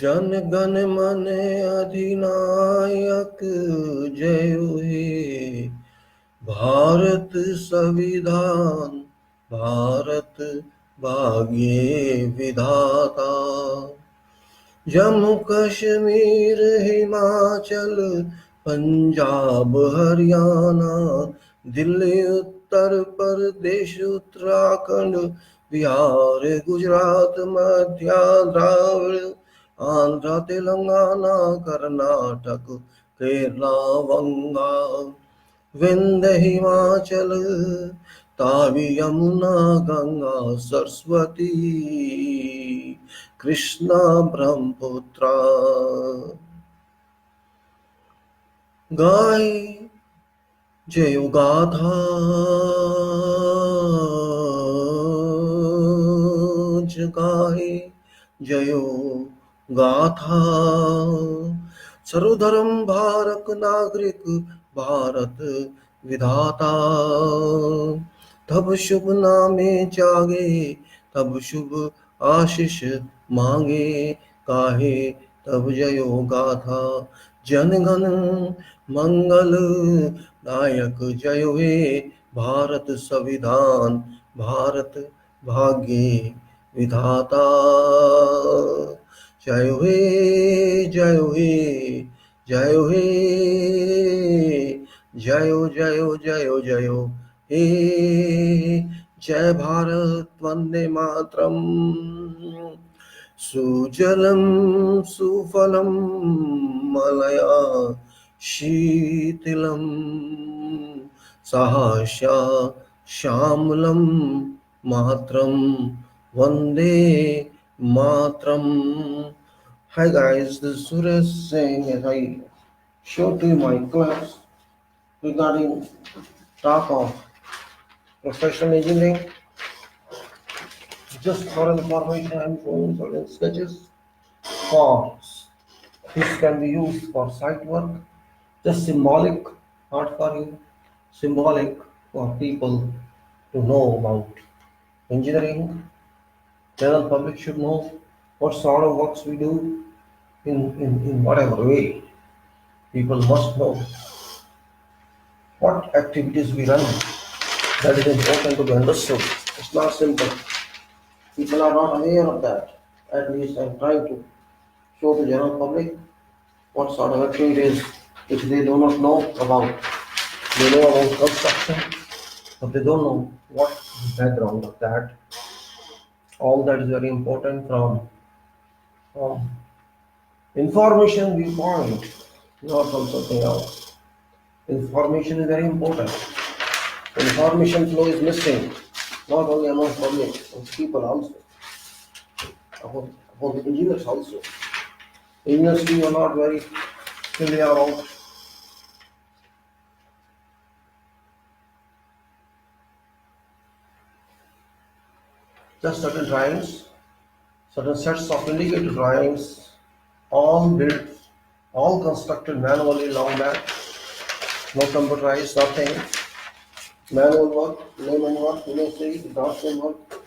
जन गण मन अधिनायक जय हे। भारत संविधान भारत भाग्य विधाता। जम्मू कश्मीर हिमाचल पंजाब हरियाणा दिल्ली उत्तर प्रदेश उत्तराखंड बिहार गुजरात मध्य द्राविड़ आंध्र तेलंगाना कर्नाटक केरला बंगा विंध्य हिमाचल तावी यमुना गंगा सरस्वती कृष्णा ब्रह्मपुत्रा। गाय जय गाथा गाय जय गाथा। सर्वधर्म भारत नागरिक भारत विधाता। तब शुभ नामे जागे तब शुभ आशीष मांगे काहे तब जयो गाथा। जनगण मंगल दायक जय हे। भारत संविधान भारत भाग्य विधाता। जय हे जय हे जय हे जय जय जय जय हे। जय भारत वंदे मातरम। सुजलम सुफलम मलया शीतलम सहर्षा श्यामलम मातरम Vande Mataram. Hi guys, this is Suresh saying as I showed to you my class regarding talk of professional engineering. Just for information, I am showing certain sketches for this can be used for site work. Just symbolic, not for you, symbolic for people to know about engineering. General public should know what sort of works we do in whatever way. People must know what activities we run. That is important to be understood. It's not simple. People are not aware of that. At least I'm trying to show the general public what sort of activities which they do not know about. They know about construction, but they don't know what is the background of that. All that is very important from information viewpoint, not from something else. Information is very important. Information flow is missing, not only among public, but people also, among the engineers also. Engineers too are not very familiar about just certain drawings, certain sets of indicator drawings, all built, all constructed manually long back, no computerized, nothing. Manual work, layman work, you may see, draftsman work.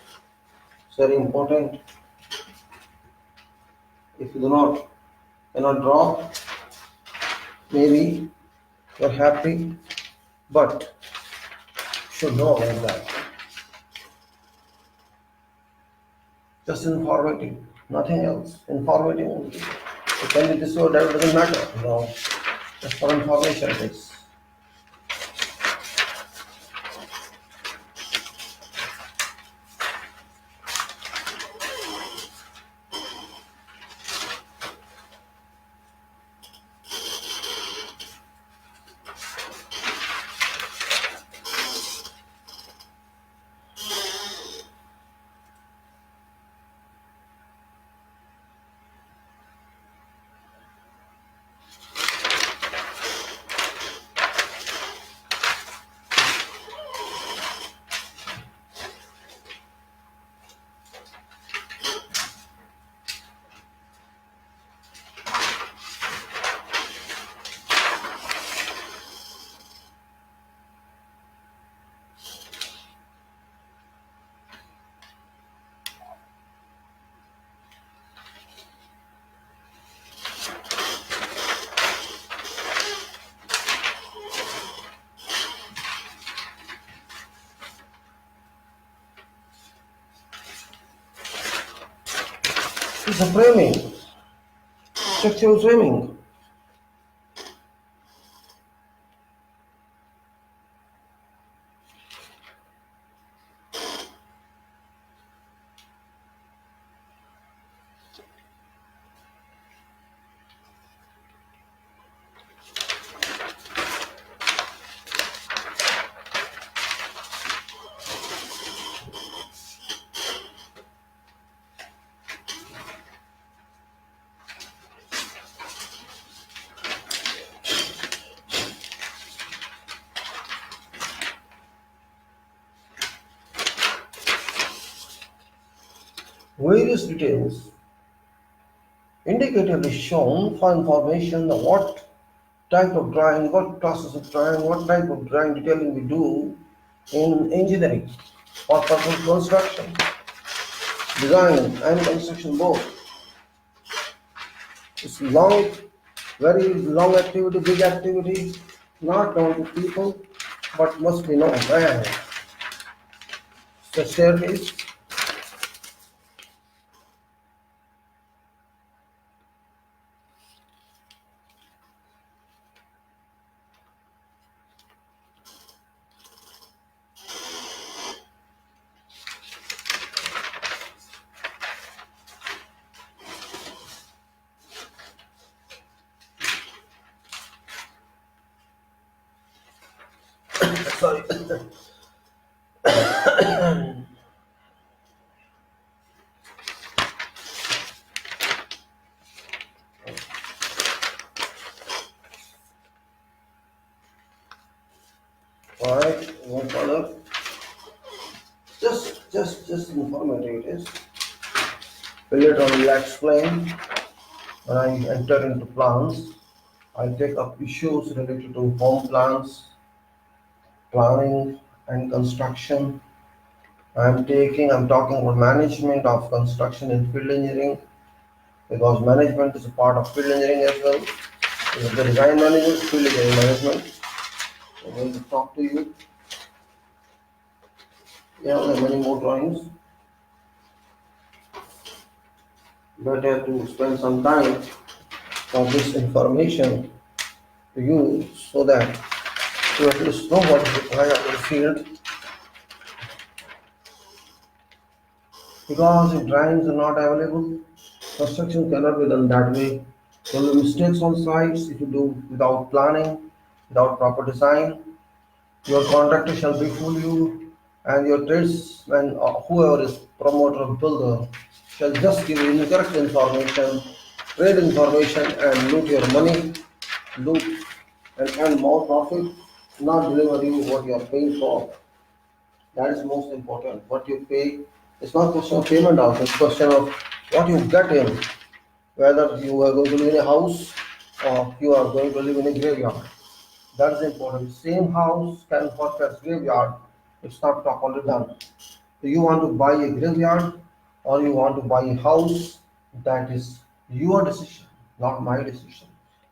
It's very important. If you cannot draw, maybe you're happy, but should know about that. Just informative, nothing else. Informative only. It can be this or that, doesn't matter. No, just for information it is. It's a framing, structural framing. Various details indicatively shown for information of what type of drawing, what process of drawing, what type of drawing detailing we do in engineering or purpose construction, design and construction both. It's long, very long activity, big activity, not known to people, but must be known. And the staircase, sorry, alright, one further. Just informative it is. Later on we'll explain when I enter into plans. I take up issues related to home plans, planning and construction. I'm talking about management of construction in field engineering because management is a part of field engineering as well. The design management, field engineering management. I'm going to talk to you. Yeah, there are many more drawings. Better to spend some time for this information to you so that you at least know what is required in the field. Because if drawings are not available, construction cannot be done that way. There will be mistakes on sites if you do without planning, without proper design. Your contractor shall befool you, and your tradesman or whoever is promoter or builder shall just give you incorrect information, trade information, and loot your money, loot and earn more profit, not deliver you what you are paying for. That is most important. What you pay, it's not question of payment also, it's question of what you get in, whether you are going to live in a house or you are going to live in a graveyard. That is important. Same house can work as graveyard. It's not properly done. So you want to buy a graveyard or you want to buy a house, that is your decision, not my decision.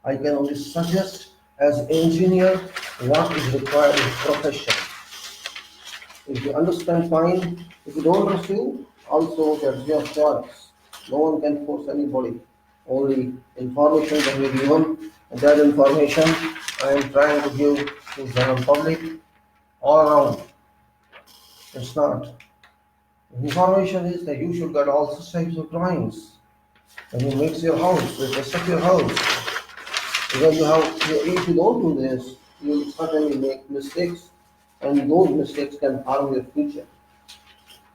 I can only suggest as engineer what is required in profession. If you understand, fine. If you don't pursue, also that's your choice. No one can force anybody. Only information can be given, and that information I am trying to give to general public all around. It's not. Information is that you should get all such types of drawings. When you make your house, with respect your house. Because if you don't do this, you will certainly make mistakes, and those mistakes can harm your future.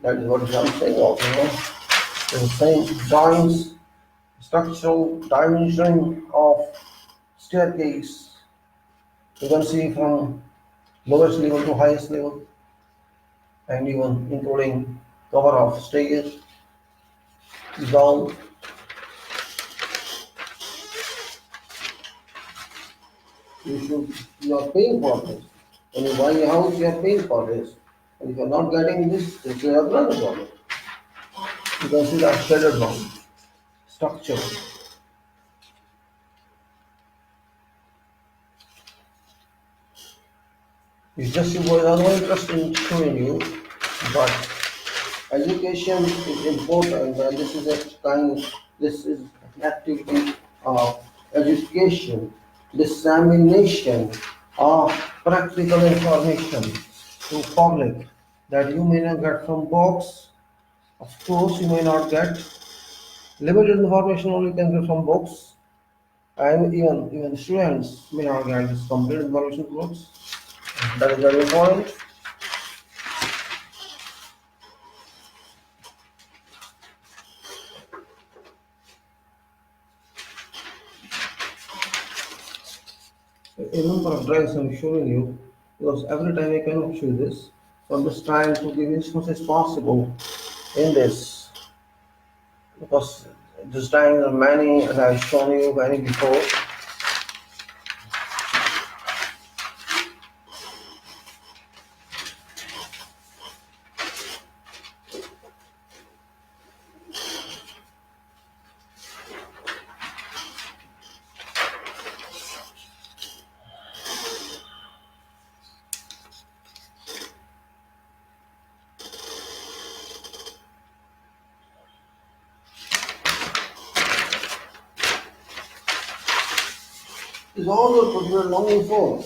That is what I'm saying also. The same drawings, structural dimension of staircase. You can see from lowest level to highest level, and even including cover of stairs, down. You are paying for this. When you buy a house, you are paying for this. And if you are not getting this you have another problem. You can see the shaded one, structure. It's just it was no interest in showing you, but education is important, and this is a kind This is an activity of education, dissemination of practical information to public that you may not get from books. Of course, you may not get limited information only can get from books, and even students may not get this complete information from books. That is very important. A number of drives I'm showing you because every time I cannot show this, so I'm just trying to give as much as possible in this because this time there are many and I've shown you many before. This is all what we are longing for.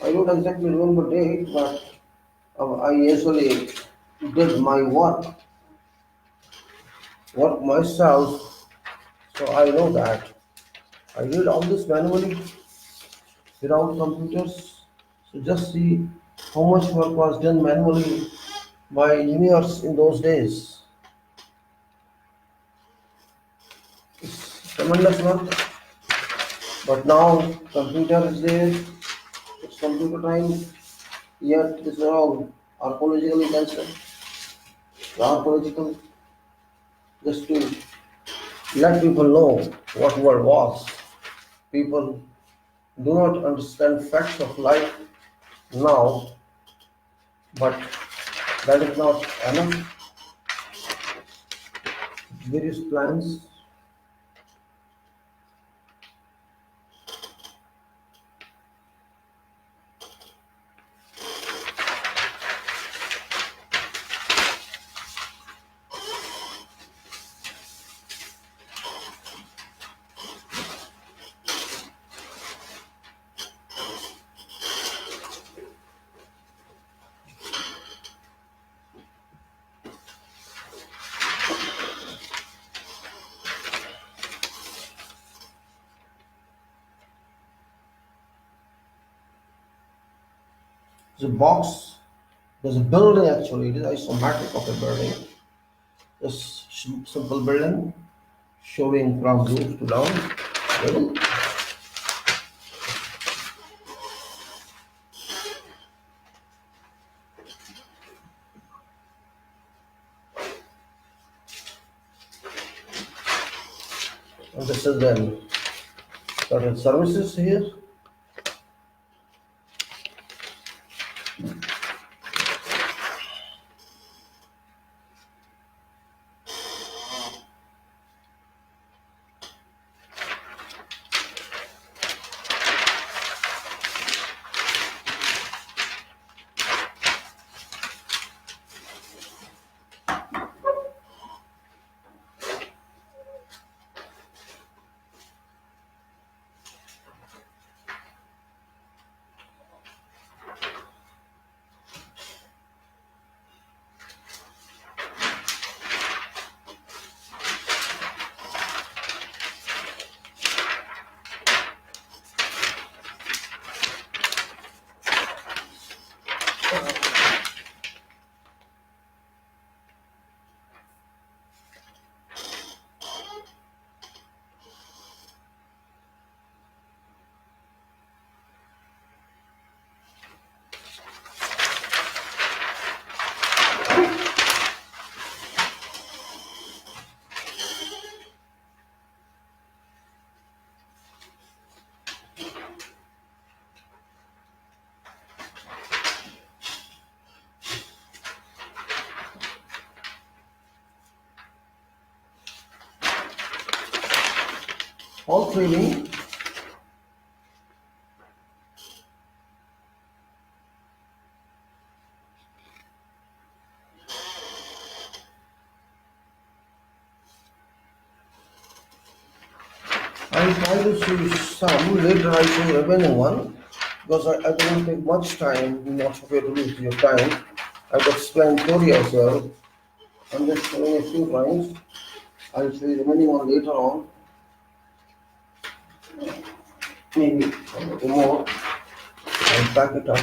I don't exactly remember date, but I usually did my work myself, so I know that. I did all this manually without computers. So just see how much work was done manually by engineers in those days. It's tremendous work, but now computer is there, it's computer time, yet these are all archaeologically concerned, archaeological, just to let people know what world was. People do not understand facts of life now, but that is not enough. Various plans. The box, there's a building actually, it is isometric of a building. Just simple building showing from roof to down. Level. And this is then certain services here. All training. I'll try to see some later. I show remaining one because I don't take much time. Not okay to lose your time. I got explained theory as well. I'm just showing a few drawings. I'll show you remaining one later on. Maybe a little more. I'll pack it up.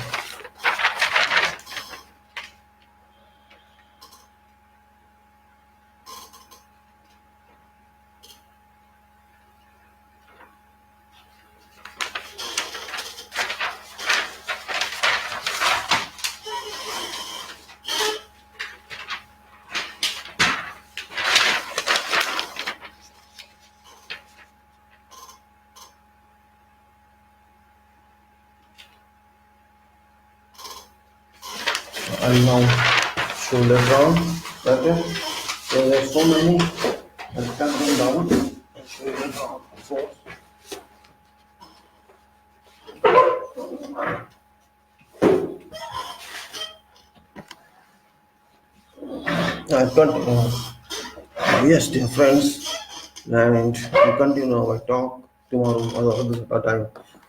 I'll now show later on. Better. So there are so many. I'll cut them down and show you later on. Of course. I continue. Yes, dear friends, and we continue our talk tomorrow. Other time,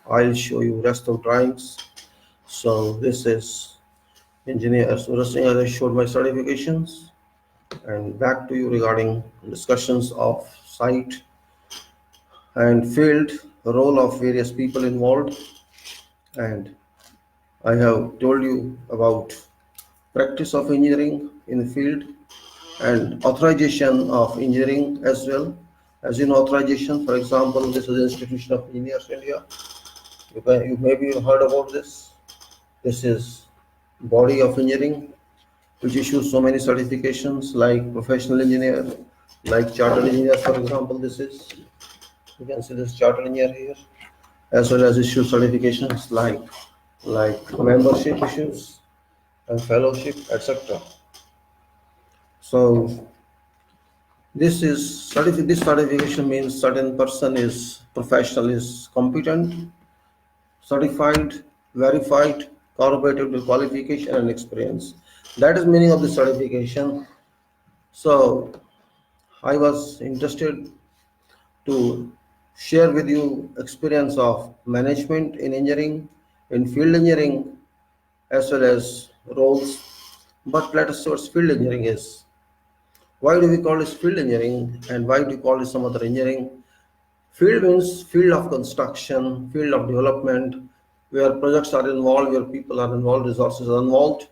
I'll show you rest of drawings. So this is engineer. So as I showed my certifications, and back to you regarding discussions of site and field, role of various people involved, and I have told you about practice of engineering in the field and authorization of engineering as well. As in authorization, for example, this is the Institution of Engineers India. You maybe heard about this. This is body of engineering which issues so many certifications like professional engineer, like chartered engineer, for example. This is, you can see this chartered engineer here, as well as issue certifications like membership issues and fellowship, etc. So this certification means certain person is professional, is competent, certified, verified, corroborated with qualification and experience. That is meaning of the certification. So I was interested to share with you experience of management in engineering, in field engineering, as well as roles. But let us see what field engineering is. Why do we call this field engineering and why do we call it some other engineering? Field means field of construction, field of development, where projects are involved, where people are involved, resources are involved.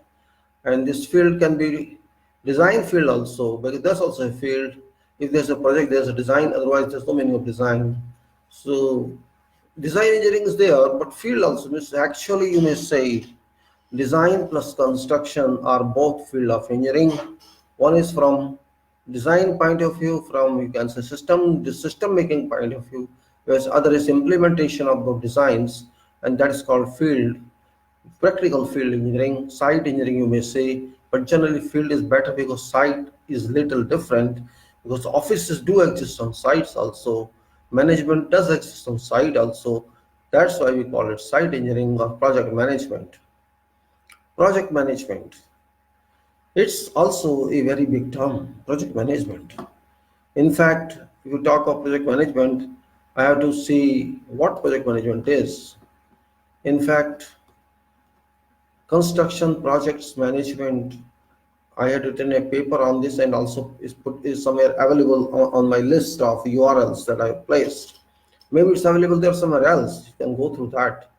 And this field can be design field also, because that's also a field. If there's a project, there's a design, otherwise there's no meaning of design. So design engineering is there, but field also means actually you may say design plus construction are both field of engineering. One is from design point of view, from you can say the system making point of view, whereas other is implementation of the designs, and that is called field, practical field engineering, site engineering you may say, but generally field is better because site is little different, because offices do exist on sites also, management does exist on site also. That's why we call it site engineering or project management. Project management, it's also a very big term, project management. In fact, if you talk of project management, I have to see what project management is. In fact, construction projects management, I had written a paper on this and also is somewhere available on my list of URLs that I placed. Maybe it's available there somewhere else. You can go through that.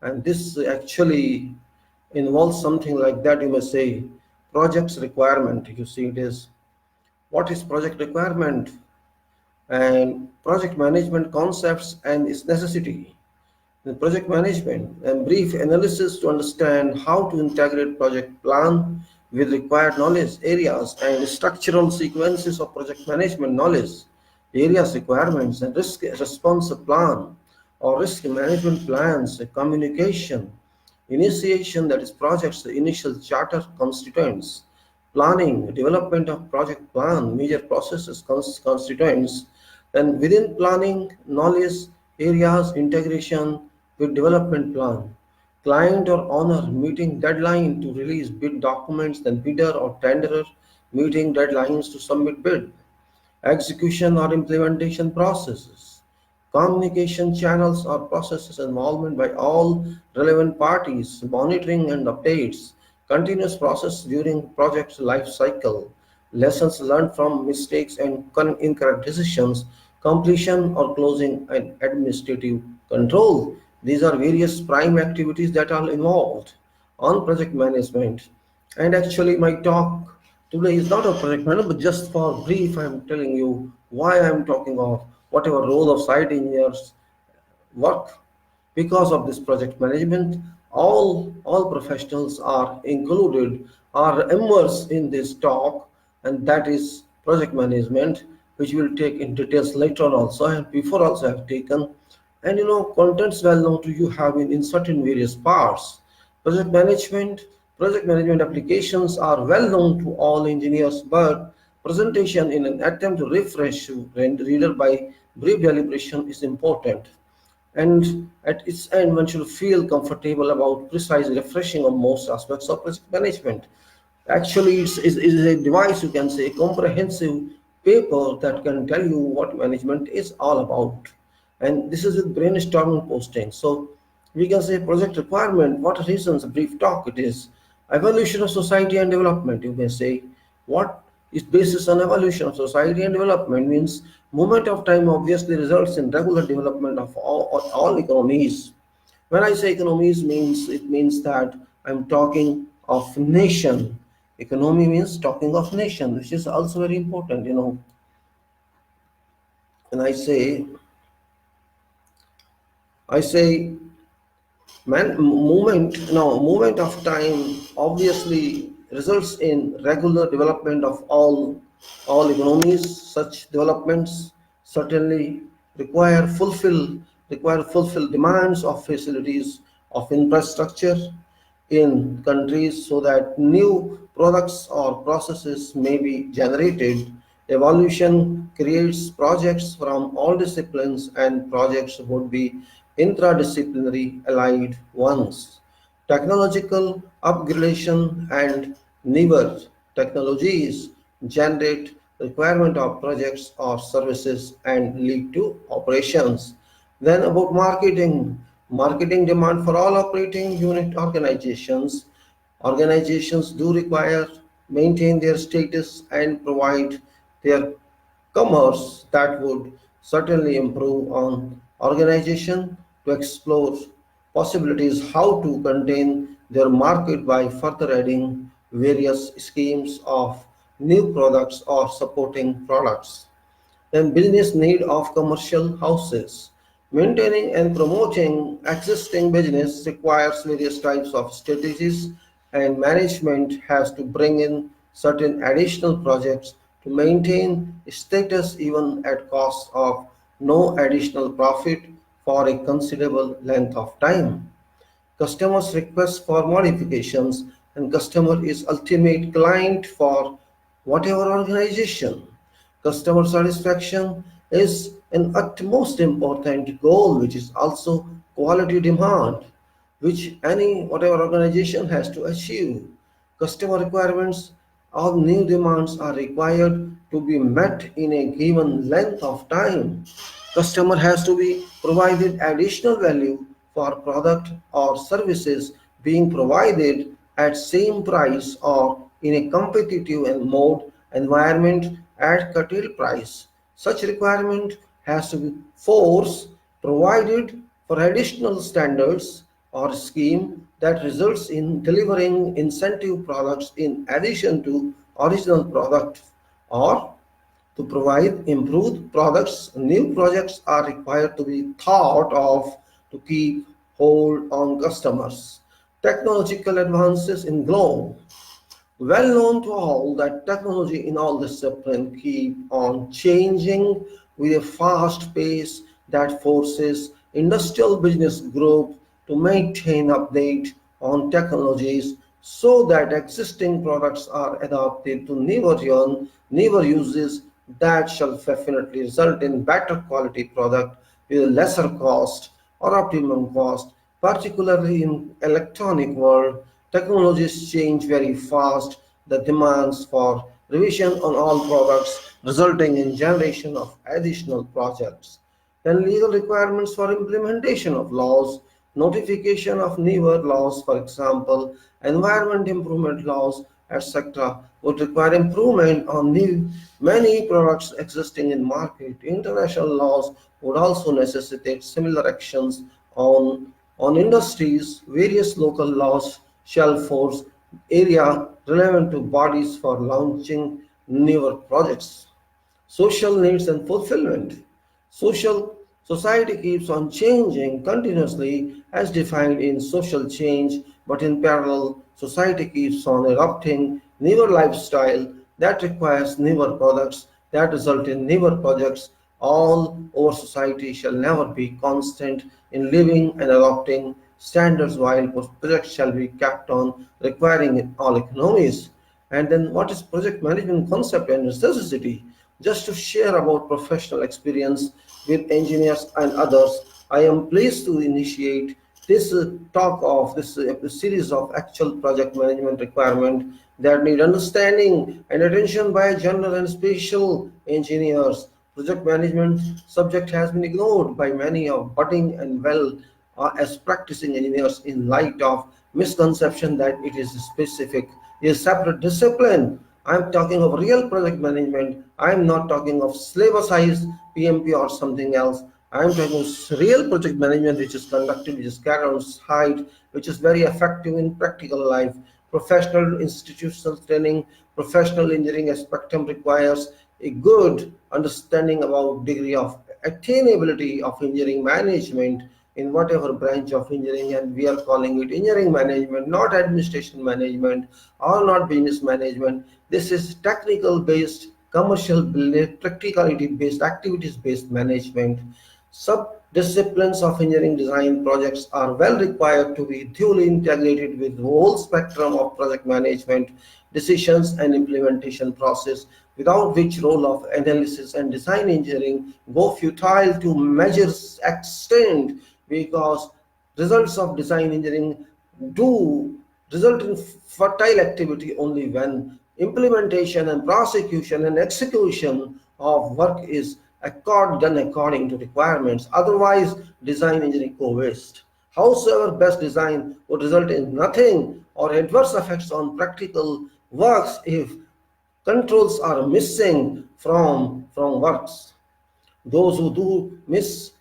And this actually involves something like that. You may say projects requirement. You see, it is what is project requirement and project management concepts and its necessity. The project management and brief analysis to understand how to integrate project plan with required knowledge areas and structural sequences of project management knowledge, areas requirements and risk response plan or risk management plans, communication, initiation, that is projects, the initial charter constituents, planning, development of project plan, major processes constituents, then within planning, knowledge areas, integration with development plan, client or owner meeting deadline to release bid documents, then bidder or tenderer meeting deadlines to submit bid, execution or implementation processes, communication channels or processes, involvement by all relevant parties, monitoring and updates, continuous process during project life cycle, lessons learned from mistakes and incorrect decisions, completion or closing and administrative control. These are various prime activities that are involved on project management. And actually, my talk today is not a project management, but just for brief, I'm telling you why I'm talking of whatever role of site engineers work. Because of this project management, all professionals are included, are immersed in this talk, and that is project management, which we'll take in details later on also, and before also I've taken. And contents well known to you have been inserted in various parts. Project management, project management applications are well known to all engineers, but presentation in an attempt to refresh reader by brief deliberation is important. And at its end, one should feel comfortable about precise refreshing of most aspects of project management. Actually, it's a device, you can say, a comprehensive paper that can tell you what management is all about. And this is with brainstorming posting. So we can say project requirement, what reasons, a brief talk it is. Evolution of society and development, you may say. What is basis on evolution of society and development means movement of time obviously results in regular development of all economies. When I say economies means it means that I'm talking of nation. Economy means talking of nation, which is also very important, When I say movement of time obviously results in regular development of all economies. Such developments certainly require fulfill demands of facilities of infrastructure in countries so that new products or processes may be generated. Evolution creates projects from all disciplines, and projects would be interdisciplinary allied ones. Technological upgradation and newer technologies generate requirement of projects or services and lead to operations. Then about marketing. Marketing demand for all operating unit organizations. Organizations do require maintain their status and provide their commerce that would certainly improve on organization to explore possibilities how to contain their market by further adding various schemes of new products or supporting products. Then business need of commercial houses. Maintaining and promoting existing business requires various types of strategies, and management has to bring in certain additional projects to maintain status even at cost of no additional profit for a considerable length of time. Customers request for modifications, and customer is ultimate client for whatever organization. Customer satisfaction is an utmost important goal, which is also quality demand, which any whatever organization has to achieve. Customer requirements or new demands are required to be met in a given length of time. Customer has to be provided additional value for product or services being provided at same price or in a competitive and mode environment at curtailed price. Such requirement has to be force provided for additional standards or scheme that results in delivering incentive products in addition to original product, or to provide improved products. New projects are required to be thought of to keep hold on customers. Technological advances in globe. Well known to all that technology in all disciplines keep on changing with a fast pace that forces industrial business group to maintain update on technologies so that existing products are adapted to newer uses that shall definitely result in better quality product with lesser cost or optimum cost. Particularly in electronic world, technologies change very fast. The demands for revision on all products resulting in generation of additional projects. Then legal requirements for implementation of laws, notification of newer laws, for example, environment improvement laws, etc., would require improvement on many products existing in market. International laws would also necessitate similar actions on industries. Various local laws shall force area relevant to bodies for launching newer projects. Social needs and fulfillment. Social society keeps on changing continuously as defined in social change, but in parallel, society keeps on adopting newer lifestyle that requires newer products that result in newer projects. All over society shall never be constant in living and adopting standards while projects shall be kept on requiring in all economies. And then what is project management concept and necessity? Just to share about professional experience with engineers and others, I am pleased to initiate this talk of this series of actual project management requirement that need understanding and attention by general and special engineers. Project management subject has been ignored by many of budding and well as practicing engineers in light of misconception that it is specific, is separate discipline. I'm talking of real project management. I'm not talking of syllabusized PMP or something else. I'm talking of real project management which is conducted, which is carried on site, which is very effective in practical life. Professional institutional training, professional engineering spectrum requires a good understanding about degree of attainability of engineering management in whatever branch of engineering, and we are calling it engineering management, not administration management or not business management. This is technical based, commercial practicality based, activities based management. Sub-disciplines of engineering design projects are well required to be duly integrated with the whole spectrum of project management decisions and implementation process, without which role of analysis and design engineering go futile to measure extent, because results of design engineering do result in fertile activity only when implementation and prosecution and execution of work is done according to requirements. Otherwise, design engineering go waste. Howsoever best design would result in nothing or adverse effects on practical works if controls are missing from works. Those who do miss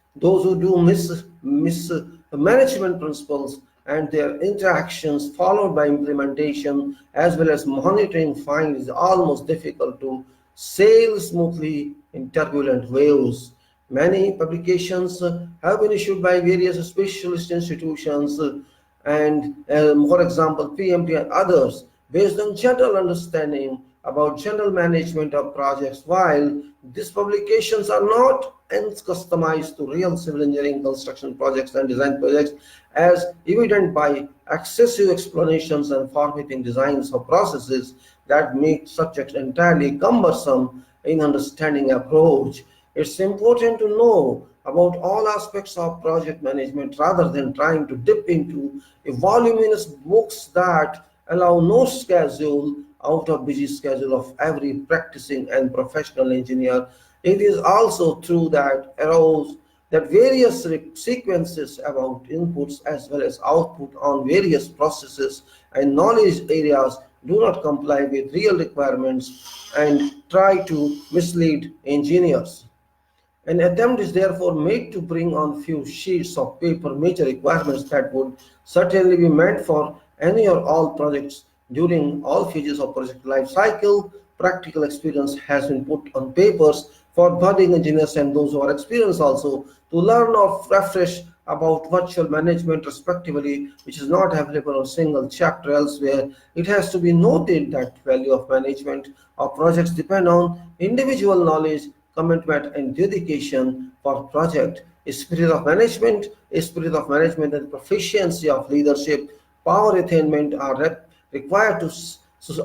management principles and their interactions followed by implementation as well as monitoring find is almost difficult to sail smoothly in turbulent waves. Many publications have been issued by various specialist institutions and for example PMT and others based on general understanding about general management of projects. While these publications are not customized to real civil engineering construction projects and design projects, as evident by excessive explanations and formatting designs of processes that make subjects entirely cumbersome in understanding approach. It's important to know about all aspects of project management rather than trying to dip into a voluminous books that allow no schedule out of busy schedule of every practicing and professional engineer. It is also true that arrows that various sequences about inputs as well as output on various processes and knowledge areas do not comply with real requirements and try to mislead engineers. An attempt is therefore made to bring on few sheets of paper major requirements that would certainly be meant for any or all projects during all phases of project life cycle. Practical experience has been put on papers for budding engineers and those who are experienced also to learn or refresh about virtual management respectively, which is not available on single chapter elsewhere. It has to be noted that value of management of projects depend on individual knowledge, commitment and dedication for project. A spirit of management and proficiency of leadership, power attainment are required to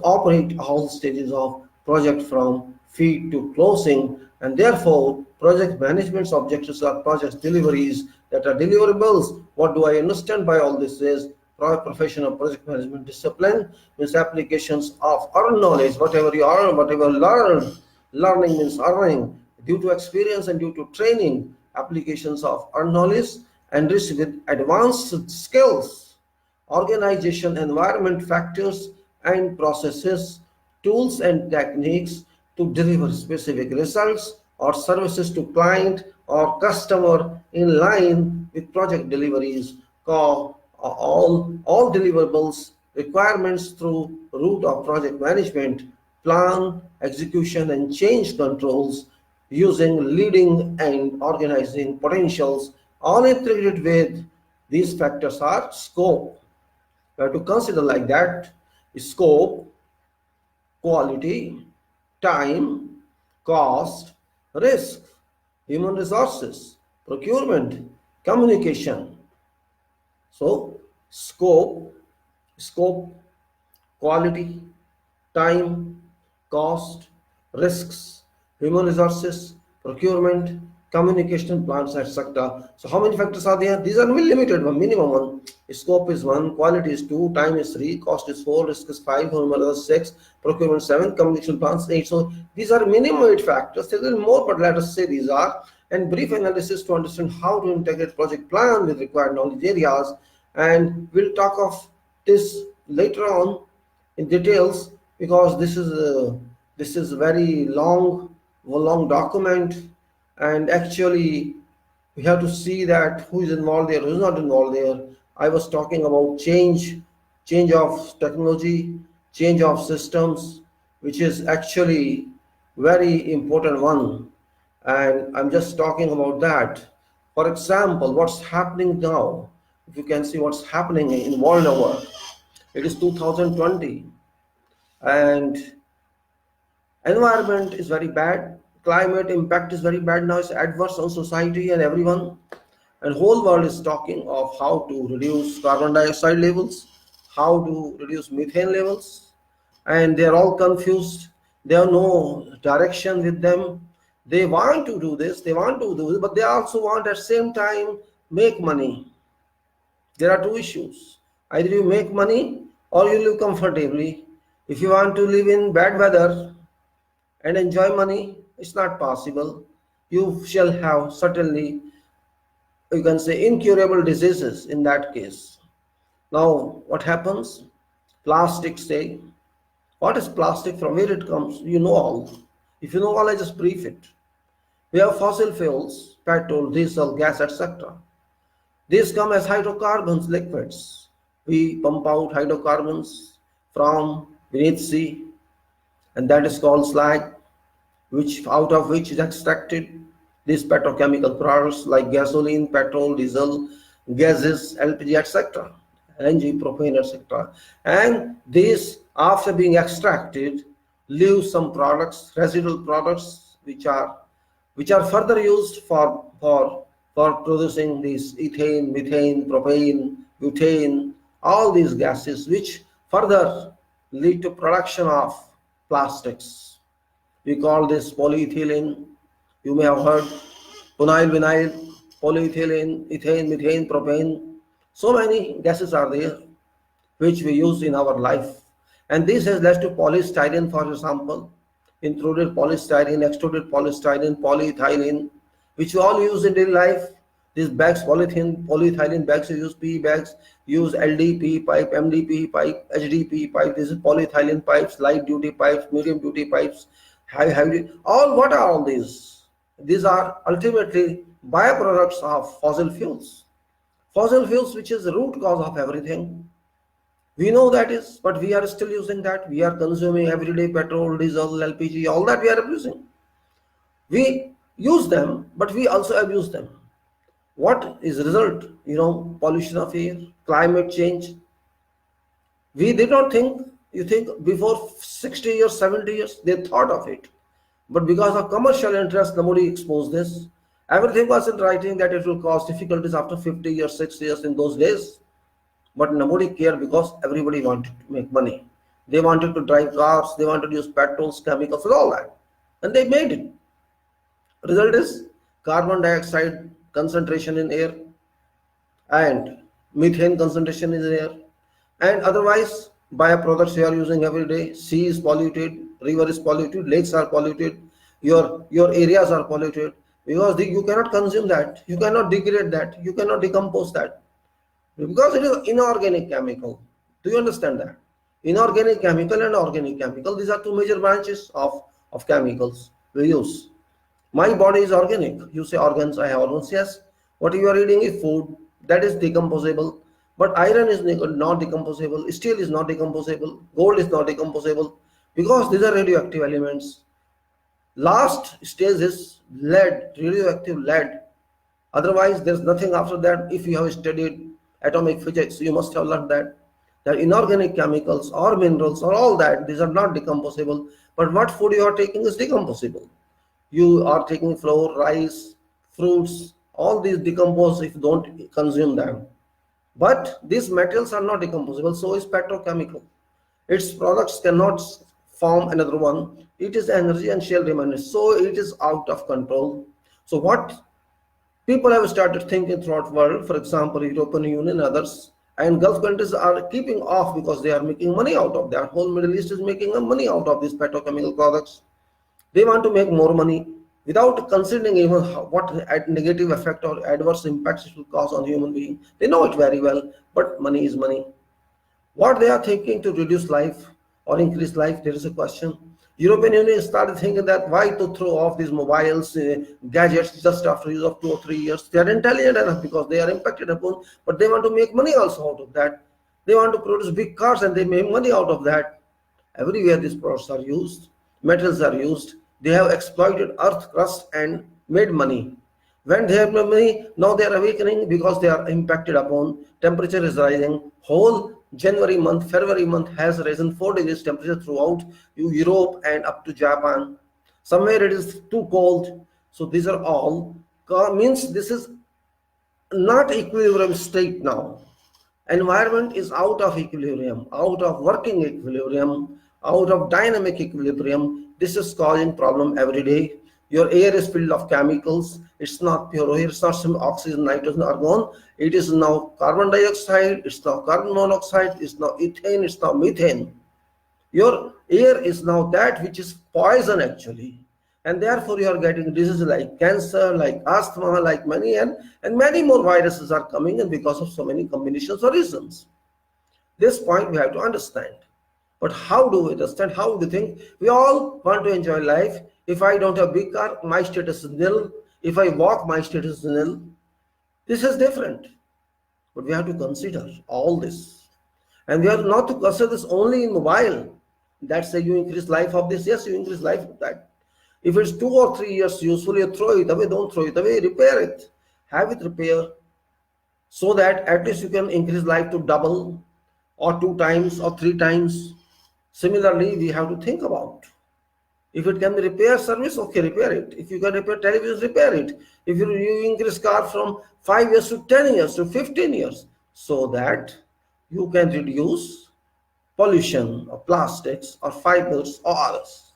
operate all stages of project from feed to closing, and therefore project management's objectives are project deliveries that are deliverables. What do I understand by all this is professional project management discipline means applications of earned knowledge, whatever you earn, whatever learn. Learning means earning due to experience and due to training. applications of earned knowledge enriched with advanced skills, organization, environment factors and processes, tools and techniques to deliver specific results or services to client or customer in line with project deliveries. All deliverables requirements through route of project management, plan, execution and change controls using leading and organizing potentials, all integrated with these factors are scope. We have to consider like that: scope, quality, time, cost, risk, human resources, procurement, communication. So scope, quality, time, cost, risks, human resources, procurement, communication plans, etc. So how many factors are there? These are limited, one minimum one. Scope is 1, quality is 2, time is 3, cost is 4, risk is 5, human resources 6, procurement 7, communication plans 8. So these are minimum 8 factors. There is more, but let us say these are. And brief analysis to understand how to integrate project plan with required knowledge areas. And we'll talk of this later on in details, because this is very long document, and actually we have to see that who is involved there, who is not involved there. I was talking about change of technology, change of systems, which is actually very important one, and I'm just talking about that. For example, what's happening now, if you can see what's happening in world over, it is 2020 and environment is very bad, climate impact is very bad now, it's adverse on society and everyone, and whole world is talking of how to reduce carbon dioxide levels, how to reduce methane levels, and they're all confused. They have no direction with them. They want to do this, but they also want at the same time make money. There are two issues: either you make money or you live comfortably. If you want to live in bad weather and enjoy money, it's not possible. You shall have certainly, you can say, incurable diseases in that case. Now what happens? Plastic, say, what is plastic, from where it comes? You know all. If you know all, I just brief it. We have fossil fuels, petrol, diesel, gas, etc. These come as hydrocarbons, liquids. We pump out hydrocarbons from beneath sea, and that is called slag, which out of which is extracted these petrochemical products like gasoline, petrol, diesel, gases, LPG, etc., LNG, propane, etc. And these, after being extracted, leave some products, residual products, which are further used for producing these ethane, methane, propane, butane, all these gases, which further lead to production of plastics. We call this polyethylene. You may have heard phenyl, vinyl, polyethylene, ethane, methane, propane. So many gases are there which we use in our life. And this has led to polystyrene, for example, included polystyrene, extruded polystyrene, polyethylene, which we all use in daily life. These bags, polyethylene bags, you use PE bags, use LDP pipe, MDP pipe, HDP pipe. This is polyethylene pipes, light duty pipes, medium duty pipes, high all. What are all these? These are ultimately byproducts of fossil fuels. Fossil fuels, which is the root cause of everything. We know that is, but we are still using that. We are consuming everyday petrol, diesel, LPG, all that we are abusing. We use them, but we also abuse them. What is the result? Pollution of air, climate change. We did not think, you think before 60 years, 70 years, they thought of it. But because of commercial interest, nobody exposed this. Everything was in writing that it will cause difficulties after 50 years, 60 years in those days. But nobody cared because everybody wanted to make money. They wanted to drive cars, they wanted to use petrols, chemicals, and all that. And they made it. Result is carbon dioxide concentration in air and methane concentration in air. And otherwise, bioproducts you are using every day. Sea is polluted, river is polluted, lakes are polluted, your areas are polluted. because you cannot consume that, you cannot degrade that, you cannot decompose that, because it is inorganic chemical. Do you understand that? Inorganic chemical and organic chemical, these are two major branches of chemicals we use. My body is organic. You say organs, I have organs. Yes. What you are eating is food, that is decomposable. But iron is not decomposable, steel is not decomposable, gold is not decomposable, because these are radioactive elements. Last stage is lead, radioactive lead. Otherwise, there's nothing after that. If you have studied atomic physics, you must have learned that inorganic chemicals or minerals or all that, these are not decomposable. But what food you are taking is decomposable. You are taking flour, rice, fruits, all these decompose if you don't consume them. But these metals are not decomposable, so is petrochemical. Its products cannot form another one. It is energy and shall remain. So it is out of control. So what people have started thinking throughout the world, for example, European Union and others, and Gulf countries are keeping off because they are making money out of that. Whole Middle East is making money out of these petrochemical products. They want to make more money without considering even what negative effect or adverse impacts it will cause on human being. They know it very well, but money is money. What they are thinking to reduce life or increase life, there is a question. European Union started thinking that why to throw off these mobiles, gadgets just after use of 2 or 3 years. They are intelligent enough because they are impacted upon, but they want to make money also out of that. They want to produce big cars and they make money out of that. Everywhere these products are used, metals are used, they have exploited earth crust and made money. When they have money, now they are awakening because they are impacted upon. Temperature is rising. Whole January month, February month has risen 4 degrees temperature throughout Europe and up to Japan. Somewhere it is too cold. So these are all means this is not equilibrium state now. Environment is out of equilibrium, out of working equilibrium, out of dynamic equilibrium. This is causing problem every day. Your air is filled of chemicals. It's not pure air. It's not some oxygen, nitrogen, argon. It is now carbon dioxide. It's now carbon monoxide. It's now ethane. It's now methane. Your air is now that which is poison actually. And therefore you are getting diseases like cancer, like asthma, like many and many more viruses are coming in because of so many combinations or reasons. This point we have to understand. But how do we understand? How do we think? We all want to enjoy life. If I don't have a big car, my status is nil. If I walk, my status is nil. This is different. But we have to consider all this. And we have not to consider this only in mobile. That's say you increase life of this. Yes, you increase life of that. If it's 2 or 3 years useful, you throw it away. Don't throw it away. Repair it. Have it repair so that at least you can increase life to double or 2 times or 3 times. Similarly, we have to think about if it can be repair service, okay, repair it. If you can repair television, repair it. If you increase car from 5 years to 10 years to 15 years, so that you can reduce pollution of plastics or fibers or others.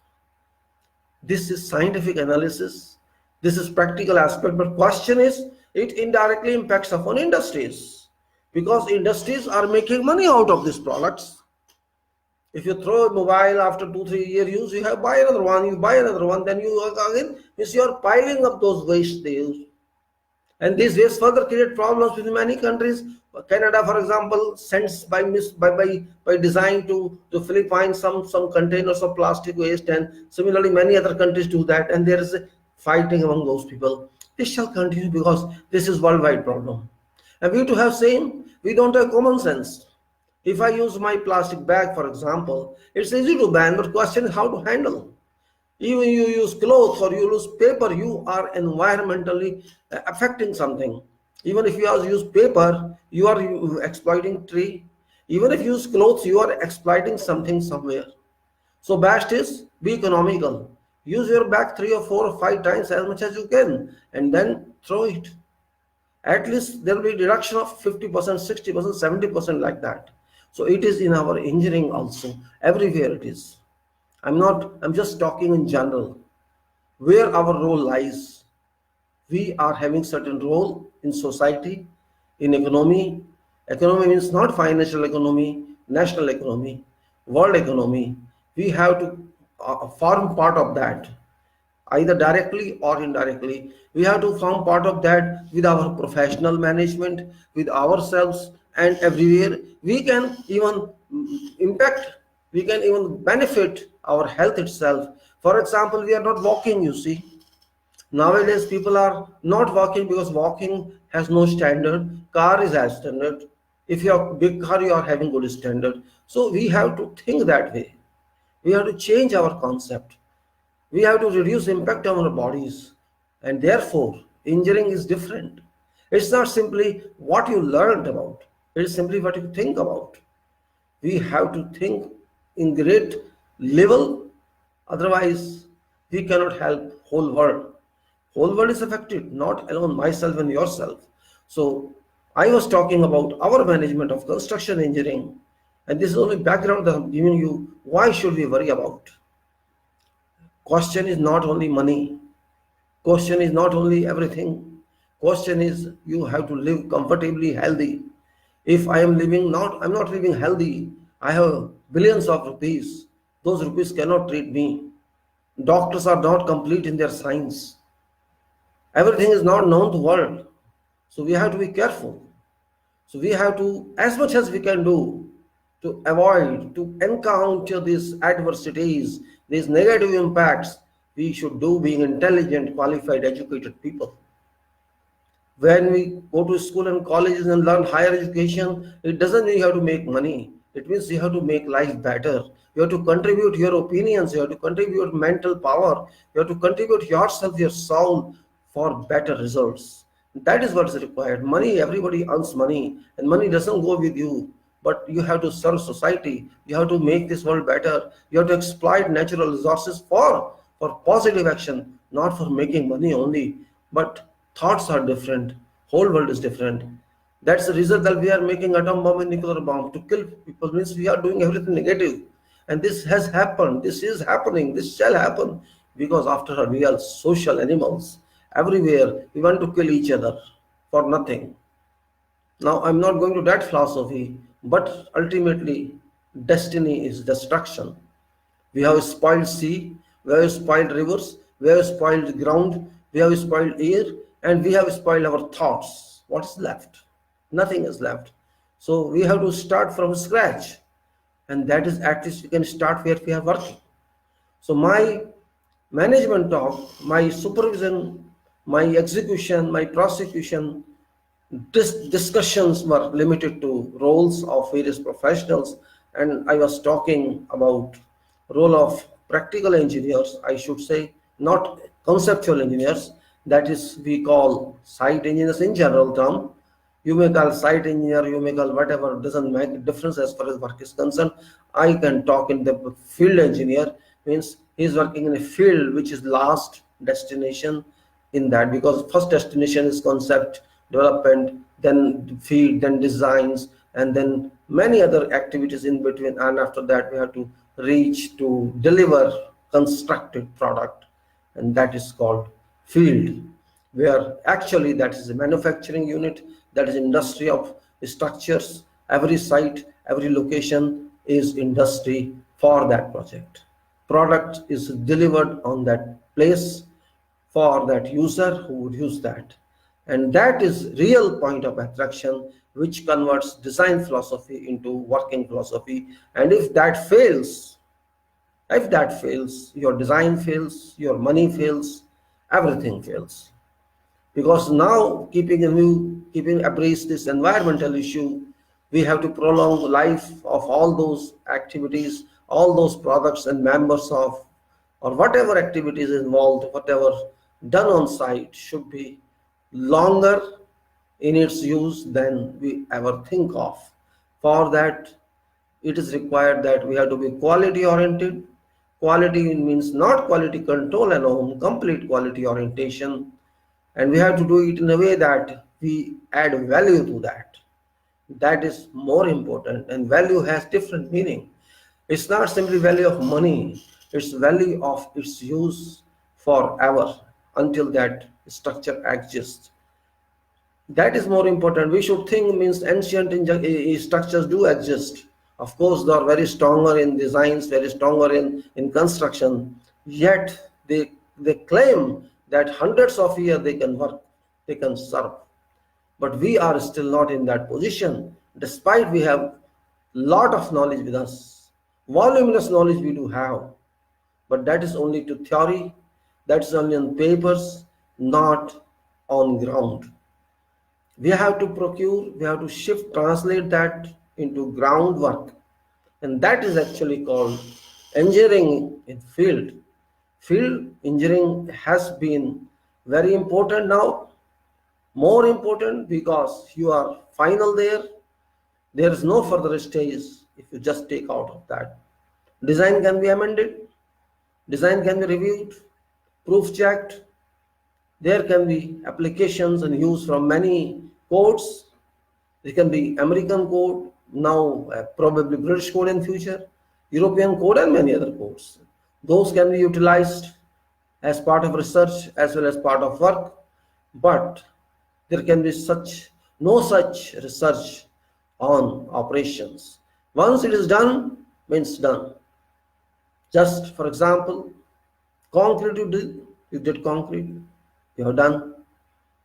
This is scientific analysis. This is practical aspect. But question is, it indirectly impacts upon industries because industries are making money out of these products. If you throw a mobile after 2-3 year use, you have buy another one, you buy another one, then you again means you are piling up those waste they use. And these waste further create problems with many countries. Canada, for example, sends by design to Philippines some containers of plastic waste, and similarly many other countries do that, and there is a fighting among those people. This shall continue because this is worldwide problem. And we to have same, we don't have common sense. If I use my plastic bag, for example, it's easy to ban, but question is how to handle. Even you use clothes or you use paper, you are environmentally affecting something. Even if you use paper, you are exploiting tree. Even if you use clothes, you are exploiting something somewhere. So best is be economical. Use your bag 3 or 4 or 5 times as much as you can and then throw it. At least there will be reduction of 50%, 60%, 70% like that. So it is in our engineering also. Everywhere it is. I'm just talking in general. Where our role lies. We are having certain role in society, in economy. Economy means not financial economy, national economy, world economy. We have to form part of that. either directly or indirectly. We have to form part of that with our professional management, with ourselves, and everywhere. We can even impact, we can even benefit our health itself. For example, we are not walking, you see. Nowadays, people are not walking because walking has no standard. Car is as standard. If you have big car, you are having good standard. So we have to think that way. We have to change our concept. We have to reduce impact on our bodies, and therefore injuring is different. It's not simply what you learned about, it is simply what you think about. We have to think in great level, otherwise we cannot help whole world is affected, not alone myself and yourself. So I was talking about our management of construction engineering, and this is only background that I'm giving you. Why should we worry about? Question is not only money. Question is not only everything. Question is you have to live comfortably healthy. If I am living not, I'm not living healthy. I have billions of rupees. Those rupees cannot treat me. Doctors are not complete in their science. Everything is not known to the world. So we have to be careful. So we have to, as much as we can do, to avoid, to encounter these adversities, these negative impacts, we should do being intelligent, qualified, educated people. When we go to school and colleges and learn higher education, it doesn't mean you have to make money. It means you have to make life better. You have to contribute your opinions, you have to contribute mental power, you have to contribute yourself, your soul for better results. That is what is required. Money, everybody earns money, and money doesn't go with you. But you have to serve society. You have to make this world better. You have to exploit natural resources for positive action, not for making money only. But thoughts are different. Whole world is different. That's the result that we are making atom bomb and nuclear bomb to kill people. Means we are doing everything negative. And this has happened. This is happening. This shall happen because after all, we are social animals. Everywhere we want to kill each other for nothing. Now, I'm not going to that philosophy, but ultimately, destiny is destruction. We have spoiled sea, we have spoiled rivers, we have spoiled ground, we have spoiled air, and we have spoiled our thoughts. What is left? Nothing is left. So we have to start from scratch, and that is at least we can start where we are working. So my management talk, my supervision, my execution, my prosecution, discussions were limited to roles of various professionals, and I was talking about role of practical engineers, I should say, not conceptual engineers. That is, we call site engineers in general term. You may call site engineer, you may call whatever, doesn't make a difference as far as work is concerned. I can talk in the field engineer, means he's working in a field which is last destination in that, because first destination is concept development, then field, then designs, and then many other activities in between, and after that we have to reach to deliver constructed product, and that is called field, where actually that is a manufacturing unit, that is industry of structures. Every site, every location is industry for that project. Product is delivered on that place for that user who would use that. And that is real point of attraction, which converts design philosophy into working philosophy. And if that fails, your design fails, your money fails, everything fails. Because now keeping abreast this environmental issue, we have to prolong life of all those activities, all those products and members of, or whatever activities involved, whatever done on site should be longer in its use than we ever think of. For that, it is required that we have to be quality oriented. Quality means not quality control alone, complete quality orientation. And we have to do it in a way that we add value to that. That is more important, and value has different meaning. It's not simply value of money, it's value of its use forever until that structure exists. That is more important. We should think means ancient structures do exist. Of course, they are very stronger in designs, very stronger in construction, yet they They claim that hundreds of years they can work, they can serve. But we are still not in that position, despite we have lot of knowledge with us. Voluminous knowledge we do have, but that is only to theory, that's only on papers, not on ground. We have to procure, we have to shift, translate that into groundwork, and that is actually called engineering in field. Field engineering has been very important now, more important because you are final there. There is no further stage if you just take out of that. Design can be amended, design can be reviewed, proof checked. There can be applications and use from many codes. It can be American code, now probably British code in future, European code and many other codes. Those can be utilized as part of research as well as part of work, but there can be no such research on operations. Once it is done, means done. Just for example, concrete you did concrete, you have done,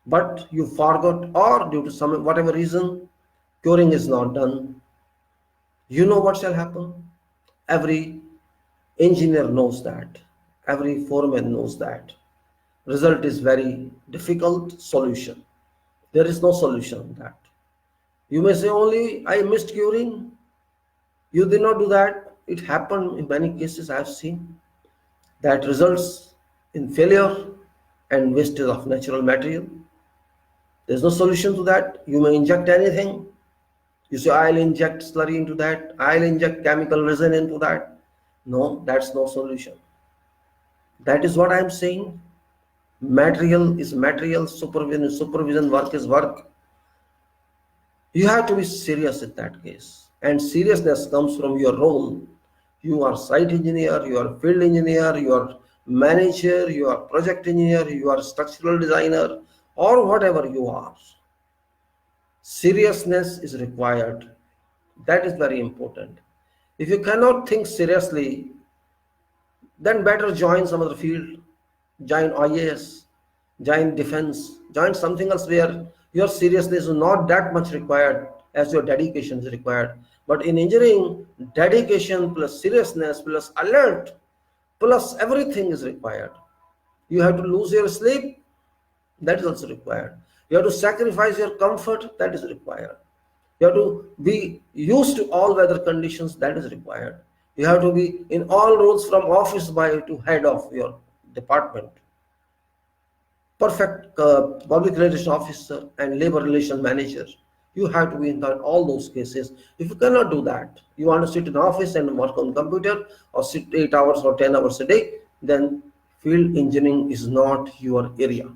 but you forgot or due to some whatever reason, curing is not done. You know what shall happen? Every engineer knows that. Every foreman knows that. Result is very difficult solution. There is no solution on that. You may say only I missed curing. You did not do that. It happened in many cases I have seen. That results in failure and wastage of natural material. There is no solution to that. You may inject anything. You say I'll inject slurry into that. I'll inject chemical resin into that. No, that's no solution. That is what I am saying. Material is material, supervision is supervision, work is work. You have to be serious in that case, and seriousness comes from your role. You are site engineer, you are field engineer, you are manager, you are project engineer, you are structural designer, or whatever you are. Seriousness is required. That is very important. If you cannot think seriously, then better join some other field. Join IAS, join defense, join something else where your seriousness is not that much required as your dedication is required. But in engineering, dedication plus seriousness plus alert plus everything is required. You have to lose your sleep, that is also required. You have to sacrifice your comfort, that is required. You have to be used to all weather conditions, that is required. You have to be in all roles from office boy to head of your department. Perfect public relations officer and labor relations manager. You have to be in all those cases. If you cannot do that, you want to sit in office and work on computer or sit 8 hours or 10 hours a day, then field engineering is not your area.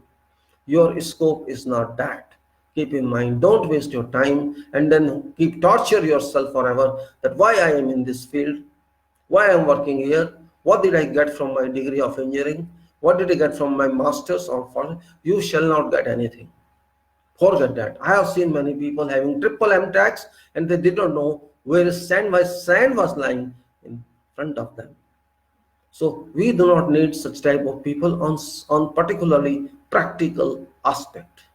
Your scope is not that. Keep in mind, don't waste your time and then keep torture yourself forever that why I am in this field, why I am working here, what did I get from my degree of engineering, what did I get from my master's or for you shall not get anything. Forget that. I have seen many people having triple MTechs and they did not know where sand was lying in front of them. So we do not need such type of people on particularly practical aspect.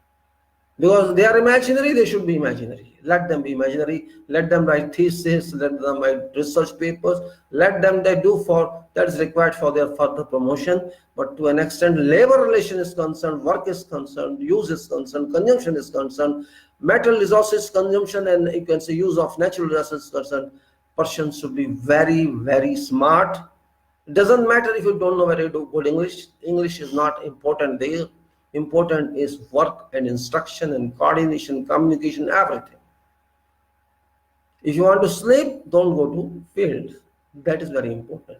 Because they are imaginary, they should be imaginary. Let them be imaginary. Let them write thesis. Let them write research papers. Let them they do for that is required for their further promotion. But to an extent, labor relation is concerned, work is concerned, use is concerned, consumption is concerned, metal resources consumption, and you can say use of natural resources is concerned. Person should be very, very smart. It doesn't matter if you don't know very good English. English is not important there. Important is work and instruction and coordination, communication, everything. If you want to sleep, don't go to field. That is very important.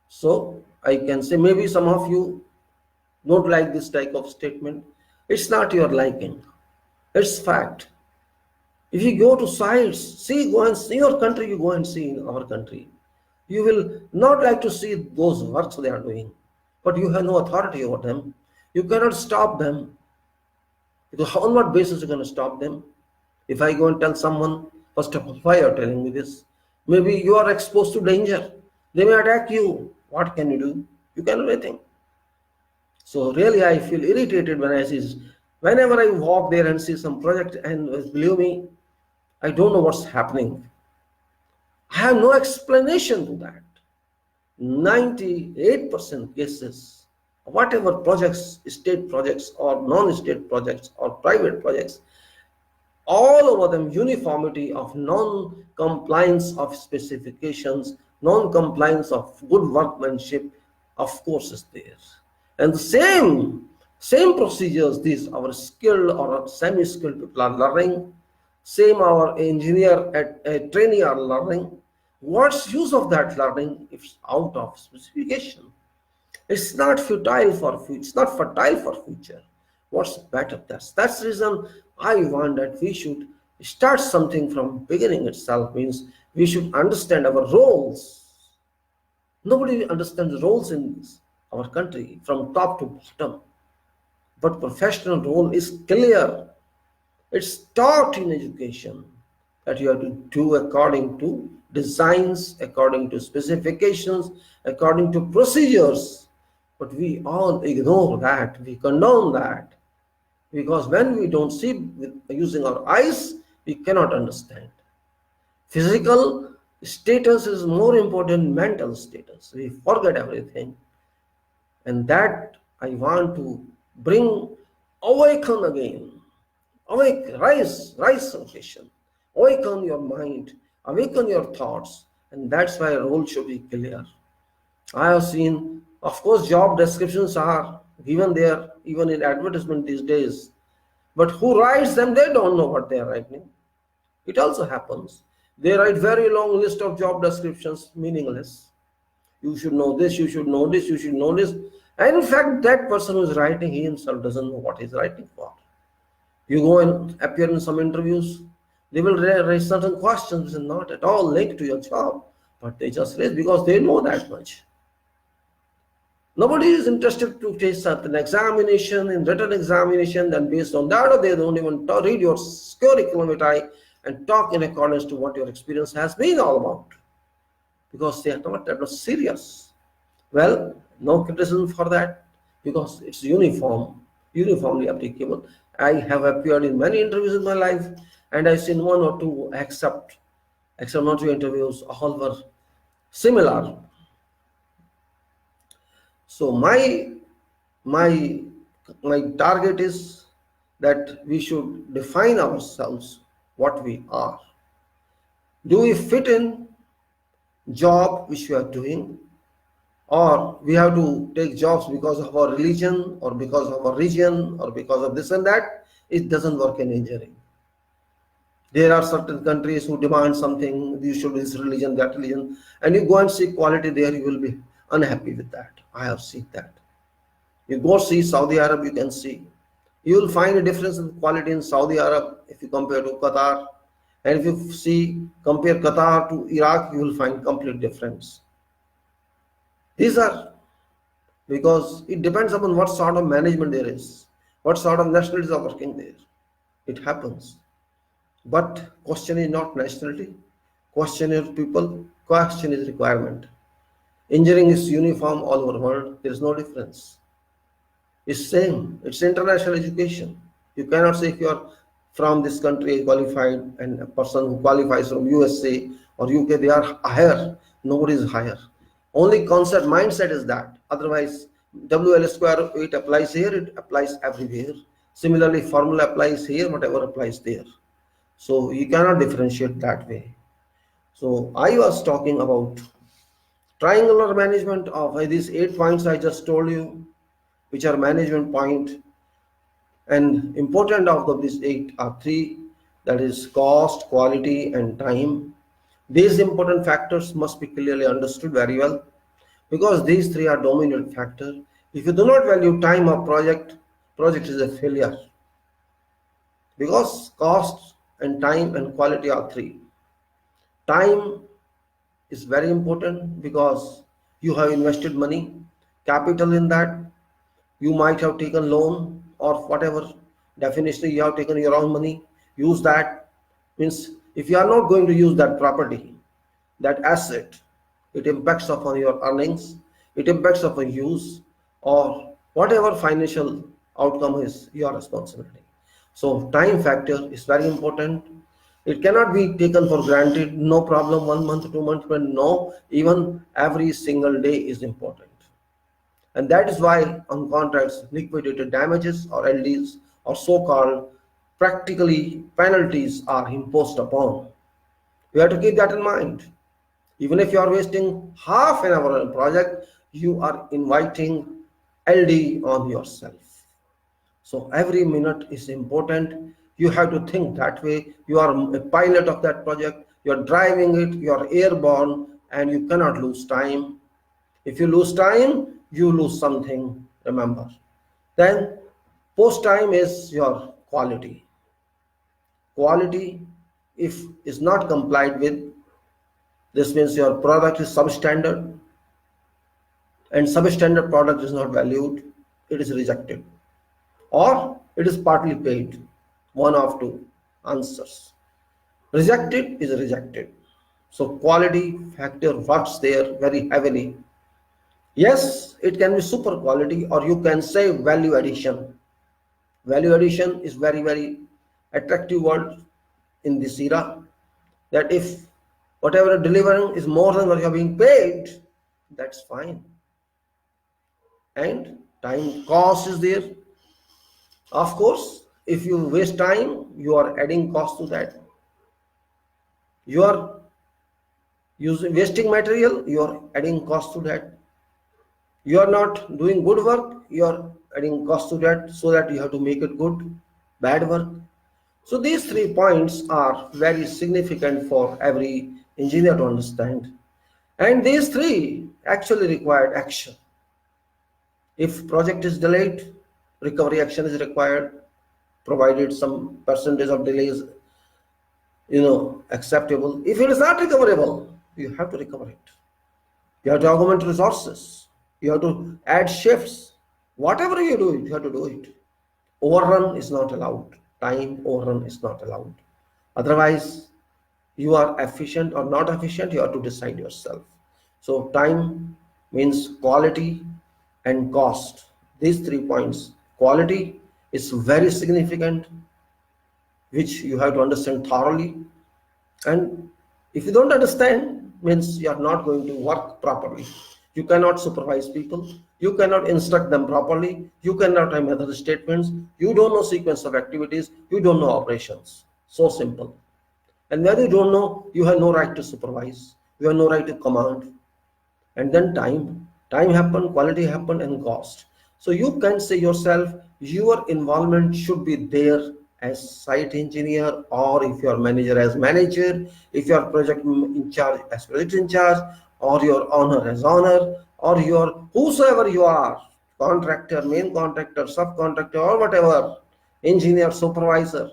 So I can say maybe some of you don't like this type of statement. It's not your liking. It's fact. If you go to sites, go and see your country, you go and see in our country. You will not like to see those works they are doing, but you have no authority over them. You cannot stop them. Because on what basis you going to stop them? If I go and tell someone, first of all, why you are telling me this? Maybe you are exposed to danger. They may attack you. What can you do? You cannot do anything. So really I feel irritated when whenever I walk there and see some project, and believe me, I don't know what's happening. I have no explanation to that. 98% cases, whatever projects, state projects or non-state projects or private projects, all over them uniformity of non-compliance of specifications, non-compliance of good workmanship, of course is there. And the same procedures these our skilled or semi-skilled people are learning, same our engineer at a trainee are learning. What's use of that learning if it's out of specification? It's not futile for future. It's not fertile for future. What's better? That's the reason I want that we should start something from beginning itself. Means we should understand our roles. Nobody understands roles in our country from top to bottom. But professional role is clear. It's taught in education that you have to do according to designs, according to specifications, according to procedures. But we all ignore that, we condone that, because when we don't see with using our eyes, we cannot understand. Physical status is more important than mental status. We forget everything. And that I want to bring, awaken again. Awake, rise, salvation. Awaken your mind, awaken your thoughts, and that's why a role should be clear. I have seen, of course, job descriptions are given there, even in advertisement these days. But who writes them, they don't know what they are writing. It also happens. They write very long list of job descriptions, meaningless. You should know this, you should know this, you should know this. And in fact, that person who is writing, he himself doesn't know what he's writing for. You go and appear in some interviews, they will raise certain questions which are not at all linked to your job, but they just raise because they know that much. Nobody is interested to take certain examination, in written examination, then based on that, they don't even read your curriculum vitae and talk in accordance to what your experience has been all about, because they are not that much serious. Well, no criticism for that, because it's uniformly applicable. I have appeared in many interviews in my life, and I've seen one or two except one or two interviews, all were similar. So my target is that we should define ourselves, what we are. Do we fit in job which we are doing, or we have to take jobs because of our religion or because of our region or because of this and that? It doesn't work in engineering. There are certain countries who demand something, you should be this religion, that religion, and you go and see quality there, you will be unhappy with that. I have seen that. You go see Saudi Arab, you can see. You will find a difference in quality in Saudi Arab if you compare to Qatar. And if you compare Qatar to Iraq, you will find complete difference. These are because it depends upon what sort of management there is, what sort of nationalities are working there. It happens. But question is not nationality, question is people, question is requirement. Engineering is uniform all over the world, there is no difference. It's same, it's international education. You cannot say if you are from this country qualified and a person who qualifies from USA or UK, they are higher. Nobody is higher. Only concept, mindset is that. Otherwise, WL square, it applies here, it applies everywhere. Similarly, formula applies here, whatever applies there. So you cannot differentiate that way. So I was talking about triangular management of these 8 points I just told you, which are management point, and important of these 8 are 3, that is cost, quality, and time. These important factors must be clearly understood very well, because these 3 are dominant factors. If you do not value time of project is a failure, because cost and time and quality are 3. Time is very important because you have invested money, capital in that. You might have taken loan or whatever, definition you have taken your own money, use that. Means if you are not going to use that property, that asset, it impacts upon your earnings, it impacts upon use, or Whatever financial outcome is your responsibility. So time factor is very important. It cannot be taken for granted. No problem, 1 month, 2 months, but no, even every single day is important. And that is why on contracts, liquidated damages or LDs or so-called practically penalties are imposed upon. You have to keep that in mind. Even if you are wasting half an hour on a project, you are inviting LD on yourself. So every minute is important. You have to think that way. You are a pilot of that project. You are driving it. You are airborne, and you cannot lose time. If you lose time, you lose something. Remember. Then post time is your quality. Quality, if is not complied with, this means your product is substandard, and substandard product is not valued, it is rejected, or it is partly paid. One of two answers. Rejected is rejected. So quality factor works there very heavily. Yes, it can be super quality, or you can say value addition. Value addition is very attractive word in this era, that if whatever you're delivering is more than what you're being paid, that's fine. And time cost is there. Of course, if you waste time, you are adding cost to that. You are wasting material, you are adding cost to that. You are not doing good work, you are adding cost to that, so that you have to make it good, bad work. So these 3 points are very significant for every engineer to understand. And these three actually required action. If project is delayed, recovery action is required, provided some percentage of delay is acceptable. If it is not recoverable, you have to recover it. You have to augment resources. You have to add shifts. Whatever you do, you have to do it. Overrun is not allowed. Time overrun is not allowed. Otherwise, you are efficient or not efficient, you have to decide yourself. So time means quality and cost. These 3 points. Quality is very significant, which you have to understand thoroughly. And if you don't understand, means you are not going to work properly. You cannot supervise people. You cannot instruct them properly. You cannot have method statements. You don't know sequence of activities. You don't know operations. So simple. And when you don't know, you have no right to supervise. You have no right to command. And then time happen, quality happen, and cost. So you can say yourself, your involvement should be there as site engineer, or if you are manager as manager, if you are project in charge as project in charge, or your owner as owner, or your whosoever you are, contractor, main contractor, subcontractor, or whatever, engineer, supervisor,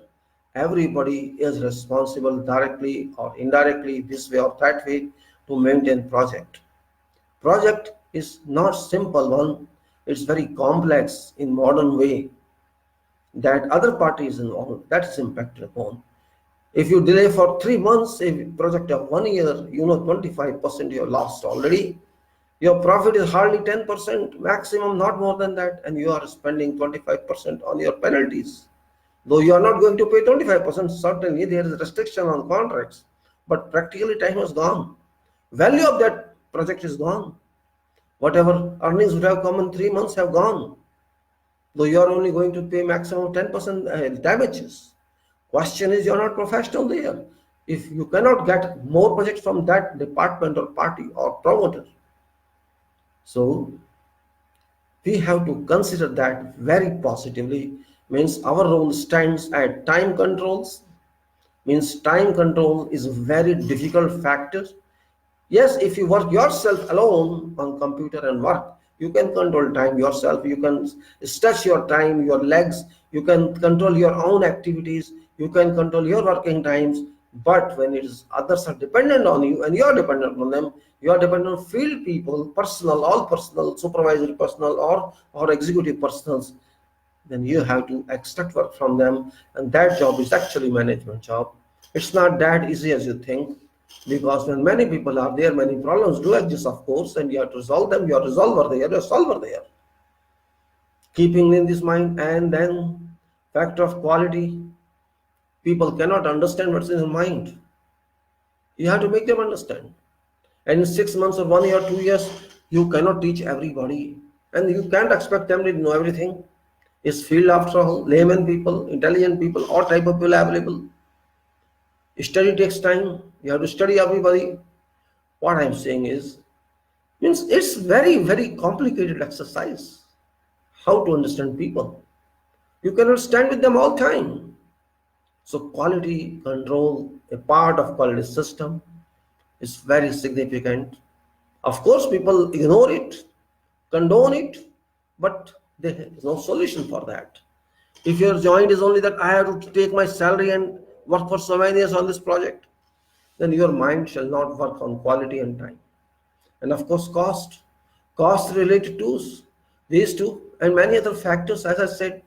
everybody is responsible directly or indirectly, this way or that way, to maintain project. Project is not simple one, it's very complex in modern way, that other parties involved, that is impacted upon. If you delay for 3 months a project of 1 year, 25% you have lost already. Your profit is hardly 10%, maximum not more than that, and you are spending 25% on your penalties. Though you are not going to pay 25%, certainly there is restriction on contracts, but practically time has gone. Value of that project is gone. Whatever earnings would have come in 3 months have gone. Though you are only going to pay maximum 10% damages. Question is, you are not professional there. If you cannot get more projects from that department or party or promoter. So we have to consider that very positively. Means our role stands at time controls. Means time control is a very difficult factor. Yes, if you work yourself alone on computer and work, you can control time yourself. You can stretch your time, your legs. You can control your own activities. You can control your working times. But when it is others are dependent on you and you are dependent on them, you are dependent on field people, personal, all personal, supervisory personnel, or executive personals, then you have to extract work from them, and that job is actually management job. It's not that easy as you think, because when many people are there, many problems do exist, of course, and you have to resolve them. You are resolver there, you are solver there. Keeping in this mind, and then factor of quality, people cannot understand what's in their mind. You have to make them understand. And in 6 months or 1 year, 2 years, you cannot teach everybody. And you can't expect them to know everything. It's field after all, layman people, intelligent people, all type of people available. Study takes time. You have to study everybody. What I'm saying is, means it's very, very complicated exercise. How to understand people. You cannot stand with them all time. So quality control, a part of quality system, is very significant. Of course, people ignore it, condone it, but there is no solution for that. If your joint is only that I have to take my salary and work for so many years on this project, then your mind shall not work on quality and time. And of course, cost related to these two and many other factors, as I said,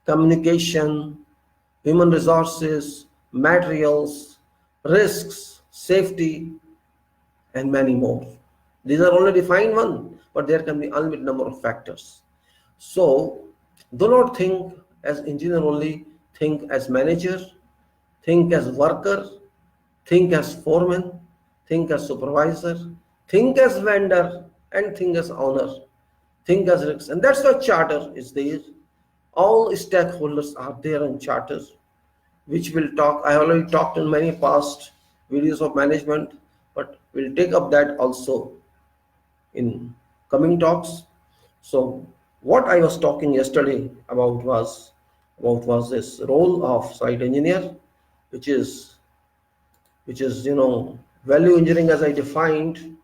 communication, human resources, materials, risks, safety, and many more. These are only defined one, but there can be unlimited number of factors. So do not think as engineer only, think as manager, think as worker, think as foreman, think as supervisor, think as vendor, and think as owner, think as risks. And that's why charter is there. All stakeholders are there in charters, which will talk. I already talked in many past videos of management, but we'll take up that also in coming talks. So what I was talking yesterday about was this role of site engineer, which is value engineering as I defined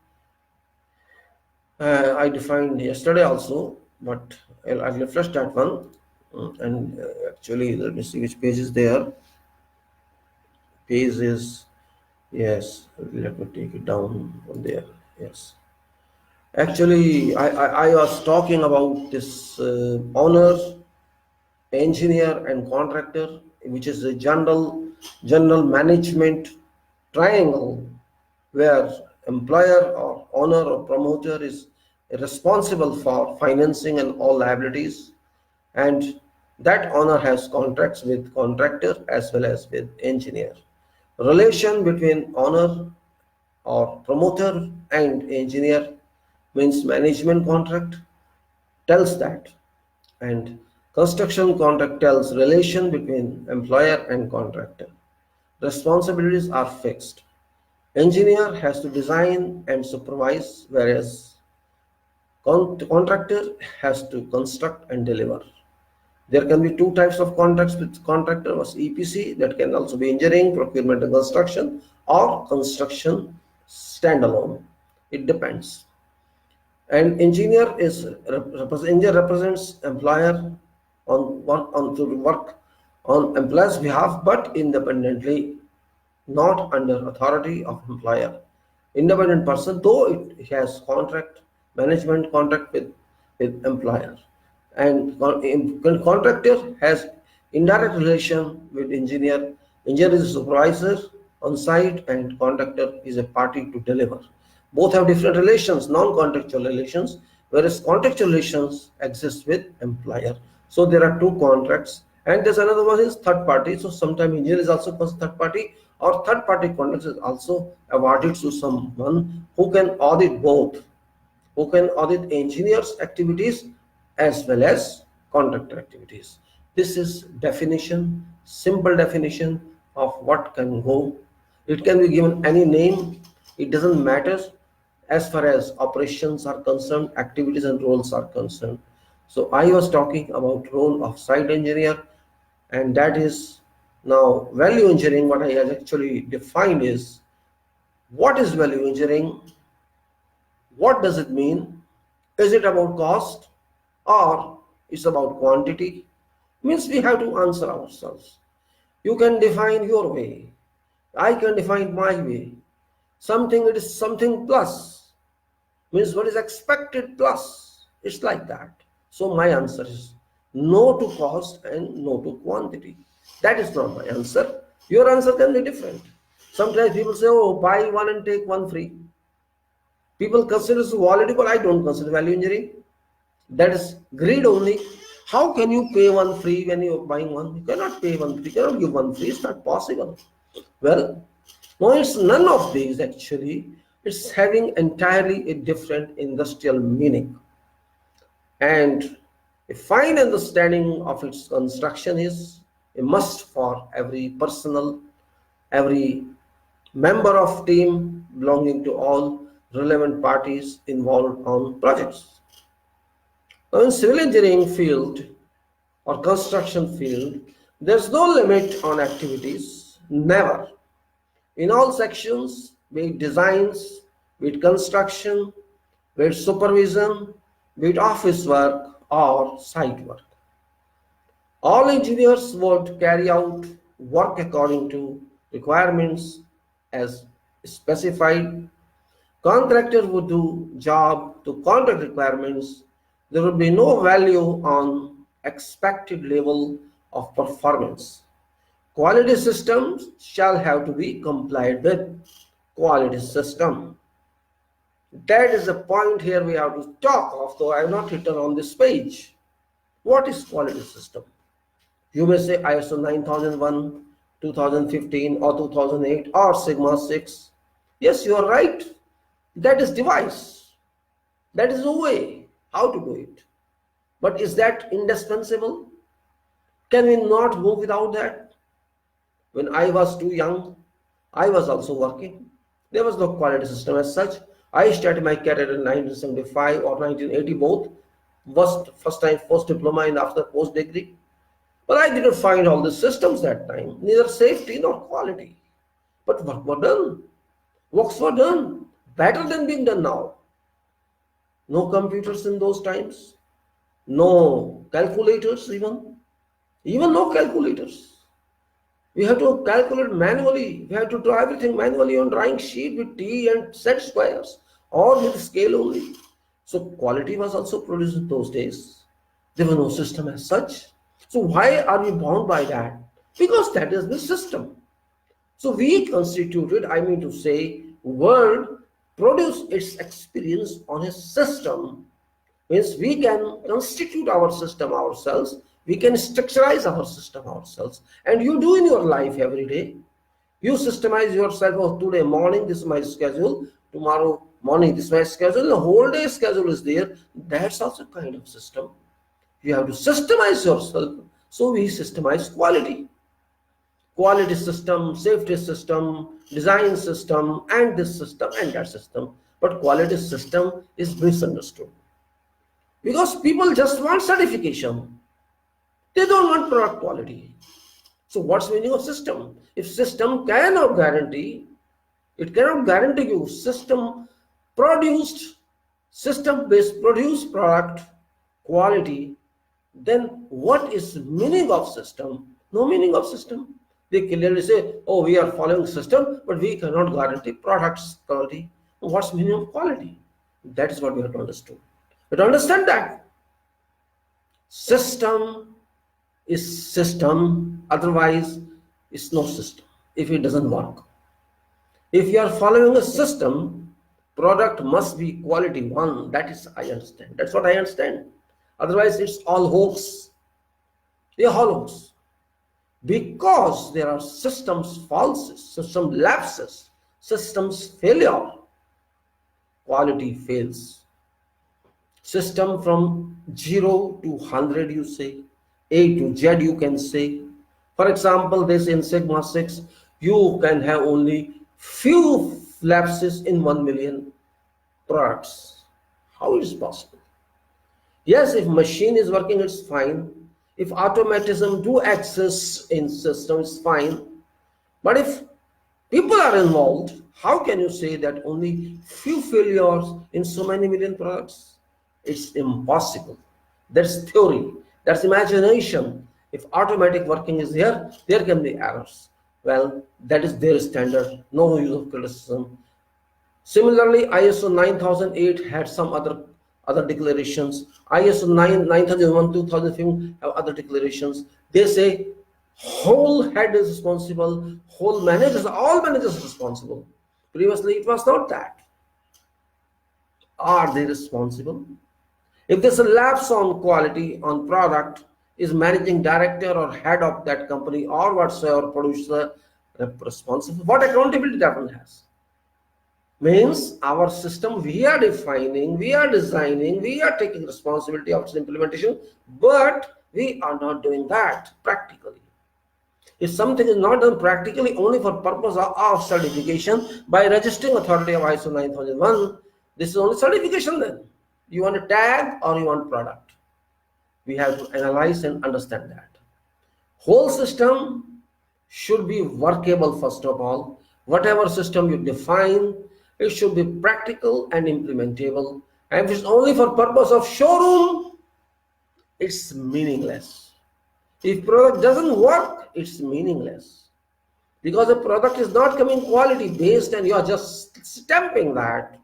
yesterday also, but I'll refresh that one. And actually, let me see which page is there. Page is, yes, let me take it down from there. Yes. Actually, I was talking about this owner, engineer, and contractor, which is a general management triangle where employer or owner or promoter is responsible for financing and all liabilities, and that owner has contracts with contractor as well as with engineer. Relation between owner or promoter and engineer means management contract tells that, and construction contract tells relation between employer and contractor. Responsibilities are fixed. Engineer has to design and supervise, whereas contractor has to construct and deliver. There can be two types of contracts with contractor was EPC, that can also be engineering, procurement and construction, or construction standalone. It depends. And engineer represents employer to work on employer's behalf, but independently, not under authority of employer. Independent person, though it has management contract with employer. And contractor has indirect relation with engineer. Engineer is a supervisor on site and contractor is a party to deliver. Both have different relations, non-contractual relations, whereas contractual relations exist with employer. So there are two contracts, and there's another one is third party. So sometimes engineer is also third party, or third party contracts is also awarded to someone who can audit both, who can audit engineers' activities as well as contractor activities. This is definition, simple definition of what can go. It can be given any name. It doesn't matter as far as operations are concerned, activities and roles are concerned. So I was talking about role of site engineer, and that is now value engineering. What I have actually defined is, what is value engineering? What does it mean? Is it about cost or it's about quantity? Means we have to answer ourselves. You can define your way. I can define my way. Something, it is something plus. Means what is expected plus. It's like that. So my answer is no to cost and no to quantity. That is not my answer. Your answer can be different. Sometimes people say, oh, buy one and take one free. People consider this valuable. I don't consider value engineering. That is greed only. How can you pay one free when you're buying one? You cannot pay one free, you cannot give one free, it's not possible. Well, no, it's none of these actually. It's having entirely a different industrial meaning. And a fine understanding of its construction is a must for every personal, every member of team belonging to all relevant parties involved on projects. Now in civil engineering field or construction field, there's no limit on activities, never. In all sections, be it designs, be it construction, be it supervision, be it office work or site work. All engineers would carry out work according to requirements as specified. Contractor would do job to contract requirements. There would be no value on expected level of performance. Quality systems shall have to be complied with. Quality system. That is the point here we have to talk of, though I have not written on this page. What is quality system? You may say ISO 9001, 2015 or 2008 or Sigma 6. Yes, you are right. That is device. That is the way how to do it. But is that indispensable? Can we not go without that? When I was too young, I was also working. There was no quality system as such. I started my career in 1975 or 1980 both. First time post diploma and after post degree. But I didn't find all the systems that time, neither safety nor quality. But work were done. Works were done. Better than being done now. No computers in those times. No calculators even no calculators. We have to calculate manually. We have to do everything manually on drawing sheet with T and set squares or with scale only. So quality was also produced in those days. There was no system as such. So why are we bound by that? Because that is the system. So we constituted, I mean to say, world produce its experience on a system. Means we can constitute our system ourselves, we can structurize our system ourselves. And you do in your life every day. You systemize yourself, oh, today morning this is my schedule, tomorrow morning this is my schedule, the whole day schedule is there. That's also kind of system. You have to systemize yourself. So we systemize quality. Quality system, safety system, design system, and this system and that system. But quality system is misunderstood. Because people just want certification. They don't want product quality. So what's the meaning of system? If system cannot guarantee, it cannot guarantee you system-based produced product quality, then what is meaning of system? No meaning of system. They clearly say, oh, we are following system, but we cannot guarantee products quality. What's meaning of quality? That is what we have to understand. But understand that system is system, otherwise it's no system if it doesn't work. If you are following a system, product must be quality one. That is, I understand. That's what I understand. Otherwise, it's all hoax. They're hollows. Because there are systems falses, system lapses, systems failure, quality fails. System from 0 to 100, you say, A to Z, you can say. For example, this in Sigma 6, you can have only few lapses in 1 million products. How is it possible? Yes, if machine is working, it's fine. If automatism do access in system, it's fine. But if people are involved, how can you say that only few failures in so many million products? It's impossible. That's theory. That's imagination. If automatic working is there can be errors. Well, that is their standard. No use of criticism. Similarly, ISO 9008 had some other declarations. ISO 9001 2015 have other declarations. They say whole head is responsible, whole managers, all managers responsible. Previously, it was not that. Are they responsible? If there's a lapse on quality on product, is managing director or head of that company or whatsoever producer responsible? What accountability that one has? Means our system we are defining, we are designing, we are taking responsibility of its implementation, but we are not doing that practically. If something is not done practically only for purpose of certification by registering authority of ISO 9001, this is only certification then. You want a tag or you want product? We have to analyze and understand that. Whole system should be workable first of all. Whatever system you define, it should be practical and implementable. And if it's only for purpose of showroom, it's meaningless. If product doesn't work, it's meaningless. Because the product is not coming quality based and you are just stamping that.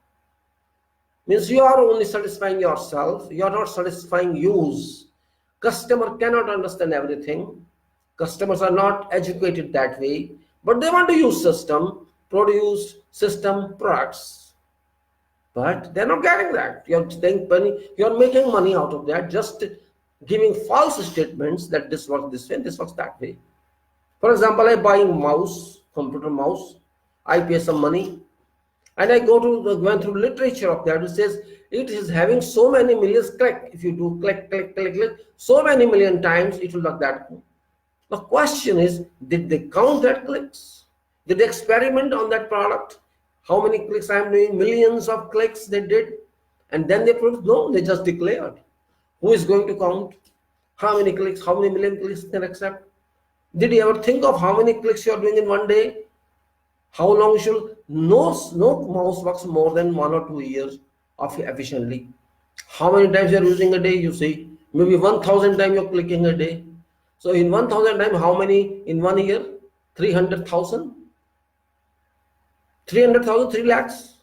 Means you are only satisfying yourself, you are not satisfying use. Customer cannot understand everything. Customers are not educated that way, but they want to use system, produce system products. But they're not getting that. You're making money out of that, just giving false statements that this works this way and this works that way. For example, I buy mouse, computer mouse, I pay some money, and I went through literature of that. It says it is having so many millions click. If you do click, click, click, click, so many million times, it will look that. The question is, did they count that clicks? Did they experiment on that product? How many clicks I am doing? Millions of clicks they did, and then they proved no. They just declared. Who is going to count? How many clicks? How many million clicks can accept? Did you ever think of how many clicks you are doing in one day? How long should no mouse works more than 1 or 2 years of efficiently? How many times you are using a day? You see, maybe 1,000 times you are clicking a day. So in 1,000 times, how many in 1 year? 300,000. 300,000, 3 lakhs.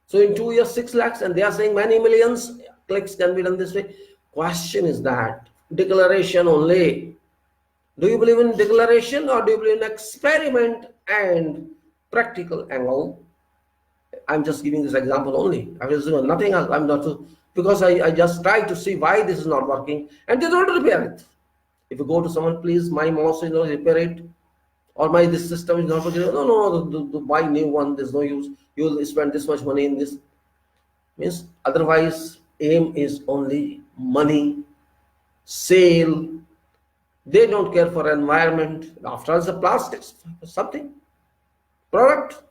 So in 2 years, 6 lakhs, and they are saying many millions clicks can be done this way. Question is that declaration only. Do you believe in declaration or do you believe in experiment and practical angle? I'm just giving this example only. I was doing nothing else. I'm not to, because I just try to see why this is not working, and they don't repair it. If you go to someone, please, my mouse is not repair it, or this system is not working. No, buy new one. There's no use. You will spend this much money in this. Means otherwise, aim is only money, sale. They don't care for environment. After all, it's a plastics, something. Product,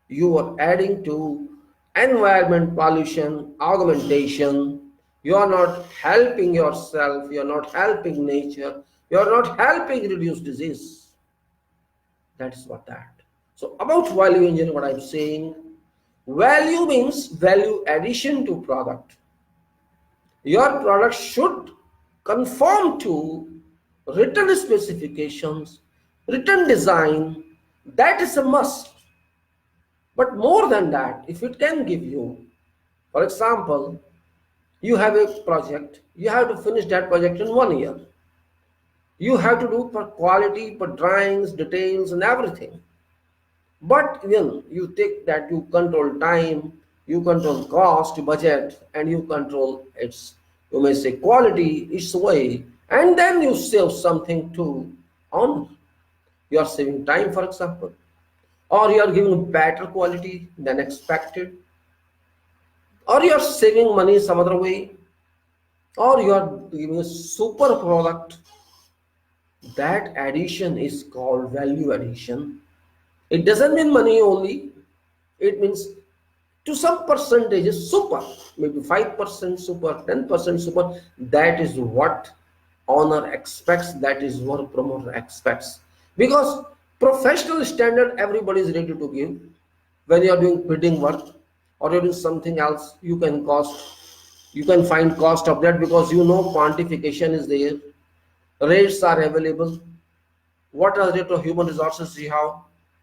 you are adding to environment pollution, augmentation. You are not helping yourself. You are not helping nature. You are not helping reduce disease. That is what that. So about value engineering, what I'm saying, value means value addition to product. Your product should conform to written specifications, written design. That is a must. But more than that, if it can give you, for example, you have a project, you have to finish that project in 1 year. You have to do per quality, per drawings, details, and everything. But when you take that, you control time, you control cost, budget, and you control its, you may say, quality, its way, and then you save something to honor. You are saving time, for example, or you are giving better quality than expected, or you are saving money some other way, or you are giving a super product. That addition is called value addition. It doesn't mean money only. It means to some percentage is super, maybe 5% super, 10% super. That is what owner expects. That is what promoter expects. Because professional standard, everybody is ready to give. When you are doing bidding work or you're doing something else, you can find cost of that, because you know quantification is there. Rates are available. What are the rate of human resources you have?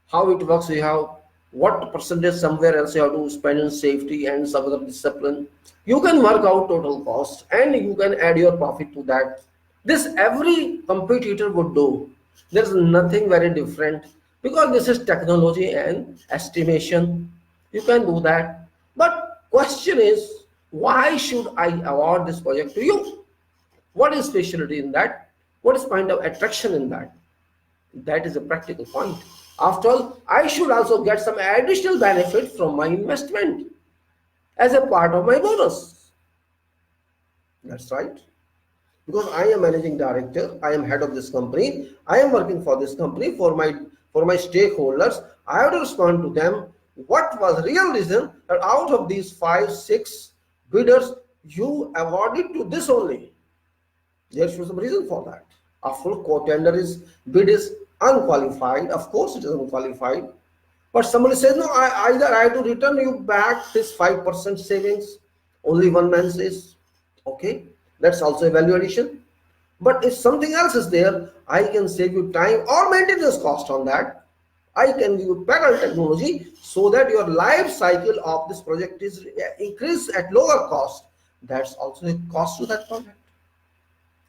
How it works you have? What percentage somewhere else you have to spend in safety and some other discipline? You can work out total cost and you can add your profit to that. This every competitor would do. There's nothing very different, because this is technology and estimation. You can do that. But question is, Why should I award this project to you? What is specialty in that? What is point of attraction in that? That is a practical point. After all, I should also get some additional benefit from my investment as a part of my bonus. That's right. Because I am managing director, I am head of this company, I am working for this company for my stakeholders. I have to respond to them. What was real reason that out of these 5-6 bidders you awarded to this only? There should be some reason for that. After all, co-tender is bid is unqualified. Of course, it is unqualified. But somebody says, no, either I have to return you back this 5% savings. Only one man says, okay, that's also a value addition. But if something else is there, I can save you time or maintenance cost on that. I can give you better technology so that your life cycle of this project is increased at lower cost. That's also a cost to that project.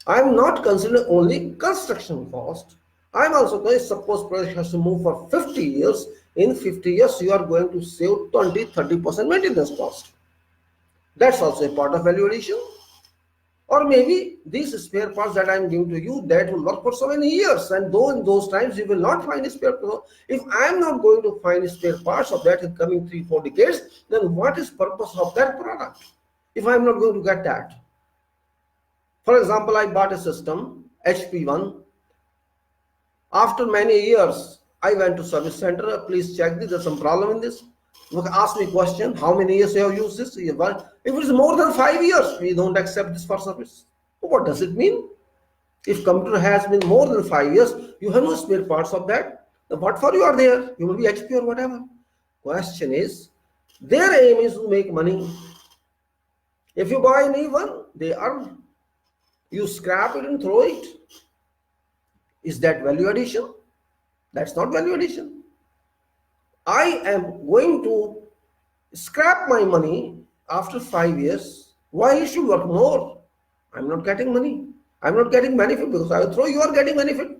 I am not considering only construction cost. I am also going, suppose project has to move for 50 years. In 50 years, you are going to save 20-30% maintenance cost. That's also a part of value addition. Or maybe these spare parts that I am giving to you, that will work for so many years, and though in those times you will not find a spare part. If I am not going to find spare parts of that in coming 3-4 decades, then what is purpose of that product if I am not going to get that? For example, I bought a system, HP1. After many years, I went to service center. Please check this. There's some problem in this. Look, ask me question. How many years you have used this? If it is more than 5 years, we don't accept this for service. What does it mean? If computer has been more than 5 years, you have no spare parts of that. Then what for you are there? You will be HP or whatever. Question is, their aim is to make money. If you buy a new one, they earn. You scrap it and throw it. Is that value addition? That's not value addition. I am going to scrap my money after 5 years. Why you should work more? I'm not getting money. I'm not getting benefit because I will throw. You are getting benefit.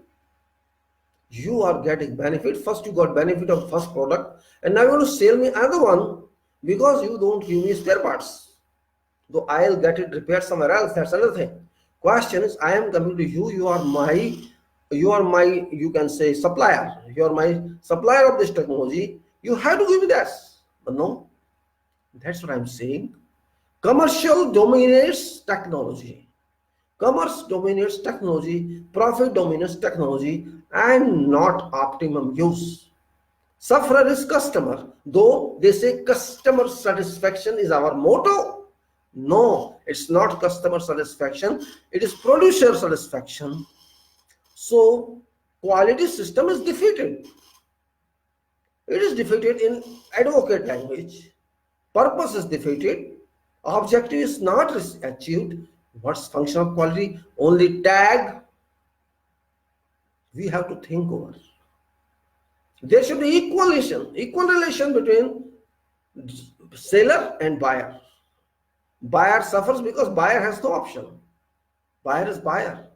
You are getting benefit. First you got benefit of first product, and now you want to sell me another one because you don't give me spare parts. Though I'll get it repaired somewhere else. That's another thing. Question is, I am coming to you. You are my, you can say supplier. You are my supplier of this technology. You have to give me this. But no, that's what I'm saying. Commercial dominates technology. Commerce dominates technology. Profit dominates technology, and not optimum use. Sufferer is customer. Though they say customer satisfaction is our motto. No, it's not customer satisfaction, it is producer satisfaction. So quality system is defeated. It is defeated in advocate language. Purpose is defeated. Objective is not achieved. What's function of quality? Only tag. We have to think over. There should be equal relation between seller and buyer. Buyer suffers because buyer has no option. Buyer is buyer.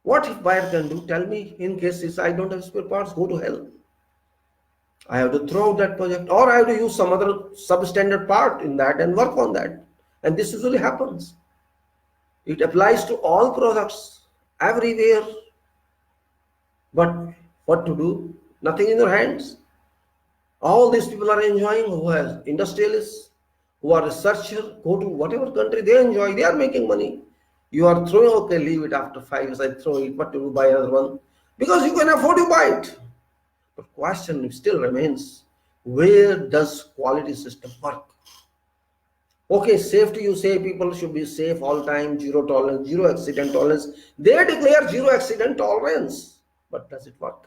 What if buyer can do? Tell me. In case he says, I don't have spare parts, go to hell. I have to throw out that project, or I have to use some other substandard part in that and work on that. And this usually happens. It applies to all products, everywhere. But what to do? Nothing in your hands. All these people are enjoying, who has industrialists, who are researchers, go to whatever country they enjoy, they are making money. You are throwing, okay, leave it after 5 years, I throw it, what to do, buy another one? Because you can afford to buy it. But question still remains, where does quality system work? Okay, safety, you say people should be safe all time, zero tolerance, zero accident tolerance. They declare zero accident tolerance, but does it work?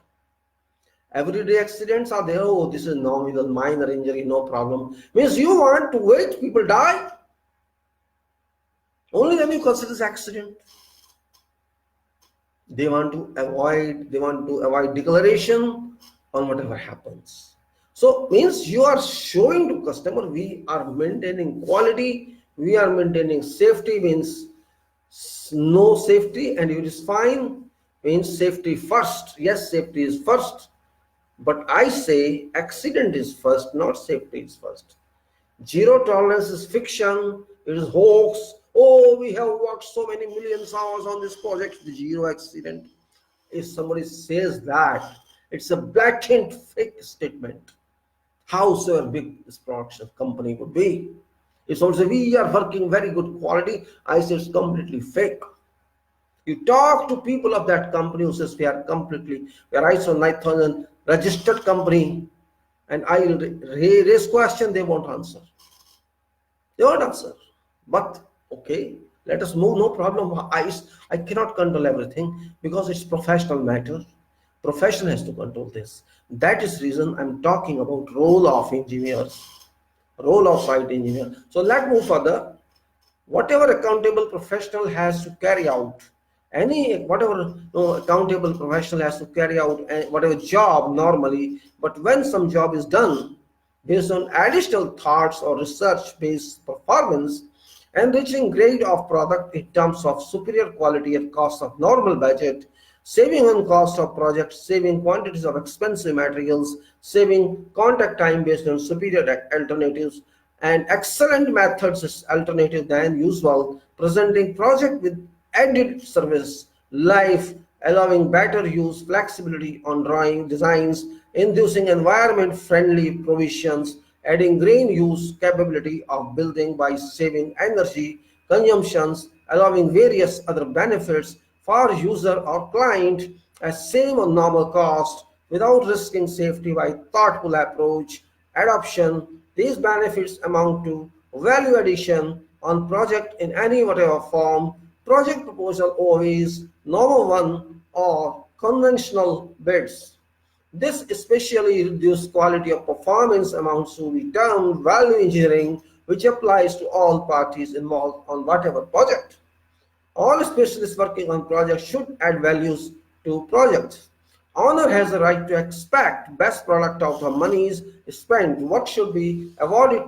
Everyday accidents are there. Oh, this is nominal, minor injury, no problem. Means you want to wait, people die. Only then you consider this accident. They want to avoid declaration on whatever happens. So means you are showing to customer, we are maintaining quality, we are maintaining safety, means no safety and it is fine, means safety first. Yes, safety is first. But I say accident is first, not safety is first. Zero tolerance is fiction, it is hoax. Oh, we have worked so many millions hours on this project, the zero accident. If somebody says that, it's a blatant fake statement. Howsoever big this production company would be. If someone says we are working very good quality, I say it's completely fake. You talk to people of that company who says we are ISO 9000 registered company, and I will raise question, they won't answer. They won't answer. But okay, let us move, no problem. I cannot control everything because it's professional matter. Profession has to control this. That is reason I'm talking about role of engineers, role of site engineer. So let's move further. Whatever accountable professional has to carry out, whatever accountable professional has to carry out whatever job normally, but when some job is done based on additional thoughts or research based performance, enriching grade of product in terms of superior quality at cost of normal budget, saving on cost of project, saving quantities of expensive materials, saving contact time based on superior alternatives, and excellent methods is alternative than usual, presenting project with added service life, allowing better use flexibility on drawing designs, inducing environment friendly provisions, adding green use capability of building by saving energy consumptions, allowing various other benefits for user or client as same or normal cost without risking safety by thoughtful approach adoption. These benefits amount to value addition on project in any whatever form, project proposal always normal one or conventional bids. This especially reduced quality of performance amounts to the term value engineering, which applies to all parties involved on whatever project. All specialists working on projects should add values to projects. Owner has a right to expect best product out of monies spent. What should be awarded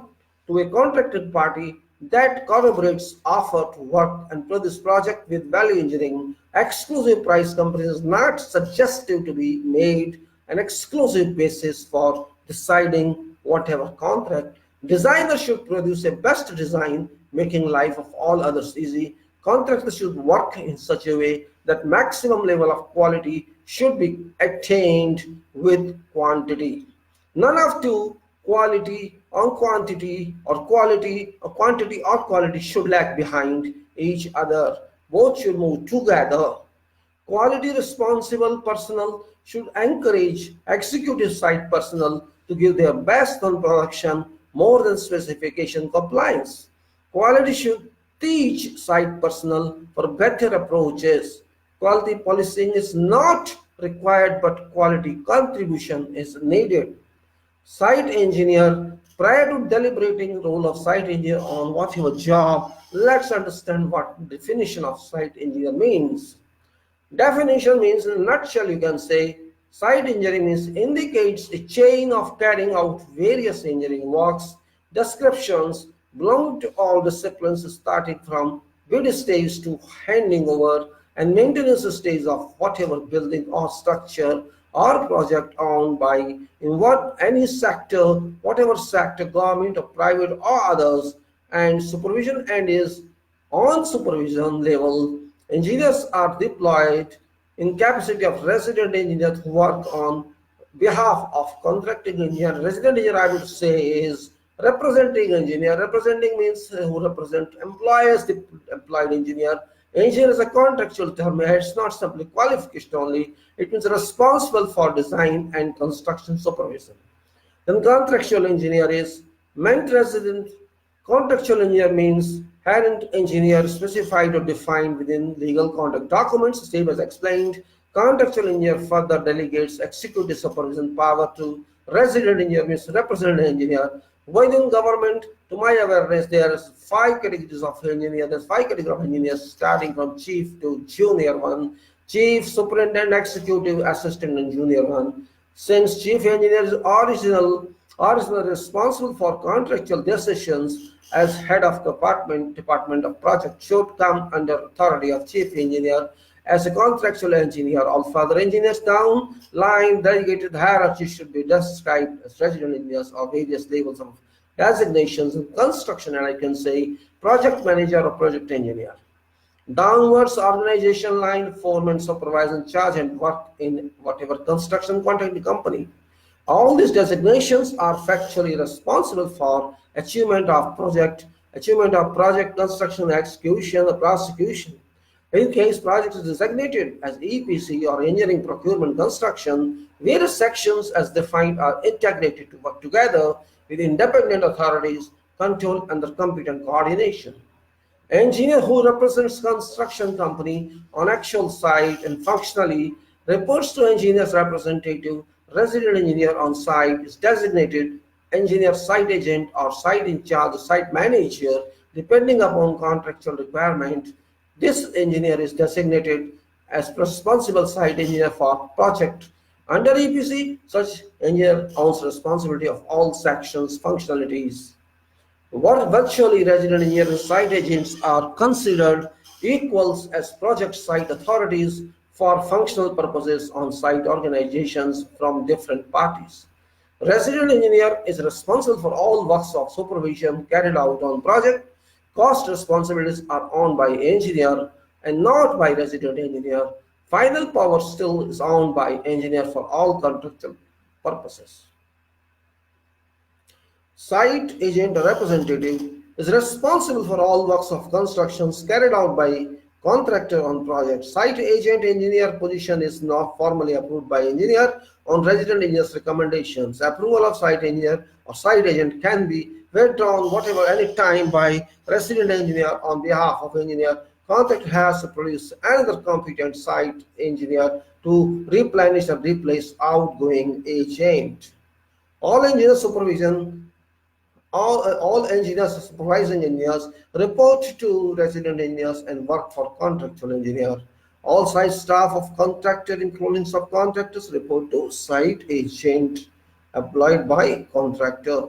to a contracted party that corroborates offer to work and produce project with value engineering. Exclusive price comparison is not suggestive to be made an exclusive basis for deciding whatever contract. Designer should produce a best design, making life of all others easy. Contractors should work in such a way that maximum level of quality should be attained with quantity. None of two, quality or quantity or quantity or quality should lag behind each other. Both should move together. Quality responsible personnel should encourage executive site personnel to give their best on production more than specification compliance. Quality should teach site personnel for better approaches. Quality policing is not required, but quality contribution is needed. Site engineer, prior to deliberating role of site engineer on whatever job, let's understand what definition of site engineer means. Definition means, in a nutshell, you can say site engineering indicates a chain of carrying out various engineering works, descriptions belong to all disciplines starting from bid stage to handing over and maintenance stage of whatever building or structure or project owned by in what any sector, whatever sector, government or private or others, and supervision and is on supervision level. Engineers are deployed in capacity of resident engineers who work on behalf of contracting engineer. Resident engineer, I would say, is representing engineer. Representing means who represent employers, the employed engineer. Engineer is a contractual term. It's not simply qualification only. It means responsible for design and construction supervision. Then contractual engineer is meant resident. Contractual engineer means inherent engineer specified or defined within legal contract documents, same as explained. Contractual engineer further delegates executive supervision power to resident engineer, means representative engineer. Within government, to my awareness, there is 5 categories of engineer. There's 5 categories of engineers starting from chief to junior one. Chief, superintendent, executive, assistant, and junior one. Since chief engineer is originally responsible for contractual decisions as head of department of project should come under authority of chief engineer as a contractual engineer. All further engineers down line delegated hierarchy should be described as resident engineers or various levels of designations in construction, and I can say project manager or project engineer. Downwards organization line, foreman, supervisor in charge and work in whatever construction contracting company. All these designations are factually responsible for achievement of project construction, execution, or prosecution. In case project is designated as EPC or engineering, procurement, construction, various sections as defined are integrated to work together with independent authorities, control under competent coordination. Engineer who represents construction company on actual site and functionally reports to engineer's representative. Resident engineer on site is designated engineer site agent or site in charge, site manager, depending upon contractual requirement. This engineer is designated as responsible site engineer for project. Under EPC, such engineer owns responsibility of all sections, functionalities. What virtually resident engineer and site agents are considered equals as project site authorities for functional purposes on site organizations from different parties. Resident engineer is responsible for all works of supervision carried out on project. Cost responsibilities are owned by engineer and not by resident engineer. Final power still is owned by engineer for all contractual purposes. Site agent representative is responsible for all works of constructions carried out by contractor on project. Site agent engineer position is not formally approved by engineer on resident engineer's recommendations. Approval of site engineer or site agent can be withdrawn whatever any time by resident engineer on behalf of engineer. Contractor has to produce another competent site engineer to replenish and replace outgoing agent. All engineer supervision all engineers, supervising engineers report to resident engineers and work for contractual engineer. All site staff of contractor, including subcontractors, report to site agent employed by contractor.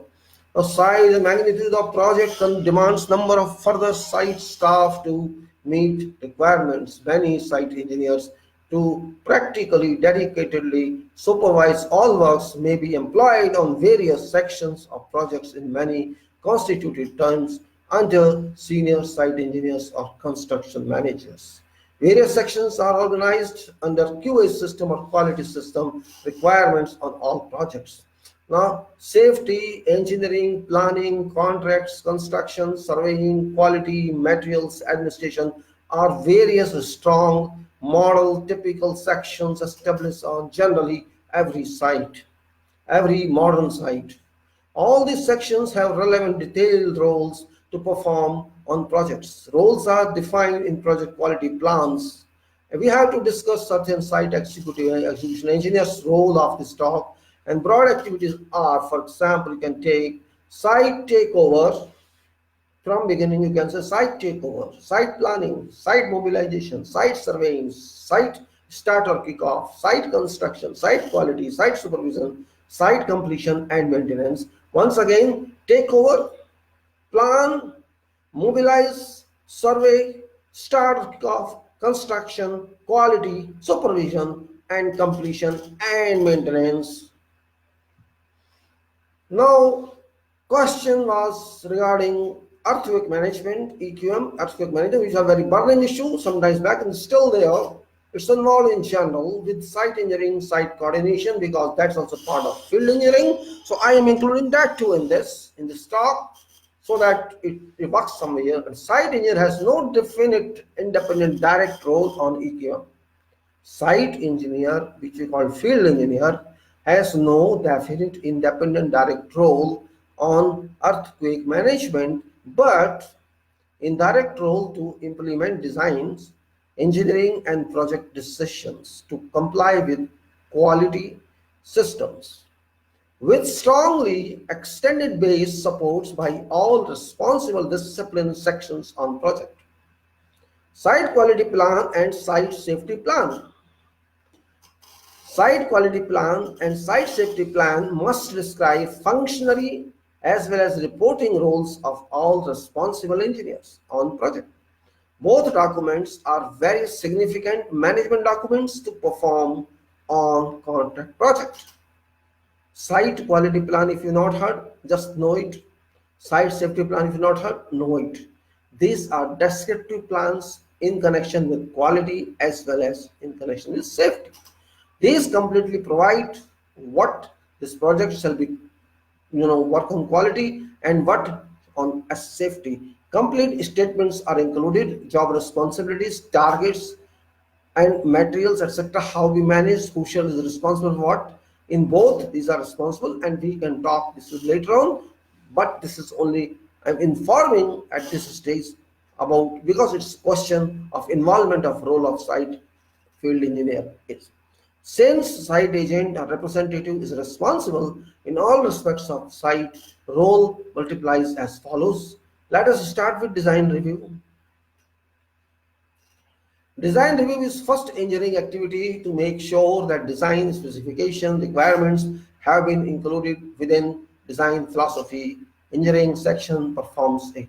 The size and magnitude of project demands number of further site staff to meet requirements. Many site engineers to practically dedicatedly supervise all works may be employed on various sections of projects in many constituted terms under senior site engineers or construction managers. Various sections are organized under QA system or quality system requirements on all projects. Now, safety, engineering, planning, contracts, construction, surveying, quality, materials, administration are various strong model typical sections established on generally every site, every modern site. All these sections have relevant detailed roles to perform on projects. Roles are defined in project quality plans. And we have to discuss certain site execution engineers' role of this talk, and broad activities are, for example, you can take site takeover. From beginning, you can say site takeover, site planning, site mobilization, site surveying, site start or kickoff, site construction, site quality, site supervision, site completion and maintenance. Once again, takeover, plan, mobilize, survey, start, kickoff, construction, quality, supervision and completion and maintenance. Now, question was regarding earthquake management, EQM, earthquake management, which is a very burning issue sometimes back and still there. It's involved in general with site engineering, site coordination, because that's also part of field engineering. So I am including that too in this talk so that it works somewhere. And site engineer has no definite independent direct role on EQM. Site engineer, which we call field engineer, has no definite independent direct role on earthquake management, but indirect role to implement designs, engineering and project decisions to comply with quality systems, with strongly extended base supports by all responsible discipline sections on project. Site quality plan and site safety plan. Site quality plan and site safety plan must describe functionary as well as reporting roles of all responsible engineers on project. Both documents are very significant management documents to perform on contract project. Site quality plan, if you not heard, just know it. Site safety plan, if you not heard, know it. These are descriptive plans in connection with quality as well as in connection with safety. These completely provide what this project shall be, work on quality and what on safety. Complete statements are included, job responsibilities, targets, and materials, etc. How we manage, who shall is responsible for what. In both, these are responsible, and we can talk this is later on. But this is only I'm informing at this stage about, because it's question of involvement of role of site field engineer is. Since site agent or representative is responsible in all respects of site, role multiplies as follows. Let us start with design review. Design review is first engineering activity to make sure that design specification requirements have been included within design philosophy. Engineering section performs it.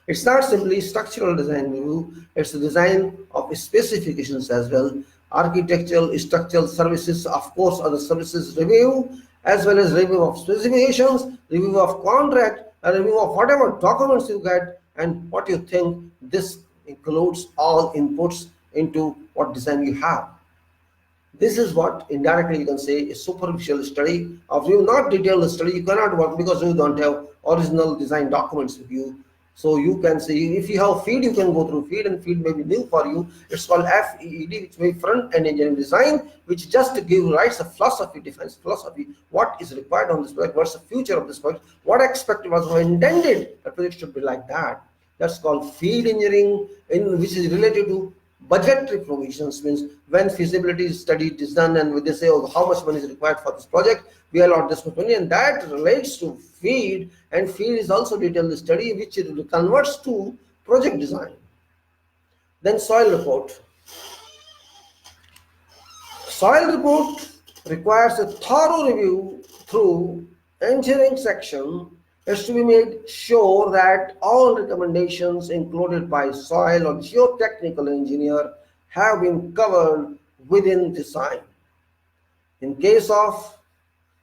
It's not simply structural design review, it's the design of specifications as well. Architectural, structural services, of course, other services review, as well as review of specifications, review of contract, a review of whatever documents you get and what you think. This includes all inputs into what design you have. This is what indirectly you can say is superficial study of you, not detailed study. You cannot work because you don't have original design documents with you. So you can say if you have feed, you can go through feed, and feed may be new for you. It's called FEED, which may front end engineering design, which just writes a philosophy, defines philosophy, what is required on this project, what's the future of this project, what aspect was intended the project should be like that. That's called feed engineering, which is related to budgetary provisions. Means when feasibility study is done and they say, oh, how much money is required for this project, we allot this much money, and that relates to feed. And feed is also detailed study which converts to project design. Then soil report. Soil report requires a thorough review through engineering section. Is to be made sure that all recommendations included by soil or geotechnical engineer have been covered within design. In case of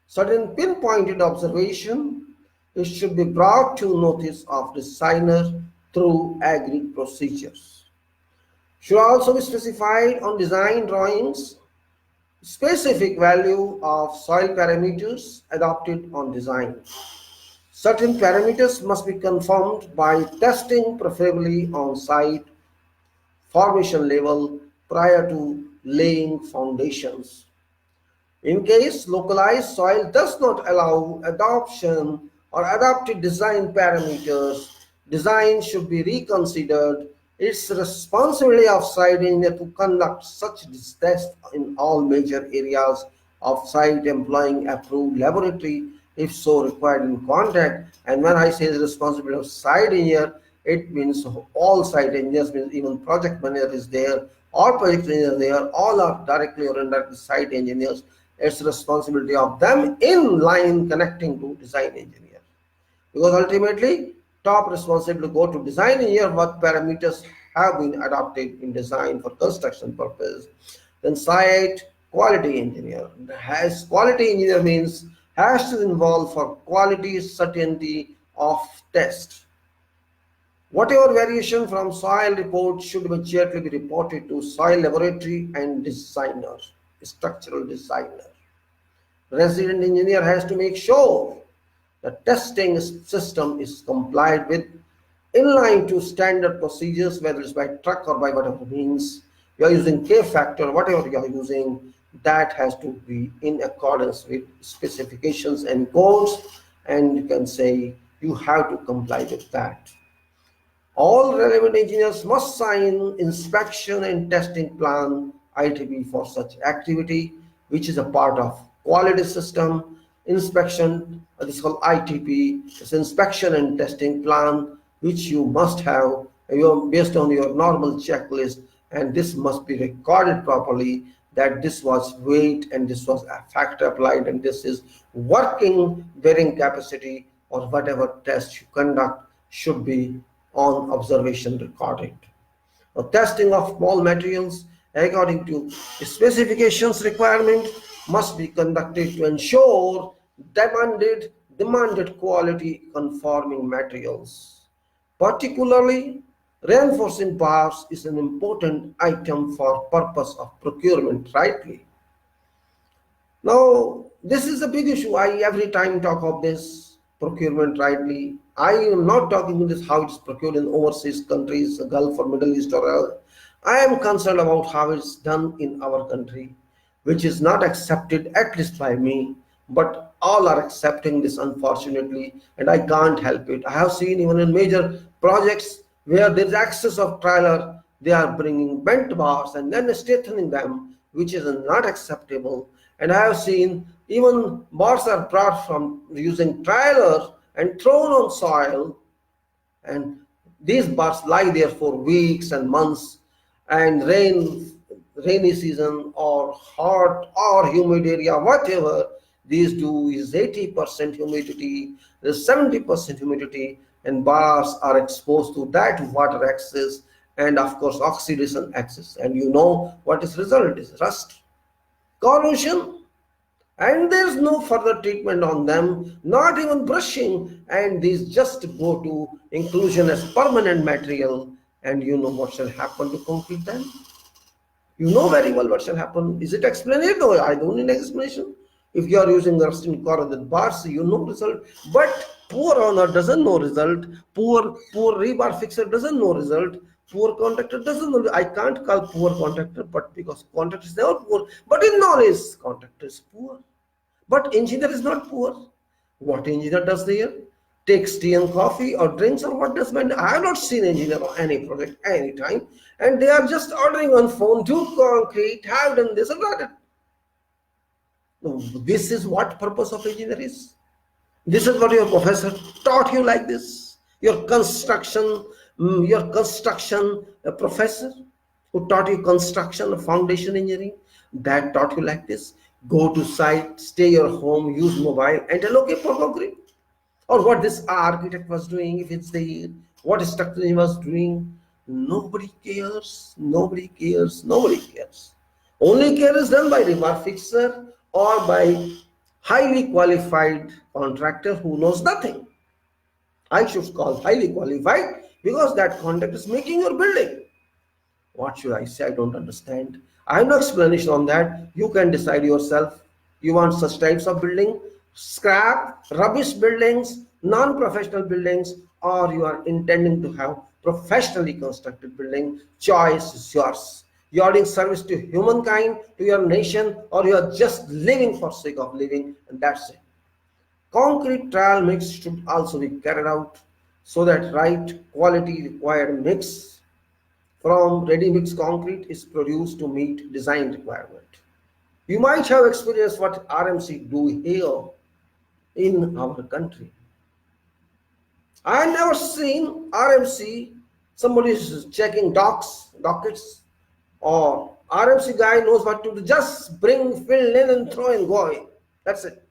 certain pinpointed observation, it should be brought to notice of designer through agreed procedures. Should also be specified on design drawings specific value of soil parameters adopted on design. Certain parameters must be confirmed by testing, preferably on site formation level prior to laying foundations. In case localized soil does not allow adoption or adopted design parameters, design should be reconsidered. It's the responsibility of site engineer to conduct such tests in all major areas of site employing approved laboratory if so required in contract. And when I say the responsibility of site engineer, it means all site engineers, means even project manager is there, all project engineers there, all are directly or indirectly site engineers. It's responsibility of them in line connecting to design engineer, because ultimately top responsibility go to design engineer what parameters have been adopted in design for construction purpose. Then site quality engineer. Has quality engineer means has to involve for quality certainty of test. Whatever variation from soil report should immediately be reported to soil laboratory and designer, structural designer. Resident engineer has to make sure the testing system is complied with in line to standard procedures, whether it's by truck or by whatever means. You are using K factor, whatever you are using, that has to be in accordance with specifications and codes, and you can say you have to comply with that. All relevant engineers must sign inspection and testing plan ITP for such activity, which is a part of quality system inspection. This is called ITP. It's inspection and testing plan, which you must have based on your normal checklist, and this must be recorded properly that this was weight and this was a factor applied and this is working bearing capacity or whatever test you conduct should be on observation recorded. Now, testing of all materials according to specifications requirement must be conducted to ensure demanded demanded quality conforming materials. Particularly, reinforcing bars is an important item for purpose of procurement rightly. Now, this is a big issue. I every time talk of this procurement rightly. I am not talking about this how it's procured in overseas countries, Gulf or Middle East or other. I am concerned about how it's done in our country, which is not accepted at least by me. But all are accepting this unfortunately, and I can't help it. I have seen even in major projects where there is access of trailer, they are bringing bent bars and then strengthening them, which is not acceptable. And I have seen even bars are brought from using trailers and thrown on soil, and these bars lie there for weeks and months, and rainy season or hot or humid area, whatever these do is 80% humidity, there's 70% humidity, and bars are exposed to that water excess and of course oxidation excess, and you know what is result is rust, corrosion, and there's no further treatment on them, not even brushing, and these just go to inclusion as permanent material. And you know what shall happen to concrete then? You know very well what shall happen. Is it explained? No, I don't need explanation. If you are using rusting corroded bars, you know result. But poor owner doesn't know result. Poor rebar fixer doesn't know result. Poor contractor doesn't know. I can't call poor contractor, but because contractor is never poor. But in knowledge, contractor is poor. But engineer is not poor. What engineer does there? Takes tea and coffee or drinks or what does man? I have not seen engineer on any project any time, and they are just ordering on phone, do concrete, have done this and that. No, this is what purpose of engineer is. This is what your professor taught you like this. Your construction professor who taught you construction, foundation engineering, that taught you like this. Go to site, stay your home, use mobile, and tell okay for concrete. Or what this architect was doing, if it's the what structure he was doing. Nobody cares, nobody cares, nobody cares. Only care is done by rebar fixer or by highly qualified contractor who knows nothing. I should call highly qualified because that contractor is making your building. What should I say? I don't understand. I have no explanation on that. You can decide yourself. You want such types of building, scrap, rubbish buildings, non-professional buildings, or you are intending to have professionally constructed building. Choice is yours. You are doing service to humankind, to your nation, or you are just living for sake of living, and that's it. Concrete trial mix should also be carried out so that right quality required mix from ready-mix concrete is produced to meet design requirement. You might have experienced what RMC do here in our country. I have never seen RMC, somebody is checking dockets, or RMC guy knows what to do, just bring, fill in and throw and go away. That's it.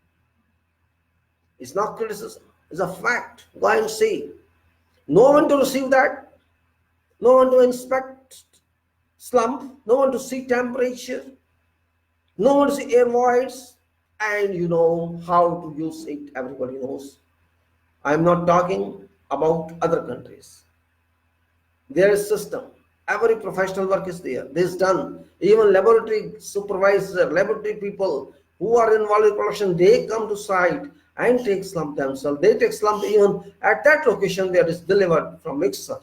It's not criticism, it's a fact. Go and see. No one to receive that, no one to inspect slump, no one to see temperature, no one to see air voids, and you know how to use it, everybody knows. I'm not talking about other countries. There is system. Every professional work is there. This is done. Even laboratory supervisor, laboratory people who are involved in production, they come to site and take slump themselves. They take slump even at that location where it is delivered from mixer.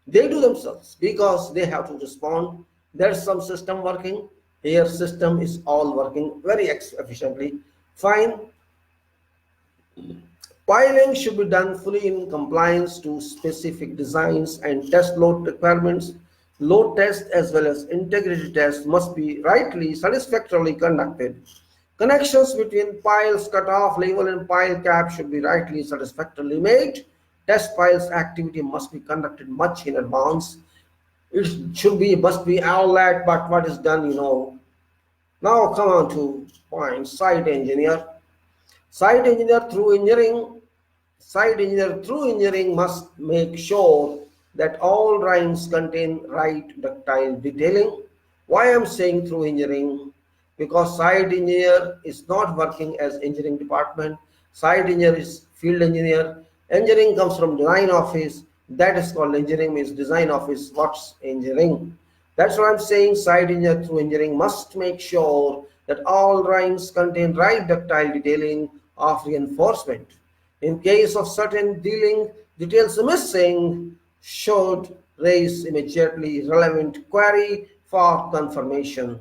They do themselves because they have to respond. There's some system working. Here system is all working very efficiently. Fine. Piling should be done fully in compliance to specific designs and test load requirements. Load test as well as integrity test must be rightly, satisfactorily conducted. Connections between piles, cutoff, level and pile cap should be rightly, satisfactorily made. Test piles activity must be conducted much in advance. It should be, must be all that, but what is done, you know. Now come on to point, site engineer. Site engineer through engineering must make sure that all drawings contain right ductile detailing. Why I'm saying through engineering? Because site engineer is not working as engineering department. Site engineer is field engineer. Engineering comes from design office. That is called engineering, means design office. What's engineering? That's what I'm saying. Site engineer through engineering must make sure that all drawings contain right ductile detailing of reinforcement. In case of certain dealing details missing, should raise immediately relevant query for confirmation.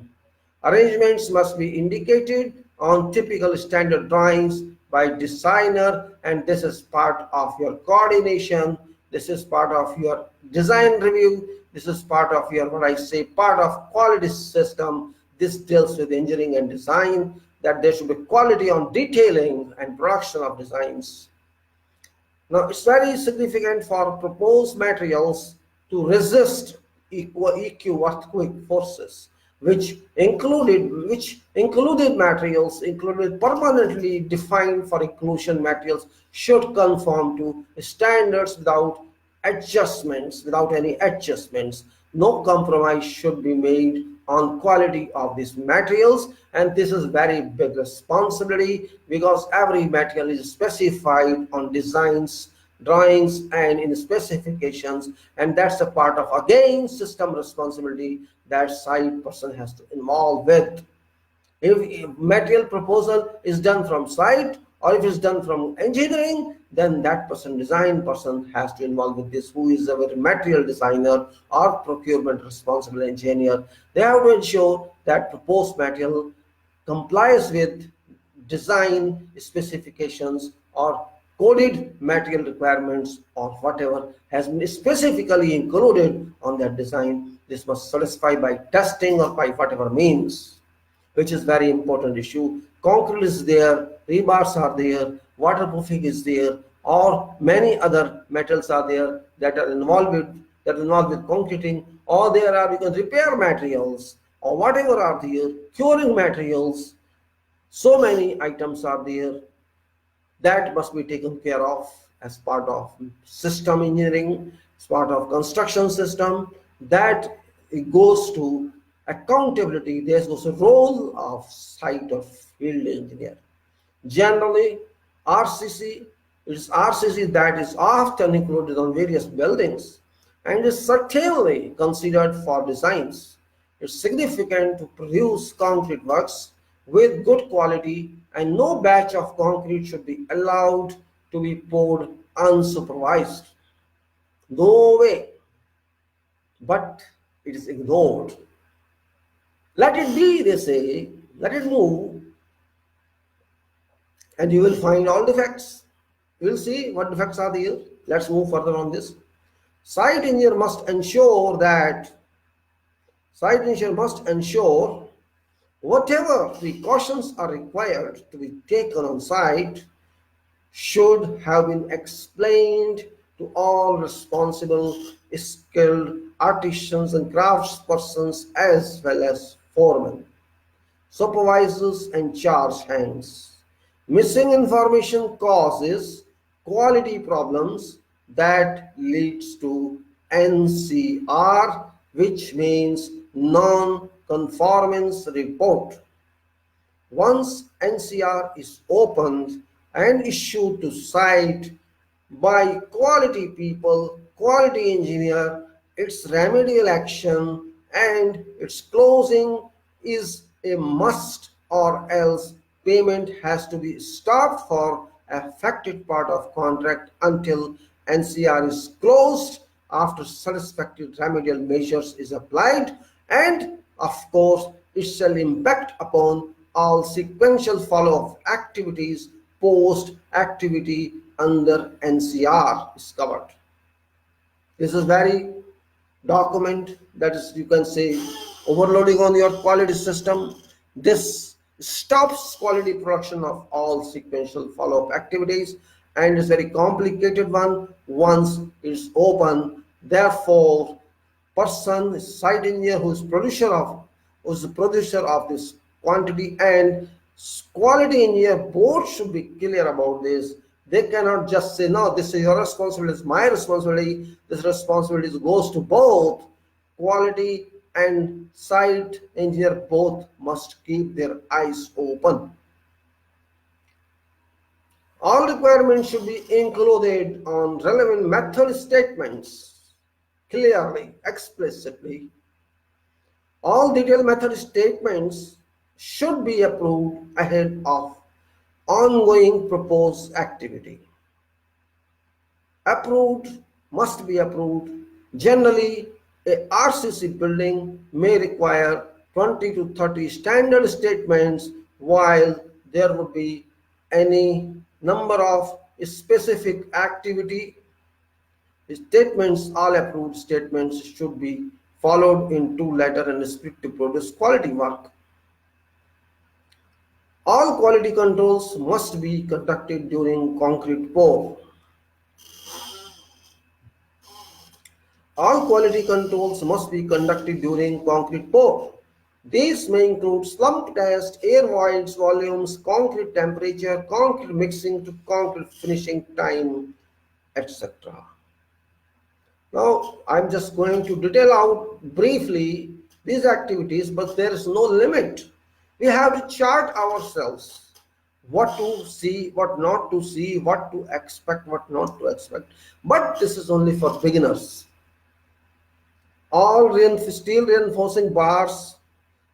Arrangements must be indicated on typical standard drawings by designer, and this is part of your coordination. This is part of your design review. This is part of your, what I say, part of quality system. This deals with engineering and design, that there should be quality on detailing and production of designs. Now, it's very significant for proposed materials to resist EQ earthquake forces, which included materials included permanently defined for inclusion materials should conform to standards without any adjustments. No compromise should be made on quality of these materials, and this is very big responsibility because every material is specified on designs, drawings, and in specifications, and that's a part of, again, system responsibility that site person has to involve with. If material proposal is done from site or if it's done from engineering, then that person, design person, has to involve with this, who is our material designer or procurement responsible engineer. They have to ensure that proposed material complies with design specifications or coded material requirements or whatever has been specifically included on that design. This must satisfy by testing or by whatever means, which is very important issue. Concrete is there, rebars are there, waterproofing is there, or many other metals are there that are involved with concreting, or there are, you can, repair materials or whatever are there, curing materials. So many items are there that must be taken care of as part of system engineering, as part of construction system. That it goes to accountability. There goes a role of site or field engineer. Generally, RCC is RCC that is often included on various buildings and is certainly considered for designs. It's significant to produce concrete works with good quality, and no batch of concrete should be allowed to be poured unsupervised. No way. But it is ignored. Let it be, they say, let it move, and you will find all defects. You will see what defects are there. Let's move further on this. Site engineer must ensure whatever precautions are required to be taken on site should have been explained to all responsible skilled artisans and craftspersons as well as foremen, supervisors, and charge hands. Missing information causes quality problems that leads to NCR, which means non-conformance report. Once NCR is opened and issued to site by quality people, quality engineer, its remedial action and its closing is a must, or else payment has to be stopped for affected part of contract until NCR is closed after satisfactory remedial measures is applied, and of course it shall impact upon all sequential follow-up activities post activity under NCR is covered. This is very document that is, you can say, overloading on your quality system. This stops quality production of all sequential follow-up activities, and is very complicated one once it's open. Therefore, person, site engineer who's the producer of this quantity, and quality engineer both should be clear about this. They cannot just say, no, this is your responsibility, it's my responsibility. This responsibility goes to both quality and site engineer. Both must keep their eyes open. All requirements should be included on relevant method statements clearly, explicitly. All detailed method statements should be approved ahead of ongoing proposed activity. Approved must be approved. Generally, a RCC building may require 20 to 30 standard statements, while there would be any number of specific activity statements. All approved statements should be followed in two letter and split to produce quality work. All quality controls must be conducted during concrete pour. All quality controls must be conducted during concrete pour. These may include slump test, air voids, volumes, concrete temperature, concrete mixing to concrete finishing time, etc. Now, I'm just going to detail out briefly these activities, but there is no limit. We have to chart ourselves what to see, what not to see, what to expect, what not to expect. But this is only for beginners. All steel reinforcing bars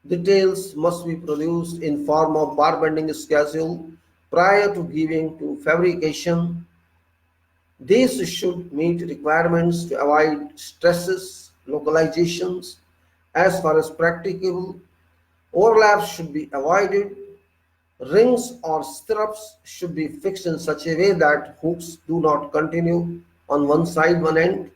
details must be produced in form of bar bending schedule prior to giving to fabrication. These should meet requirements to avoid stresses, localizations. As far as practicable, overlaps should be avoided. Rings or stirrups should be fixed in such a way that hooks do not continue on one side, one end.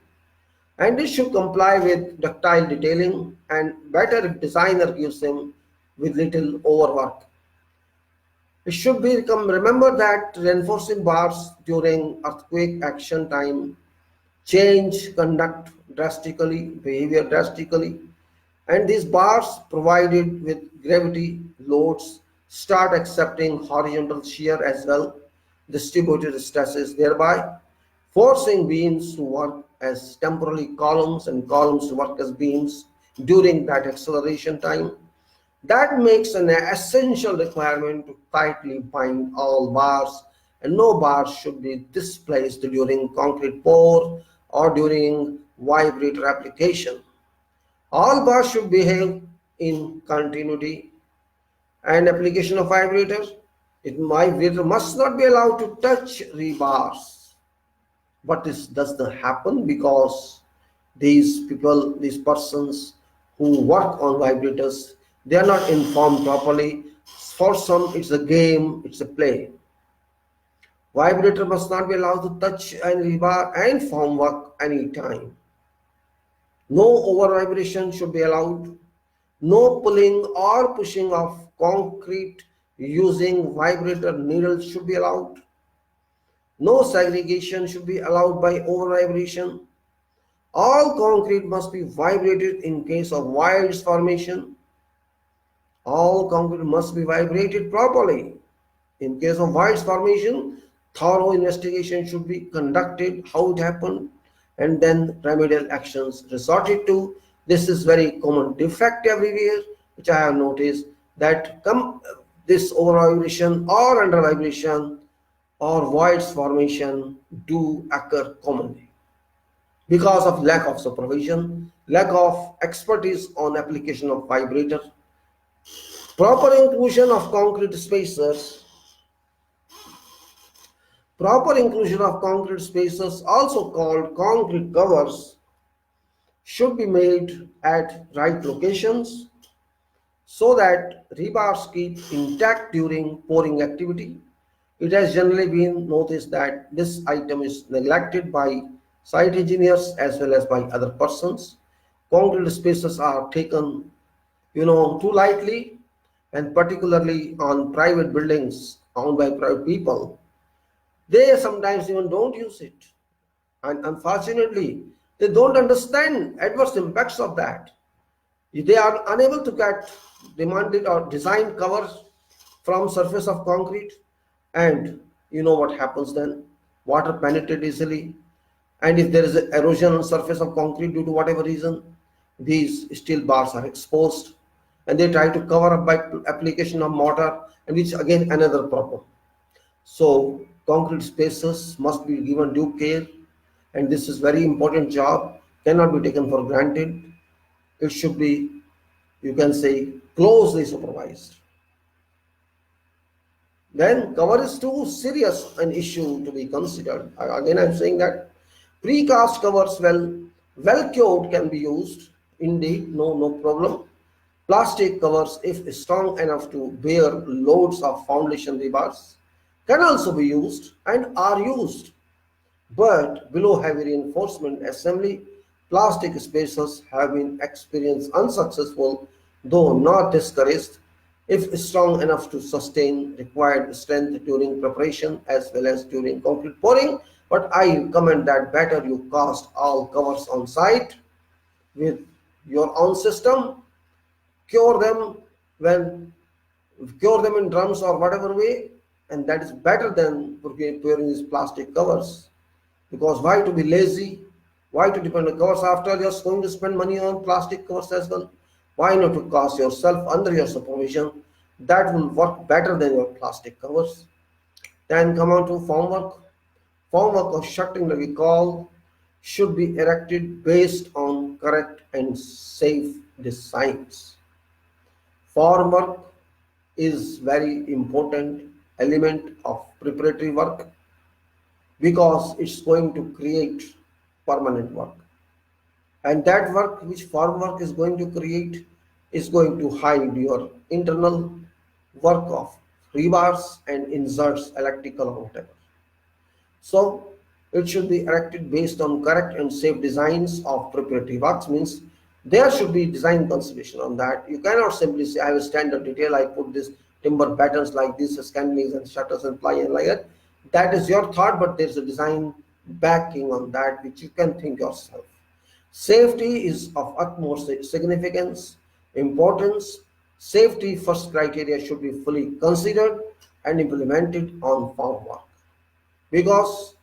And it should comply with ductile detailing, and better if designer gives them with little overwork. It should be remember that reinforcing bars during earthquake action time change conduct drastically, behavior drastically, and these bars provided with gravity loads start accepting horizontal shear as well, distributed stresses, thereby forcing beams to work as temporary columns and columns to work as beams during that acceleration time. That makes an essential requirement to tightly bind all bars, and no bars should be displaced during concrete pour or during vibrator application. All bars should behave in continuity, and application of vibrator, vibrator must not be allowed to touch rebars. But this does not happen because these people, these persons who work on vibrators, they are not informed properly. For some, it's a game, it's a play. Vibrator must not be allowed to touch any rebar and form work anytime. No over vibration should be allowed. No pulling or pushing of concrete using vibrator needles should be allowed. No segregation should be allowed by over vibration. All concrete must be vibrated in case of voids formation. All concrete must be vibrated properly. In case of voids formation, thorough investigation should be conducted, how it happened, and then remedial actions resorted to. This is very common defect everywhere, which I have noticed that this over vibration or under vibration or voids formation do occur commonly because of lack of supervision, lack of expertise on application of vibrator. Proper inclusion of concrete spacers. Proper inclusion of concrete spacers, also called concrete covers, should be made at right locations so that rebars keep intact during pouring activity. It has generally been noticed that this item is neglected by site engineers as well as by other persons. Concrete spacers are taken, too lightly, and particularly on private buildings owned by private people. They sometimes even don't use it. And unfortunately, they don't understand adverse impacts of that. They are unable to get demanded or designed covers from surface of concrete, and you know what happens then. Water penetrates easily, and if there is erosion on surface of concrete due to whatever reason, these steel bars are exposed, and they try to cover up by application of mortar, and which again another problem. So Concrete spaces must be given due care, and this is very important job, cannot be taken for granted. It should be, you can say, closely supervised. Then cover is too serious an issue to be considered. Again, I'm saying that precast covers, well cured, can be used. Indeed, no problem. Plastic covers, if strong enough to bear loads of foundation rebars, can also be used and are used. But below heavy reinforcement assembly, plastic spacers have been experienced unsuccessful, though not discouraged, if strong enough to sustain required strength during preparation as well as during concrete pouring. But I recommend that better you cast all covers on site with your own system, cure them when cure them in drums or whatever way, and that is better than wearing these plastic covers. Because why to be lazy? Why to depend on covers after you're going to spend money on plastic covers as well? Why not to cast yourself under your supervision? That will work better than your plastic covers. Then come on to formwork. Formwork or shutting that we call should be erected based on correct and safe designs. Formwork is very important element of preparatory work because it's going to create permanent work, and that work which form work is going to create is going to hide your internal work of rebars and inserts, electrical or whatever. So it should be erected based on correct and safe designs of preparatory works, means there should be design consideration on that. You cannot simply say I have a standard detail, I put this timber patterns like this, scannings and shutters and ply and like that. That is your thought, but there's a design backing on that which you can think yourself. Safety is of utmost significance, importance. Safety first criteria should be fully considered and implemented on formwork, because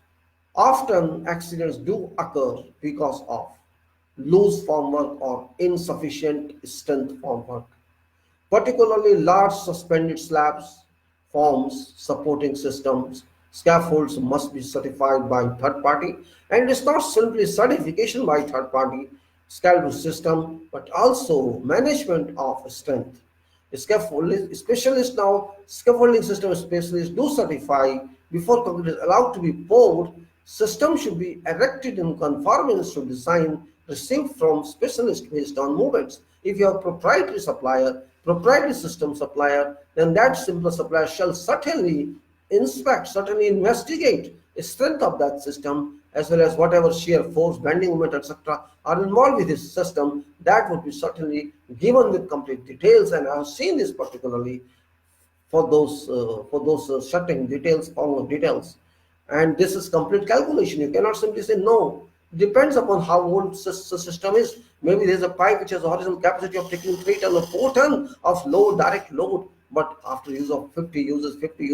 often accidents do occur because of loose formwork or insufficient strength formwork. Particularly large suspended slabs, forms, supporting systems, scaffolds must be certified by third party, and it's not simply certification by third party scaffold system but also management of strength. Scaffolding specialists now, scaffolding system specialists do certify before concrete is allowed to be poured. System should be erected in conformance to design received from specialists based on movements. If you have proprietary supplier, proprietary system supplier, then that simple supplier shall certainly inspect, certainly investigate the strength of that system as well as whatever shear force, bending moment, etc. are involved with this system. That would be certainly given with complete details, and I have seen this particularly for those shutting details, form of details. And this is complete calculation. You cannot simply say no. Depends upon how old the system is. Maybe there's a pipe which has a horizontal capacity of taking 3 ton or 4 ton of load, direct load, but after use of 50 uses, 30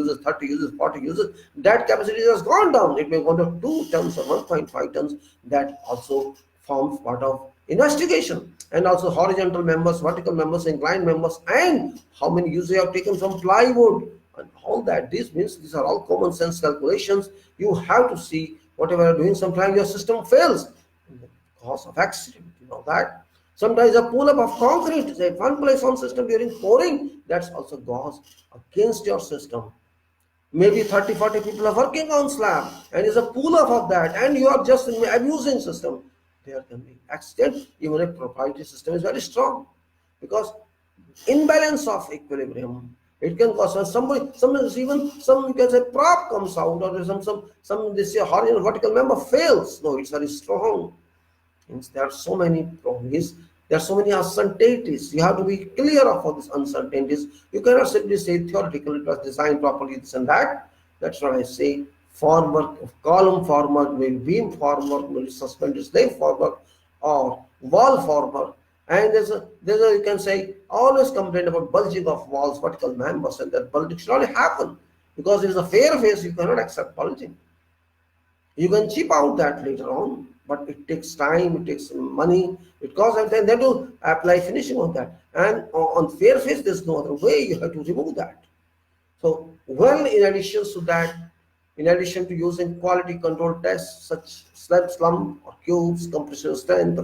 uses, 40 uses, that capacity has gone down. It may go to 2 tons or 1.5 tons. That also forms part of investigation. And also horizontal members, vertical members, inclined members, and how many uses you have taken from plywood and all that. This means these are all common sense calculations. You have to see whatever you're doing. Sometimes your system fails, cause of accident, you know that. Sometimes a pull up of concrete is at one place on system during pouring, that's also goes against your system. Maybe 30-40 people are working on slab and is a pull up of that, and you are just abusing system. There can be accident even if proprietary system is very strong, because imbalance of equilibrium, it can cause somebody, even some, you can say prop comes out, or some this horizontal vertical member fails. No, it's very strong. Means there are so many problems, there are so many uncertainties. You have to be clear of all these uncertainties. You cannot simply say theoretically it was designed properly, this and that. That's what I say. Formwork, column formwork, maybe beam formwork, maybe suspended slave formwork, or wall formwork. And there's a you can say always complain about bulging of walls, vertical members, and that bulging should not happen, because it is a fair face. You cannot accept bulging. You can chip out that later on, but it takes time, it takes money, it costs, and then to apply finishing on that. And on fair face, there's no other way. You have to remove that. So, well, in addition to that, In addition to using quality control tests such slab slump or cubes, compression strength,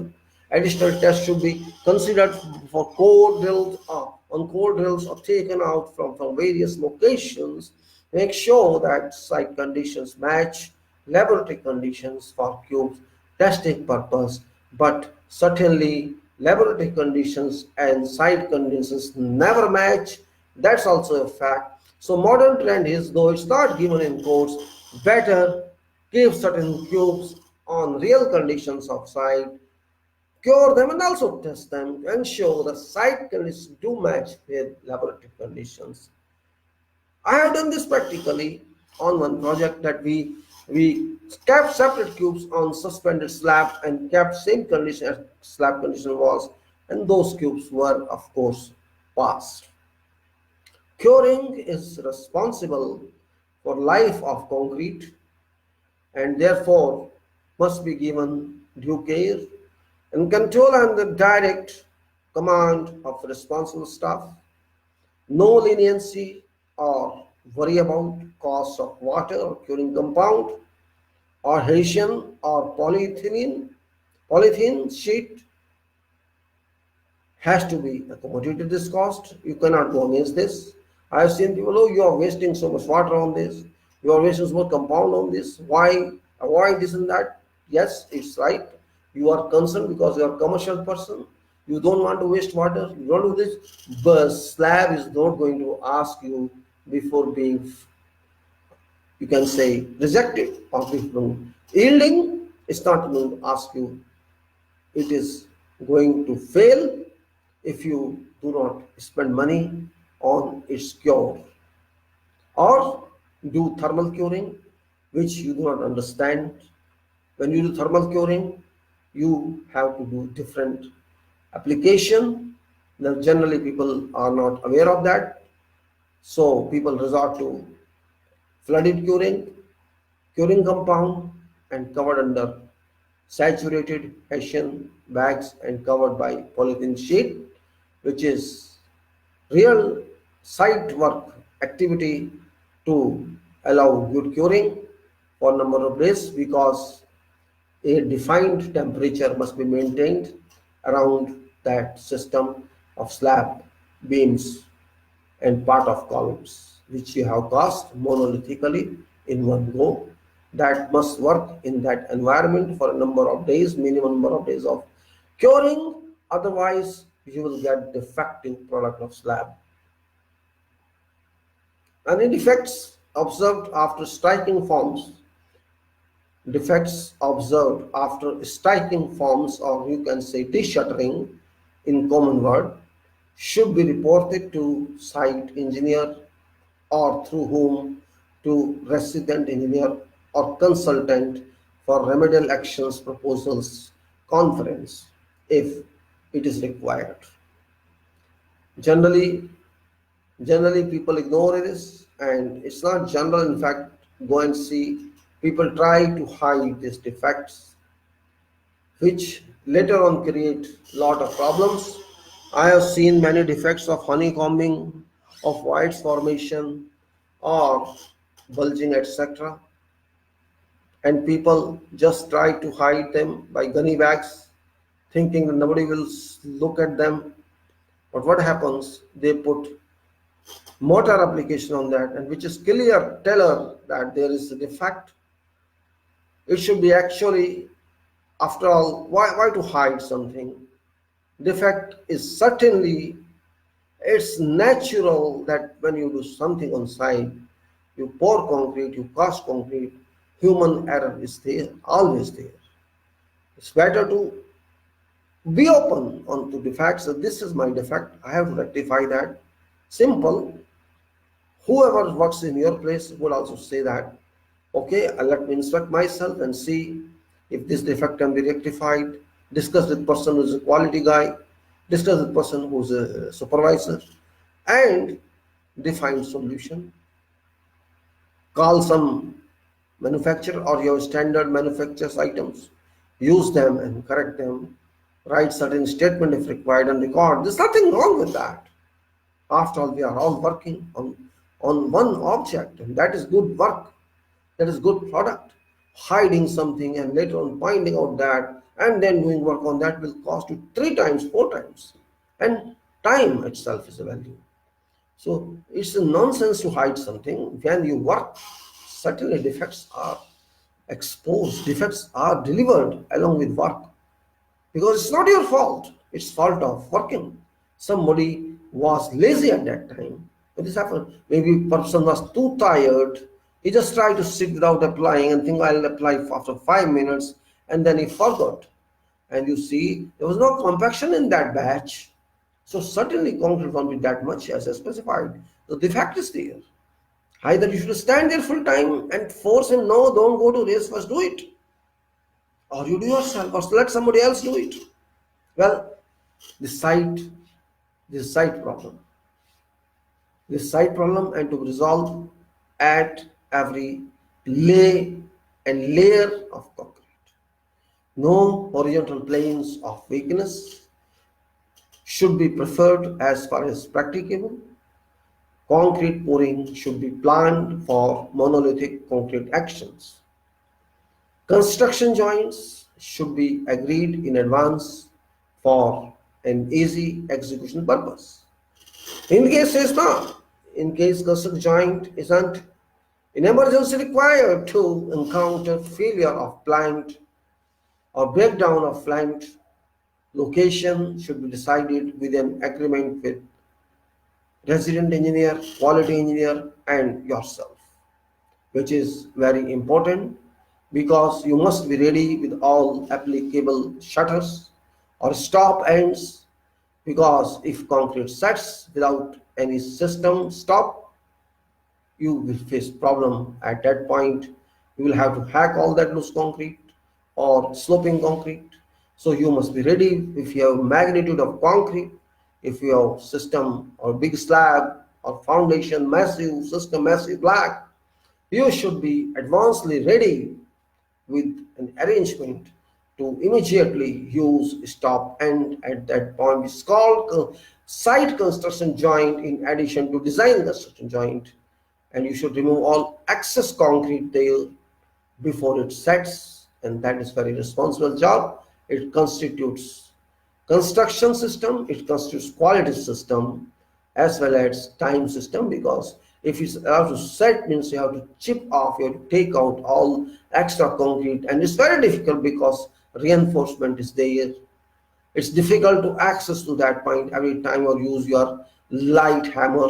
additional tests should be considered for core drills on core drills or taken out from various locations. Make sure that site conditions match laboratory conditions for cubes testing purpose, but certainly laboratory conditions and site conditions never match. That's also a fact. So modern trend is, though it's not given in quotes, better keep certain cubes on real conditions of site, cure them and also test them to ensure the site conditions do match with laboratory conditions. I have done this practically on one project that we kept separate cubes on suspended slab and kept same condition as slab condition was, and those cubes were of course passed. Curing is responsible for life of concrete and therefore must be given due care and control under direct command of responsible staff. No leniency or worry about cost of water or curing compound or Haitian or polythene sheet has to be accommodated this cost. You cannot go against this. I have seen people, oh, you are wasting so much water on this, you are wasting so much compound on this. Why avoid this and that? Yes, it's right. You are concerned because you are a commercial person. You don't want to waste water, you don't do this, but slab is not going to ask you before being, you can say, rejected or before yielding. It's not going to ask you. It is going to fail if you do not spend money on its cure or do thermal curing, which you do not understand. When you do thermal curing, you have to do different application. Now, generally people are not aware of that, so people resort to flooded curing compound and covered under saturated Hessian bags and covered by polythene sheet, which is real site work activity to allow good curing for a number of days, because a defined temperature must be maintained around that system of slab, beams and part of columns, which you have cast monolithically in one go. That must work in that environment for a number of days, minimum number of days of curing. Otherwise, you will get defective product of slab. Any defects observed after striking forms, or you can say de-shuttering in common word, should be reported to site engineer or through whom to resident engineer or consultant for remedial actions proposals conference if it is required. Generally people ignore this, and it's not general. In fact, go and see, people try to hide these defects, which later on create a lot of problems. I have seen many defects of honeycombing, of voids formation or bulging, etc., and people just try to hide them by gunny bags, thinking that nobody will look at them. But what happens, they put mortar application on that, and which is clear teller that there is a defect. It should be actually, after all, why to hide something? Defect is certainly, it's natural that when you do something on site, you pour concrete, you cast concrete, human error is there, always there. It's better to be open on to defects. So this is my defect, I have to rectify that. Simple. Whoever works in your place would also say that, okay, let me instruct myself and see if this defect can be rectified. Discuss with person who's a quality guy, discuss with person who's a supervisor, and define solution. Call some manufacturer or your standard manufacturers items, use them and correct them, write certain statement if required and record. There's nothing wrong with that. After all, we are all working on one object, and that is good work. That is good product. Hiding something and later on finding out that and then doing work on that will cost you three times, four times. And time itself is a value. So it's a nonsense to hide something. When you work, certainly defects are exposed, defects are delivered along with work. Because it's not your fault, it's fault of working. Somebody was lazy at that time. When this happened, maybe person was too tired. He just tried to sit without applying and think I'll apply after 5 minutes, and then he forgot. And you see, there was no compaction in that batch. So certainly concrete won't be that much as I specified. So the fact is there. Either you should stand there full time and force him, no, don't go to race first, do it. Or you do yourself, or let somebody else do it. Well, the site, this site problem. This site problem and to resolve at every lay and layer of concrete. No horizontal planes of weakness should be preferred as far as practicable. Concrete pouring should be planned for monolithic concrete actions. Construction joints should be agreed in advance for an easy execution purpose. In case it's not, in case construction joint isn't in emergency required to encounter failure of plant or breakdown of plant, location should be decided with an agreement with resident engineer, quality engineer, and yourself, which is very important because you must be ready with all applicable shutters or stop ends, because if concrete sets without any system stop, you will face problem at that point. You will have to hack all that loose concrete or sloping concrete. So you must be ready if you have magnitude of concrete, if you have system or big slab or foundation, massive system, massive block, you should be advancedly ready with an arrangement to immediately use stop end at that point. It's called site construction joint in addition to design construction joint, and you should remove all excess concrete there before it sets, and that is very responsible job. It constitutes construction system, it constitutes quality system as well as time system, because if you have to set means you have to chip off, you have to take out all extra concrete, and it's very difficult because reinforcement is there. It's difficult to access to that point every time you use your light hammer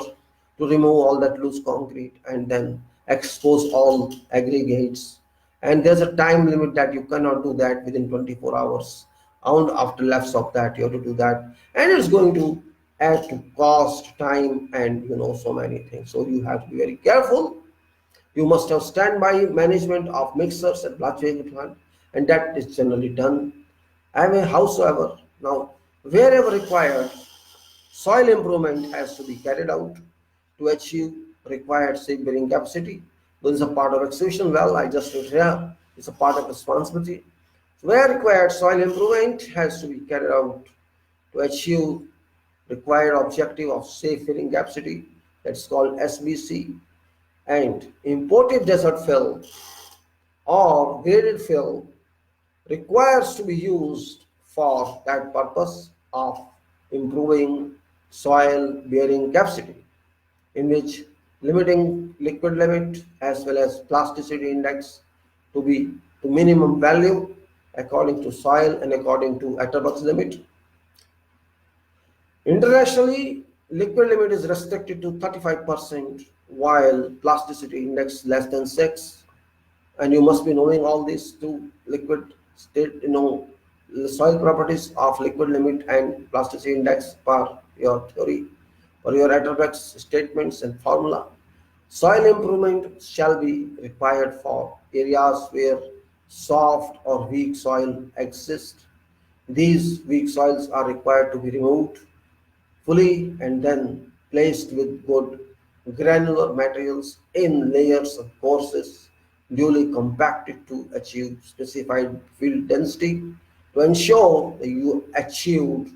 to remove all that loose concrete and then expose all aggregates. And there's a time limit that you cannot do that within 24 hours. And after lapse of that, you have to do that. And it's going to add to cost, time, and so many things. So you have to be very careful. You must have standby management of mixers and large plant, and that is generally done. I mean, howsoever, now wherever required, soil improvement has to be carried out to achieve required safe bearing capacity. This is a part of execution. Well, I just wrote here, it's a part of responsibility. Where required, soil improvement has to be carried out to achieve required objective of safe bearing capacity. That's called SBC. And imported desert fill or graded fill requires to be used for that purpose of improving soil bearing capacity, in which limiting liquid limit as well as plasticity index to be to minimum value according to soil and according to Atterbuck's limit. Internationally, liquid limit is restricted to 35%, while plasticity index less than 6. And you must be knowing all this to liquid state, the soil properties of liquid limit and plasticity index per your theory or your Atterbuck's statements and formula. Soil improvement shall be required for areas where soft or weak soil exists. These weak soils are required to be removed fully and then placed with good granular materials in layers of courses duly compacted to achieve specified field density, to ensure that you achieved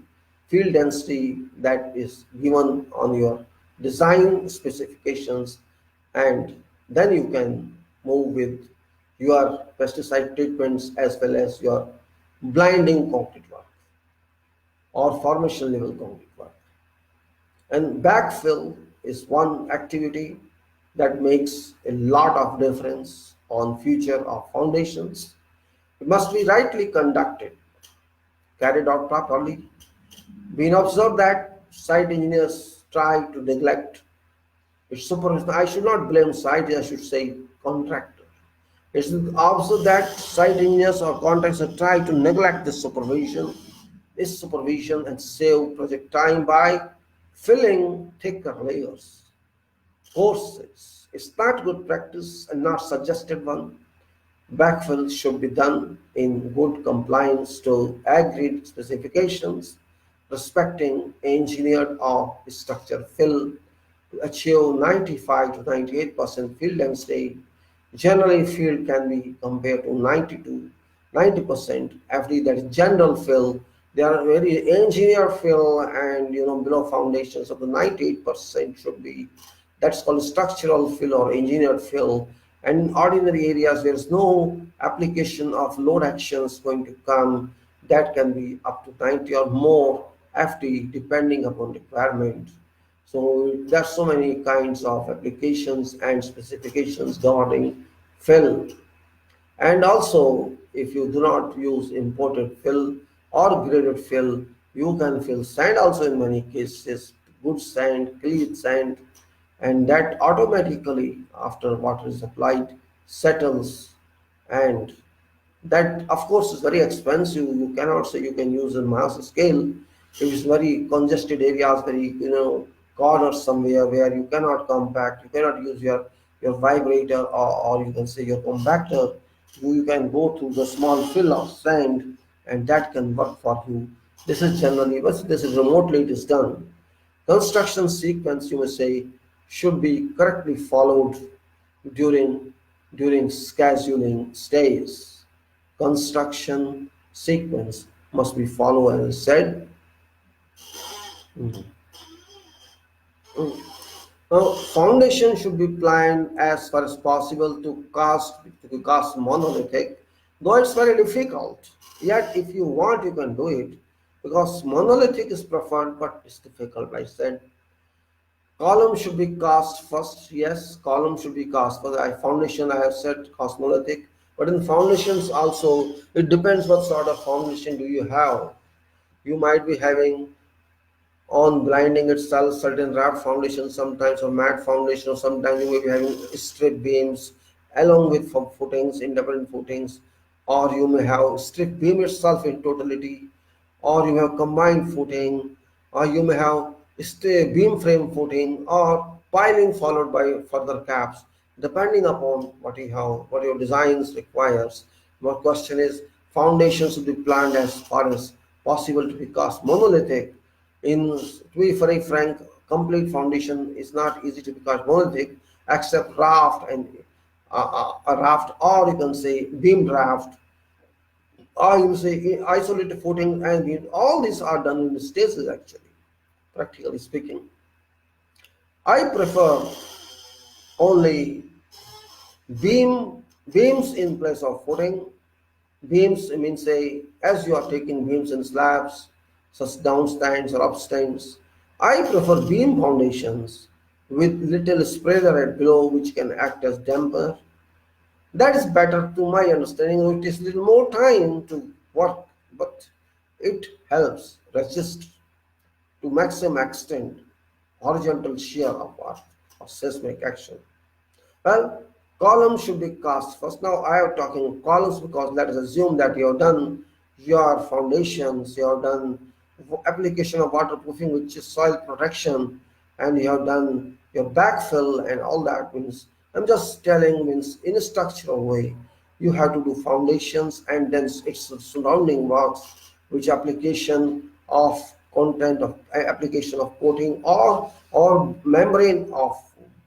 field density that is given on your design specifications, and then you can move with your pesticide treatments as well as your blinding concrete work or formation level concrete work. And backfill is one activity that makes a lot of difference on future of foundations. It must be rightly conducted, carried out properly. Been observed that site engineers try to neglect its supervision. I should not blame site, I should say contractor. It's also that site engineers or contractors try to neglect this supervision and save project time by filling thicker layers. Courses. It's not good practice and not suggested one. Backfill should be done in good compliance to agreed specifications, respecting engineered or structured fill to achieve 95 to 98% field density. Generally, field can be compared to 90 to 90% FD, that is general fill. They are very engineered fill, and below foundations of the 98% should be, that's called structural fill or engineered fill. And in ordinary areas there is no application of load actions going to come, that can be up to 90 or more FT depending upon requirement. So there's so many kinds of applications and specifications governing fill. And also, if you do not use imported fill or graded fill, you can fill sand also in many cases, good sand, clean sand, and that automatically, after water is applied, settles. And that, of course, is very expensive. You cannot say you can use a mass scale. If it's very congested areas, very corners somewhere where you cannot compact, you cannot use your vibrator, or you can say your compactor. You can go to the small fill of sand, and that can work for you. This is generally, but this is remotely it is done. Construction sequence, you may say, should be correctly followed during scheduling stays. Construction sequence must be followed, as I said. Mhm. Now, foundation should be planned as far as possible to cast monolithic, though it's very difficult. Yet, if you want, you can do it because monolithic is preferred, but it's difficult. I said column should be cast first. Yes, column should be cast for the foundation. I have said cast monolithic, but in foundations also it depends what sort of foundation do you have. You might be having on blinding itself certain raft foundation sometimes, or mat foundation, or sometimes you may be having strip beams along with footings, independent footings, or you may have strip beam itself in totality, or you have combined footing, or you may have beam frame footing, or piling followed by further caps, depending upon what you have, what your designs requires. My question is, foundations should be planned as far as possible to be cast monolithic. To be very frank, complete foundation is not easy to become monolithic, except raft and a raft, or you can say beam raft, or you say isolated footing and beam. All these are done in stages actually, practically speaking. I prefer only beams in place of footing. Beams means say as you are taking beams in slabs, such downstands or upstands. I prefer beam foundations with little spreader at below which can act as damper. That is better to my understanding. It is little more time to work, but it helps resist to maximum extent horizontal shear of earth or seismic action. Well, columns should be cast first. Now I am talking columns because let us assume that you have done your foundations, you have done application of waterproofing, which is soil protection, and you have done your backfill and all that. Means I'm just telling, means in a structural way you have to do foundations and then its surrounding works, which application of content of application of coating or membrane of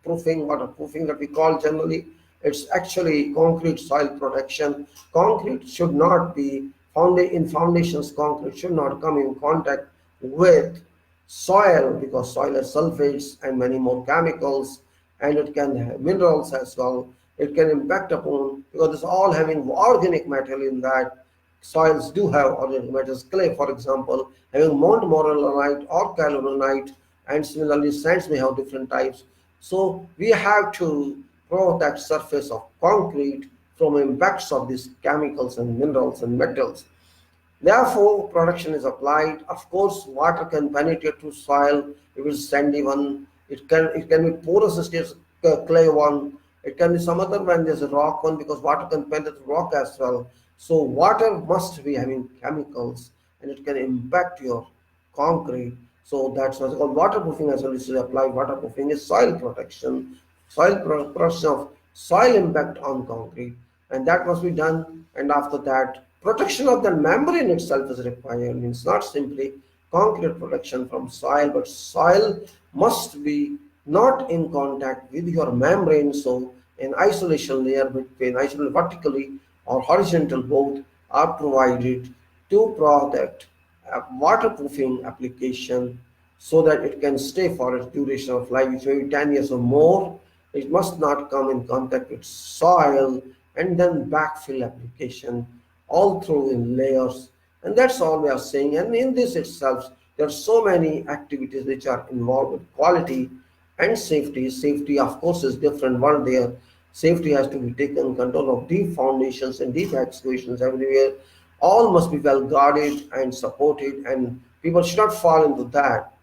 proofing, waterproofing that we call generally. It's actually concrete soil protection. Concrete should not be found in foundations. Concrete should not come in contact with soil because soil has sulfates and many more chemicals, and it can have minerals as well. it can impact upon, because it's all having organic material in that. Soils do have organic materials. Clay, for example, having montmorillonite or caloronite, and similarly sands may have different types. So we have to protect surface of concrete from impacts of these chemicals and minerals and metals. Therefore, protection is applied. Of course, water can penetrate to soil if it's sandy one. It can be porous state clay one. It can be some other when there's a rock one, because water can penetrate rock as well. So water must be having chemicals, and it can impact your concrete. So that's what's called waterproofing as well. Is applied. Waterproofing is soil protection, protection of soil impact on concrete, and that must be done. And after that, protection of the membrane itself is required. Means not simply concrete protection from soil, but soil must be not in contact with your membrane. So an isolation layer between isolation vertically or horizontal both are provided to protect a waterproofing application, so that it can stay for its duration of life, which may be 10 years or more. It must not come in contact with soil, and then backfill application all through in layers. And that's all we are saying. And in this itself, there are so many activities which are involved with quality and safety. Safety, of course, is different word there. Safety has to be taken control of deep foundations and deep excavations everywhere. All must be well guarded and supported, and people should not fall into that.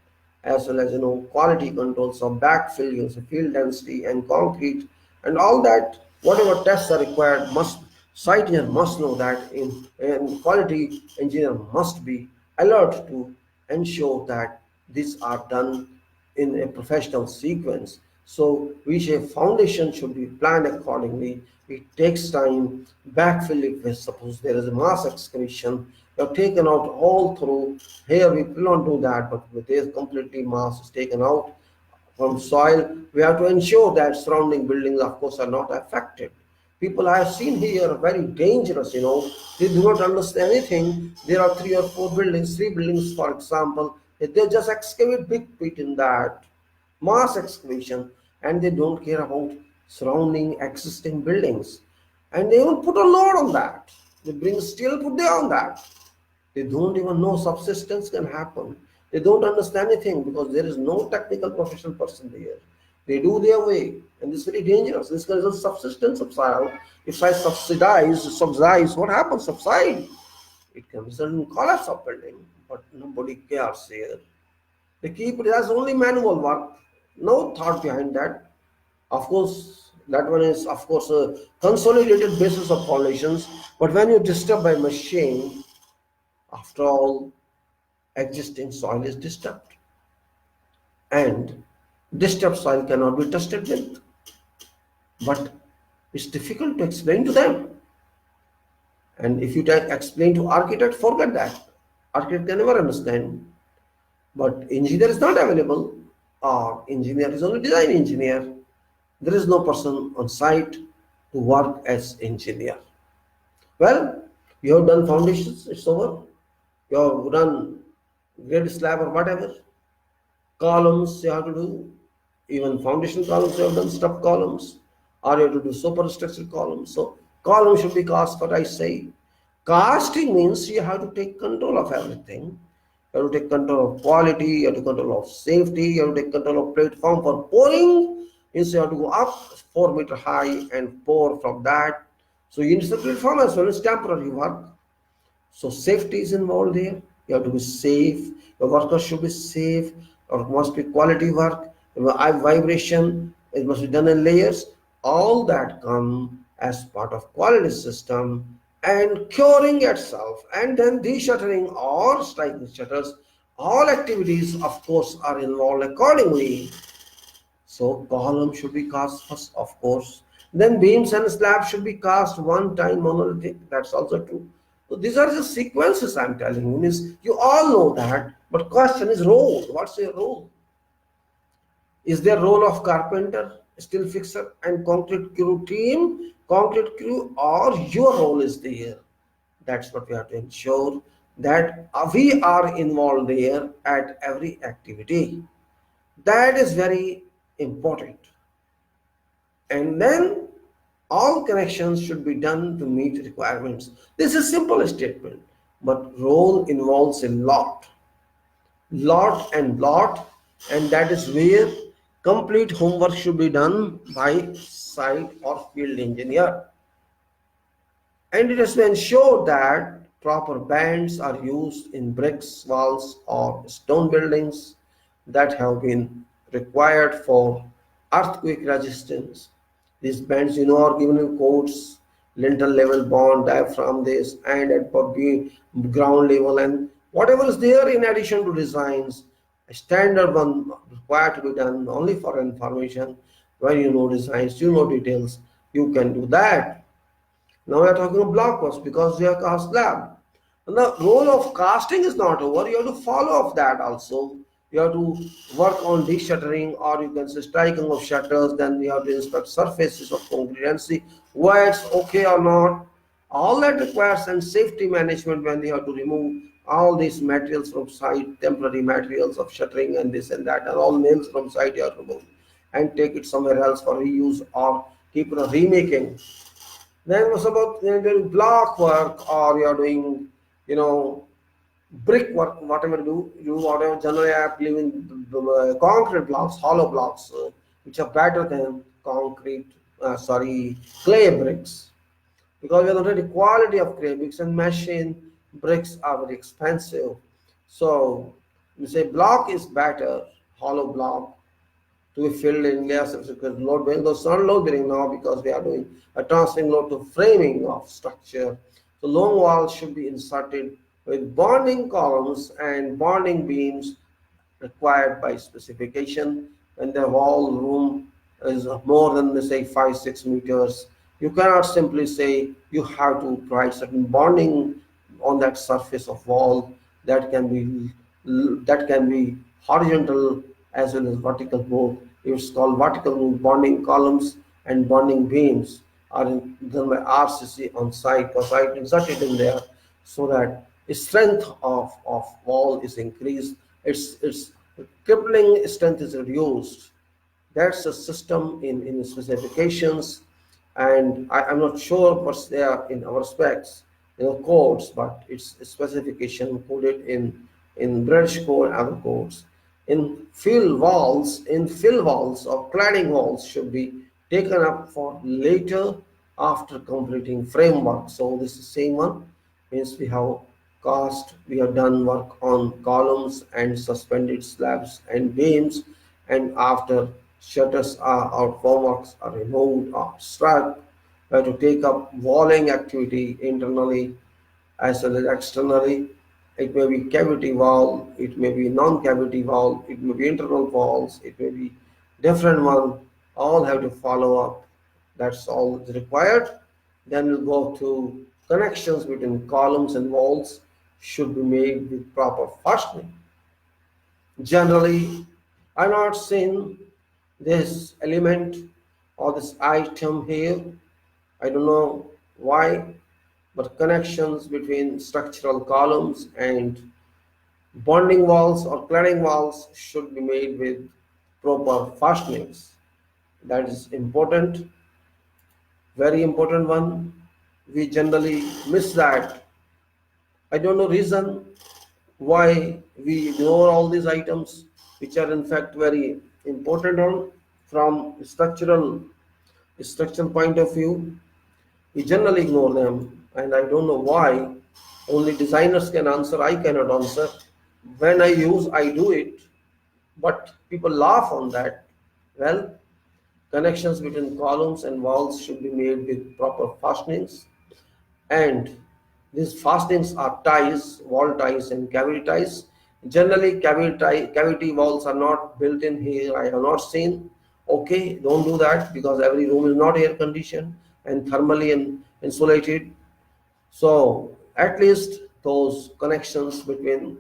As well as quality controls of backfill, field density and concrete, and all that. Whatever tests are required, must site engineer must know that, and quality engineer must be alert to ensure that these are done in a professional sequence. So we say foundation should be planned accordingly. It takes time. Backfill, if suppose there is a mass excavation, you're taken out all through. Here we will not do that, but with this completely mass is taken out from soil. We have to ensure that surrounding buildings, of course, are not affected. People I have seen here are very dangerous, they do not understand anything. There are three buildings, for example. They just excavate big pit in that mass excavation, and they don't care about surrounding existing buildings. And they will put a load on that. They bring steel, put there on that. They don't even know subsistence can happen. They don't understand anything, because there is no technical professional person there. They do their way, and this is very dangerous. This is a subsistence subside. If I subsidize, what happens? Subside. It can result in collapse of building, but nobody cares here. They keep it as only manual work, no thought behind that. Of course, that one is, of course, a consolidated basis of foundations. But when you disturb by machine, after all, existing soil is disturbed, and disturbed soil cannot be tested with. But it's difficult to explain to them. And if you explain to architect, forget that. Architect can never understand. But engineer is not available, or engineer is only design engineer. There is no person on site to work as engineer. Well, you have done foundations, it's over. You have done grade slab or whatever. Columns you have to do. Even foundation columns you have done, stuff columns, or you have to do superstructure columns. So column should be cast, what I say. Casting means you have to take control of everything. You have to take control of quality, you have to control of safety, you have to take control of platform for pouring. Means you have to go up 4 meter high and pour from that. So you need the platform as well as temporary work. So safety is involved there. You have to be safe. Your workers should be safe, or it must be quality work. Vibration, it must be done in layers. All that come as part of quality system. And curing itself, and then de-shuttering or striking shutters. All activities, of course, are involved accordingly. So column should be cast first, of course. Then beams and slabs should be cast one time monolithic. That's also true. So these are the sequences I'm telling you. Means you all know that, but question is role. What's your role? Is there role of carpenter, steel fixer, and concrete crew team, concrete crew, or your role is there? That's what we have to ensure, that we are involved there at every activity. That is very important. And then All connections should be done to meet requirements. This is simple statement, but role involves a lot, and that is where complete homework should be done by site or field engineer. And it is to ensure that proper bands are used in bricks, walls, or stone buildings that have been required for earthquake resistance. These bands, are given in codes, lintel level bond, diaphragm this, and at ground level, and whatever is there in addition to designs, a standard one required to be done only for information. When you know designs, you know details, you can do that. Now we are talking of block works because we are cast slab. And the role of casting is not over. You have to follow up that also. You have to work on de-shuttering, or you can say striking of shutters. Then you have to inspect surfaces of concrete and see whether it's okay or not. All that requires and safety management when you have to remove all these materials from site, temporary materials of shuttering and this and that, and all nails from site you have to remove and take it somewhere else for reuse or keep remaking. Then was about doing block work, or you're doing, you know, brick work, whatever you whatever generally I believe in concrete blocks, hollow blocks, which are better than concrete, clay bricks, because we are not the quality of clay bricks, and machine bricks are very expensive. So we say block is better, hollow block to be filled in layers of load bearing. Those are load bearing now because we are doing a transferring load to framing of structure. So long walls should be inserted with bonding columns and bonding beams required by specification. When the wall room is more than say 5-6 meters, you cannot simply say you have to provide certain bonding on that surface of wall that can be horizontal as well as vertical both. It's called vertical bonding columns and bonding beams are done by RCC on site, because I inserted in there so that the strength of wall is increased. Its crippling strength is reduced. That's a system in specifications, and I'm not sure what's there in our specs, codes, but it's a specification coded in British code and other codes. In fill walls or cladding walls should be taken up for later after completing framework. So this is same one, means we have done work on columns and suspended slabs and beams, and after shutters are or formworks are removed or struck, we have to take up walling activity internally as well as externally. It may be cavity wall, it may be non-cavity wall, it may be internal walls, it may be different one. All have to follow up. That's all is required. Then we'll go to connections between columns and walls should be made with proper fastening. Generally, I've not seen this element or this item here. I don't know why, but connections between structural columns and bonding walls or cladding walls should be made with proper fastenings. That is important, very important one. We generally miss that. I don't know reason why we ignore all these items, which are in fact very important on from structural point of view. We generally ignore them, and I don't know why. Only designers can answer, I cannot answer. When I do it, but people laugh on that. Well, connections between columns and walls should be made with proper fastenings, and these fastenings are ties, wall ties and cavity ties. Generally, cavity walls are not built in here. I have not seen. Okay, don't do that because every room is not air conditioned and thermally insulated. So at least those connections between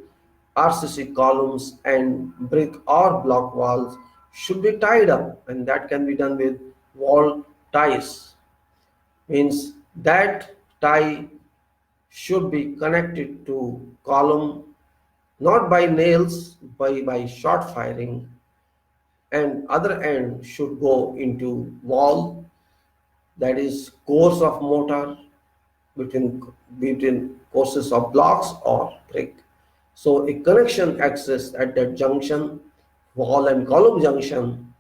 RCC columns and brick or block walls should be tied up, and that can be done with wall ties. Means that tie should be connected to column not by nails, by short firing, and other end should go into wall. that is course of mortar between courses of blocks or brick. So a connection exists at that junction, wall and column junction.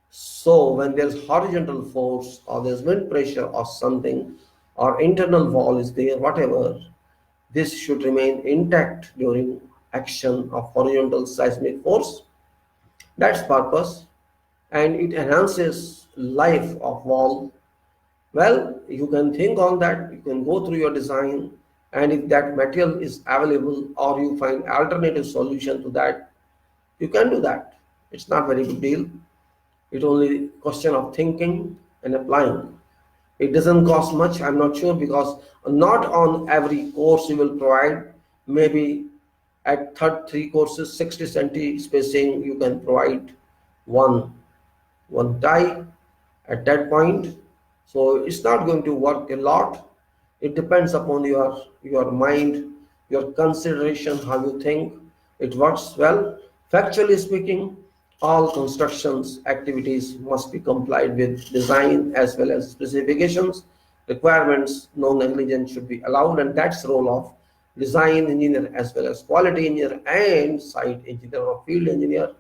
So when there's horizontal force or there's wind pressure or something, or internal wall is there, whatever, this should remain intact during action of horizontal seismic force. That's purpose, and it enhances life of wall. Well, you can think on that, you can go through your design, and if that material is available or you find alternative solution to that, you can do that. It's not very big deal. It's only question of thinking and applying. It doesn't cost much, I'm not sure, because not on every course you will provide. Maybe at third three courses, 60 centi spacing, you can provide one tie at that point. So it's not going to work a lot. It depends upon your mind, your consideration, how you think. It works well. Factually speaking, all constructions activities must be complied with design as well as specifications, requirements. No negligence should be allowed, and that's the role of design engineer as well as quality engineer and site engineer or field engineer.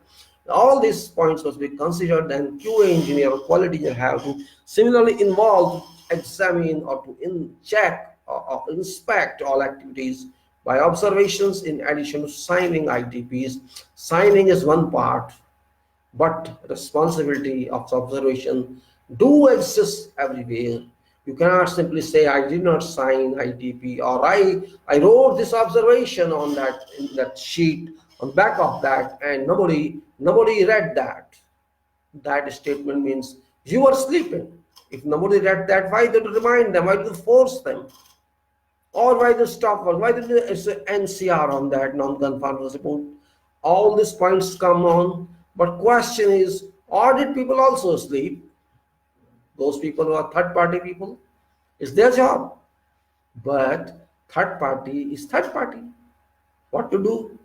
All these points must be considered, and QA engineer or quality engineer have to similarly involve, examine, or to check or inspect all activities by observations in addition to signing ITPs. Signing is one part, but responsibility of observation do exist everywhere. You cannot simply say I did not sign ITP, or I wrote this observation on that in that sheet on back of that, and nobody read that. That statement means you were sleeping. If nobody read that, why did you remind them? Why did you force them? Or why the stop work? Why did it's an NCR on that non-conformance report? All these points come on, but question is, or did people also sleep? Those people who are third-party people, it's their job. But third party is third party. What to do?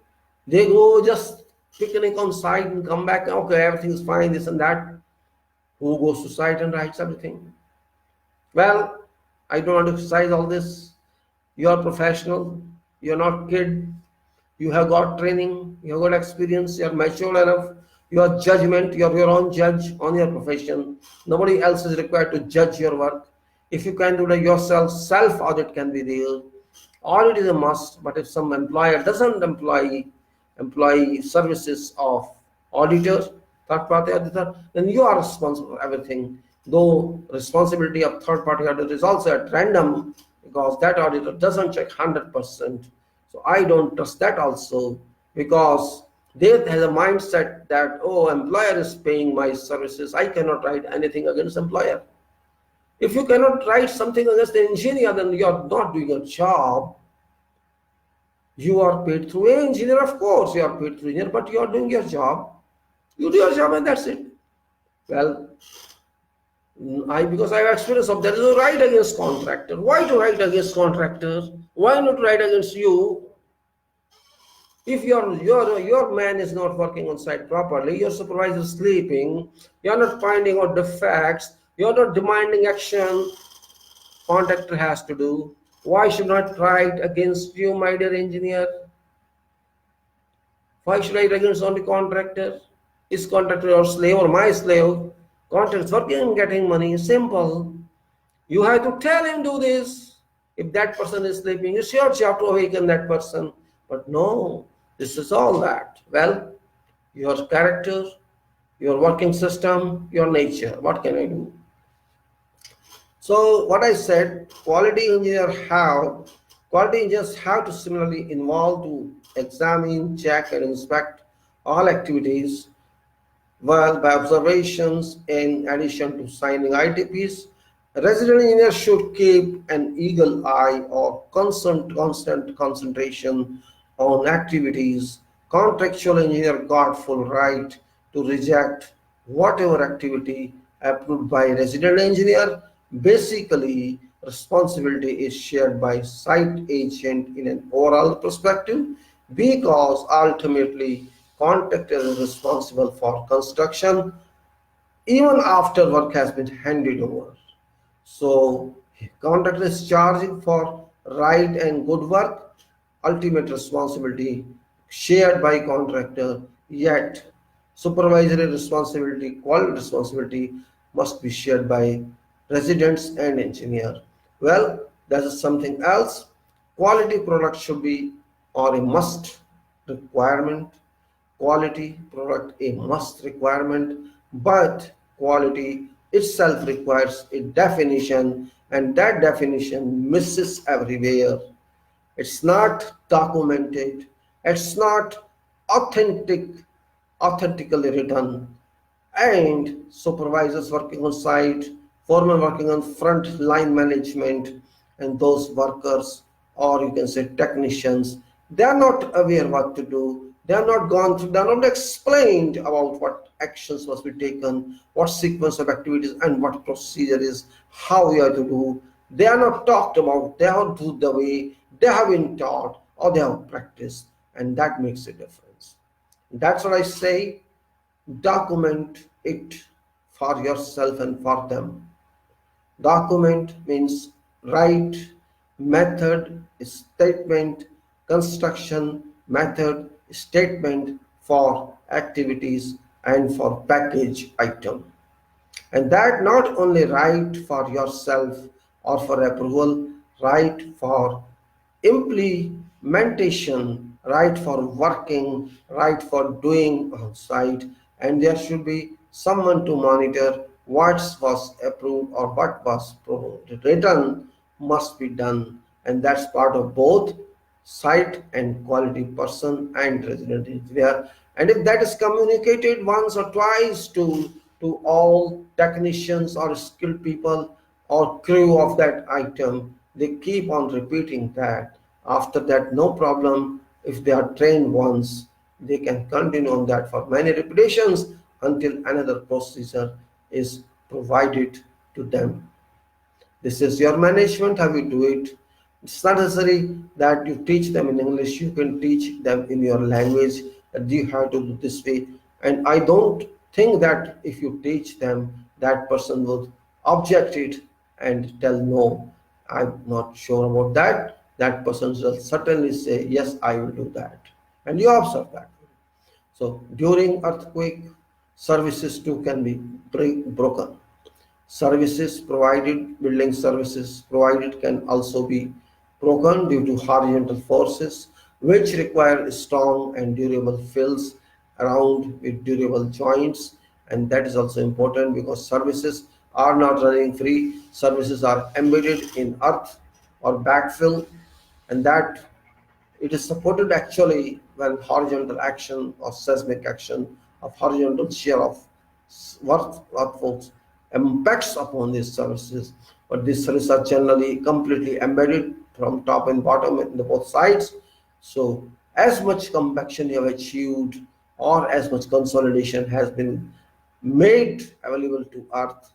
They go just picnic on site and come back. Okay, everything is fine, this and that. Who goes to site and writes everything? Well, I don't want to emphasize all this. You are professional. You are not kid. You have got training. You have got experience. You are mature enough. Your judgment. You are your own judge on your profession. Nobody else is required to judge your work. If you can do it yourself, self audit can be there. Audit is a must. But if some employer doesn't employ services of auditor, third party auditor, then you are responsible for everything. Though responsibility of third party auditor is also at random, because that auditor doesn't check 100%. So I don't trust that also, because they have a mindset that, oh, employer is paying my services, I cannot write anything against employer. If you cannot write something against the engineer, then you are not doing your job. You are paid through an engineer, of course, you are paid through engineer, but you are doing your job. You do your job and that's it. Well, because I have experience of that, is to write against contractor. Why to write against contractor? Why not write against you? If your man is not working on site properly, your supervisor is sleeping, you are not finding out the facts, you are not demanding action, contractor has to do. Why should not write against you, my dear engineer? Why should I write against only contractor? Is contractor your slave or my slave? Contractor is working and getting money. Simple. You have to tell him do this. If that person is sleeping, it's your job to awaken that person. But no, this is all that. Well, your character, your working system, your nature. What can I do? So what I said, quality engineers have to similarly involve to examine, check, and inspect all activities, well, by observations in addition to signing ITPs. Resident engineer should keep an eagle eye or constant concentration on activities. Contractual engineer got full right to reject whatever activity approved by resident engineer. Basically, responsibility is shared by site agent in an overall perspective, because ultimately contractor is responsible for construction even after work has been handed over. So contractor is charging for right and good work, ultimate responsibility shared by contractor, yet supervisory responsibility, quality responsibility must be shared by residents and engineer. Well, that is something else. Quality products should be or a must requirement, quality product a must requirement, but quality itself requires a definition, and that definition misses everywhere. It's not documented, it's not authentic, authentically written, and supervisors working on site, foremen working on front line management, and those workers, or you can say technicians, they are not aware what to do. They are not gone through, they are not explained about what actions must be taken, what sequence of activities and what procedure is, how we are to do. They are not talked about, they are do the way they have been taught or they have practiced, and that makes a difference. That's what I say. Document it for yourself and for them. Document means write, method, statement, construction, method, statement for activities and for package item. And that not only write for yourself or for approval, write for implementation, right for working, right for doing on site, and there should be someone to monitor what was approved or what was written must be done, and that's part of both site and quality person and resident engineer. And if that is communicated once or twice to all technicians or skilled people or crew of that item, they keep on repeating that. After that, no problem. If they are trained once, they can continue on that for many repetitions until another procedure is provided to them. This is your management, how you do it. It's not necessary that you teach them in English, you can teach them in your language that you have to do this way. And I don't think that if you teach them, that person would object it and tell no, I'm not sure about that. That person will certainly say, yes, I will do that. And you observe that. So during earthquake, services too can be broken. Services provided, building services provided can also be broken due to horizontal forces, which require strong and durable fills around with durable joints. And that is also important because services are not running free. Services are embedded in earth or backfill, and that it is supported actually when horizontal action or seismic action of horizontal shear of workforce impacts upon these services. But these services are generally completely embedded from top and bottom in the both sides. So as much compaction you have achieved or as much consolidation has been made available to earth,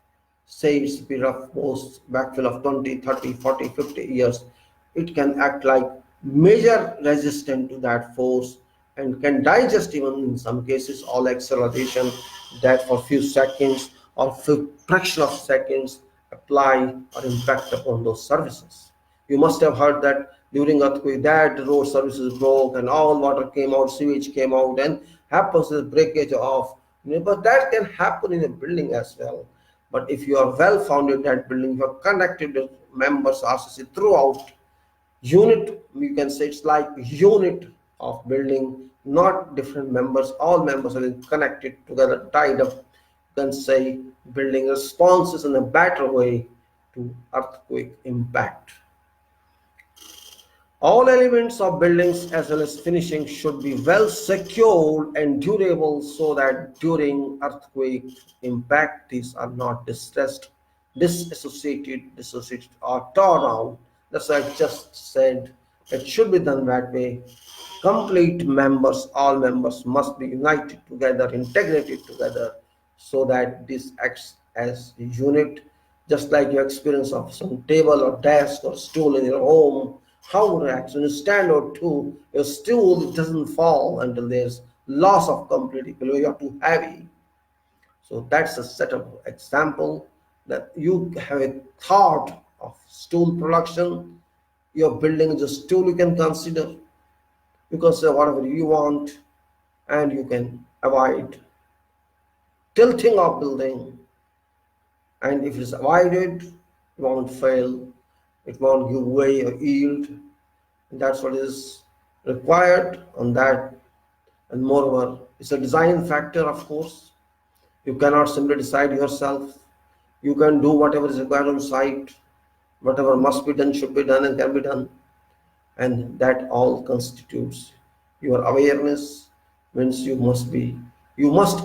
say it's a period of most backfill of 20, 30, 40, 50 years, it can act like major resistant to that force and can digest even in some cases all acceleration that for few seconds or few fraction of seconds apply or impact upon those services. You must have heard that during earthquake that road services broke and all water came out, sewage came out and happens this breakage of, but that can happen in a building as well. But if you are well founded that building, you are connected with members RCC throughout unit, you can say it's like unit of building, not different members, all members are connected together, tied up. You can say building responses in a better way to earthquake impact. All elements of buildings as well as finishing should be well secured and durable so that during earthquake impact these are not distressed, dissociated or torn out. That's what I just said. It should be done that way. Complete members, all members must be united together, integrated together so that this acts as a unit, just like your experience of some table or desk or stool in your home, how it acts when you stand or two, your stool doesn't fall until there's loss of complete equilibrium, you're too heavy. So that's a set of example. that you have a thought of stool production, you're building the stool, you can consider, you can say whatever you want, and you can avoid tilting of building. And if it's avoided, it won't fail, it won't give way or yield. And that's what is required on that. And moreover, it's a design factor, of course. You cannot simply decide yourself. You can do whatever is required on site, whatever must be done should be done and can be done. And that all constitutes your awareness, means you must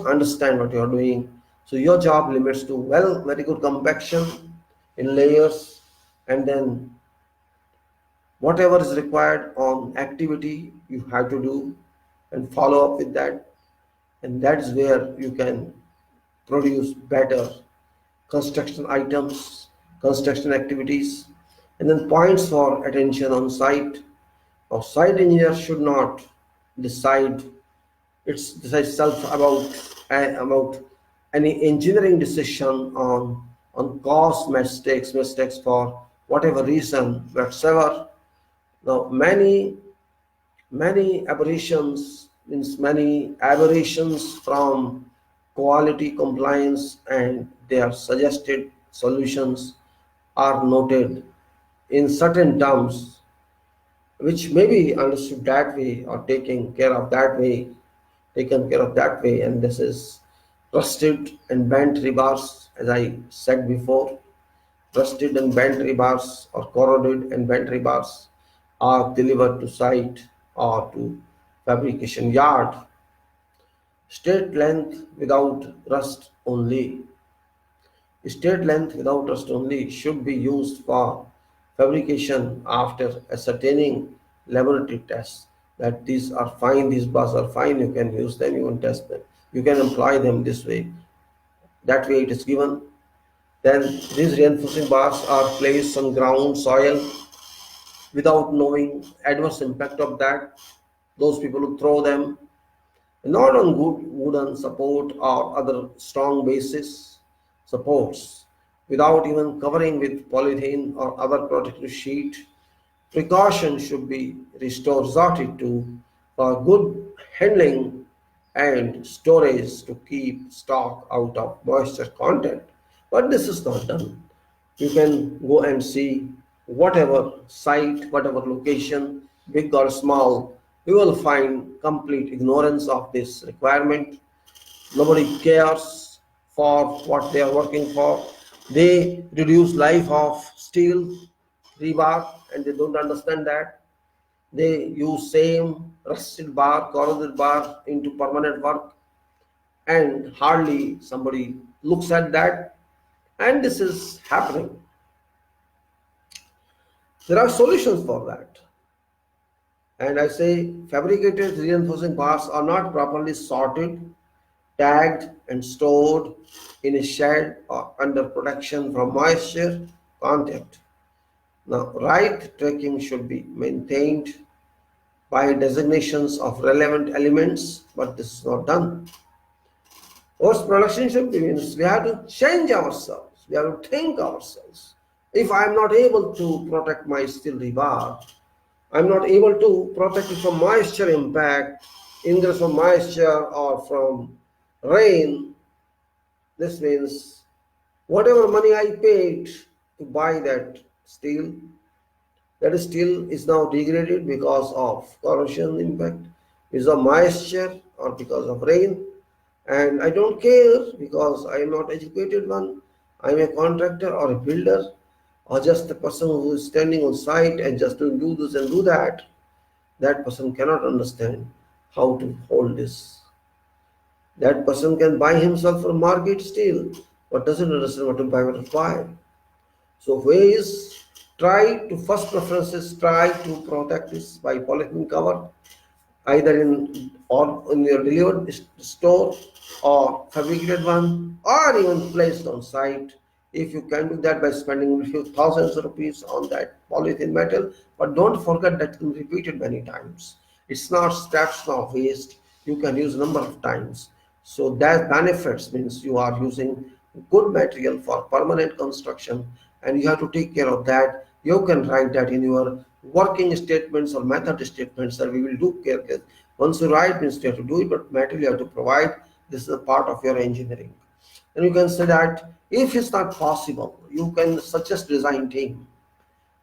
understand what you are doing. So your job limits to, well, very good compaction in layers, and then whatever is required on activity you have to do and follow up with that. And that is where you can produce better construction items, construction activities. And then points for attention on site. A site engineer should not decide itself about any engineering decision on cost mistakes for whatever reason whatsoever. Now many aberrations from quality compliance and their suggested solutions are noted in certain terms, which may be understood that way or taken care of that way. And this is rusted and bent rebars, as I said before. Rusted and bent rebars or corroded and bent rebars are delivered to site or to fabrication yard. Straight length without rust only. Straight length without rust only should be used for fabrication after ascertaining laboratory tests that these are fine, these bars are fine, you can use them, you can test them, you can employ them this way. That way it is given. Then these reinforcing bars are placed on ground soil without knowing adverse impact of that. Those people who throw them not on good wooden support or other strong basis supports, without even covering with polythene or other protective sheet. Precaution should be resorted to for good handling and storage to keep stock out of moisture content. But this is not done. You can go and see whatever site, whatever location, big or small, you will find complete ignorance of this requirement. Nobody cares for what they are working for. They reduce life of steel rebar and they don't understand that. They use same rusted bar, corroded bar into permanent work, and hardly somebody looks at that. And this is happening. There are solutions for that. And I say fabricated reinforcing bars are not properly sorted, tagged, and stored in a shed or under protection from moisture contact. Now, right tracking should be maintained by designations of relevant elements, but this is not done. Post production should be means we have to change ourselves, we have to think ourselves. If I am not able to protect my steel rebar, I'm not able to protect it from moisture impact, ingress from moisture or from rain. This means whatever money I paid to buy that steel, that steel is now degraded because of corrosion impact, because of moisture or because of rain. And I don't care because I am not educated one. I'm a contractor or a builder or just a person who is standing on site and just to do this and do that. That person cannot understand how to hold this. That person can buy himself from market steel, but doesn't understand what to buy, what to buy. So ways, try to first preferences, try to protect this by polythene cover, either in your delivered store or fabricated one, or even placed on site. If you can do that by spending a few thousands of rupees on that polythene metal, but don't forget that can be repeated many times. It's not scraps nor waste. You can use number of times. So that benefits means you are using good material for permanent construction, and you have to take care of that. You can write that in your working statements or method statements that we will do care. Once you write, means you have to do it, but material you have to provide. This is a part of your engineering. And you can say that if it's not possible, you can suggest design team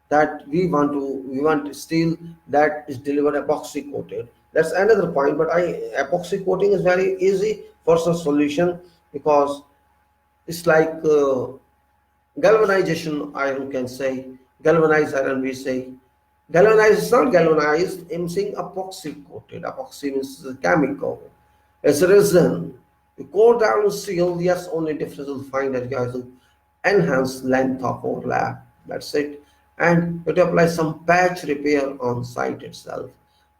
that we want steel that is delivered epoxy coated. That's another point, but I epoxy coating is very easy for some solution, because it's like galvanization iron, can say galvanized iron, we say galvanized is not galvanized, I'm saying epoxy coated. Epoxy means a chemical, it's a resin. You coat down steel, yes, only difference you'll find that you have to enhance length of overlap, that's it. And you have to apply some patch repair on site itself.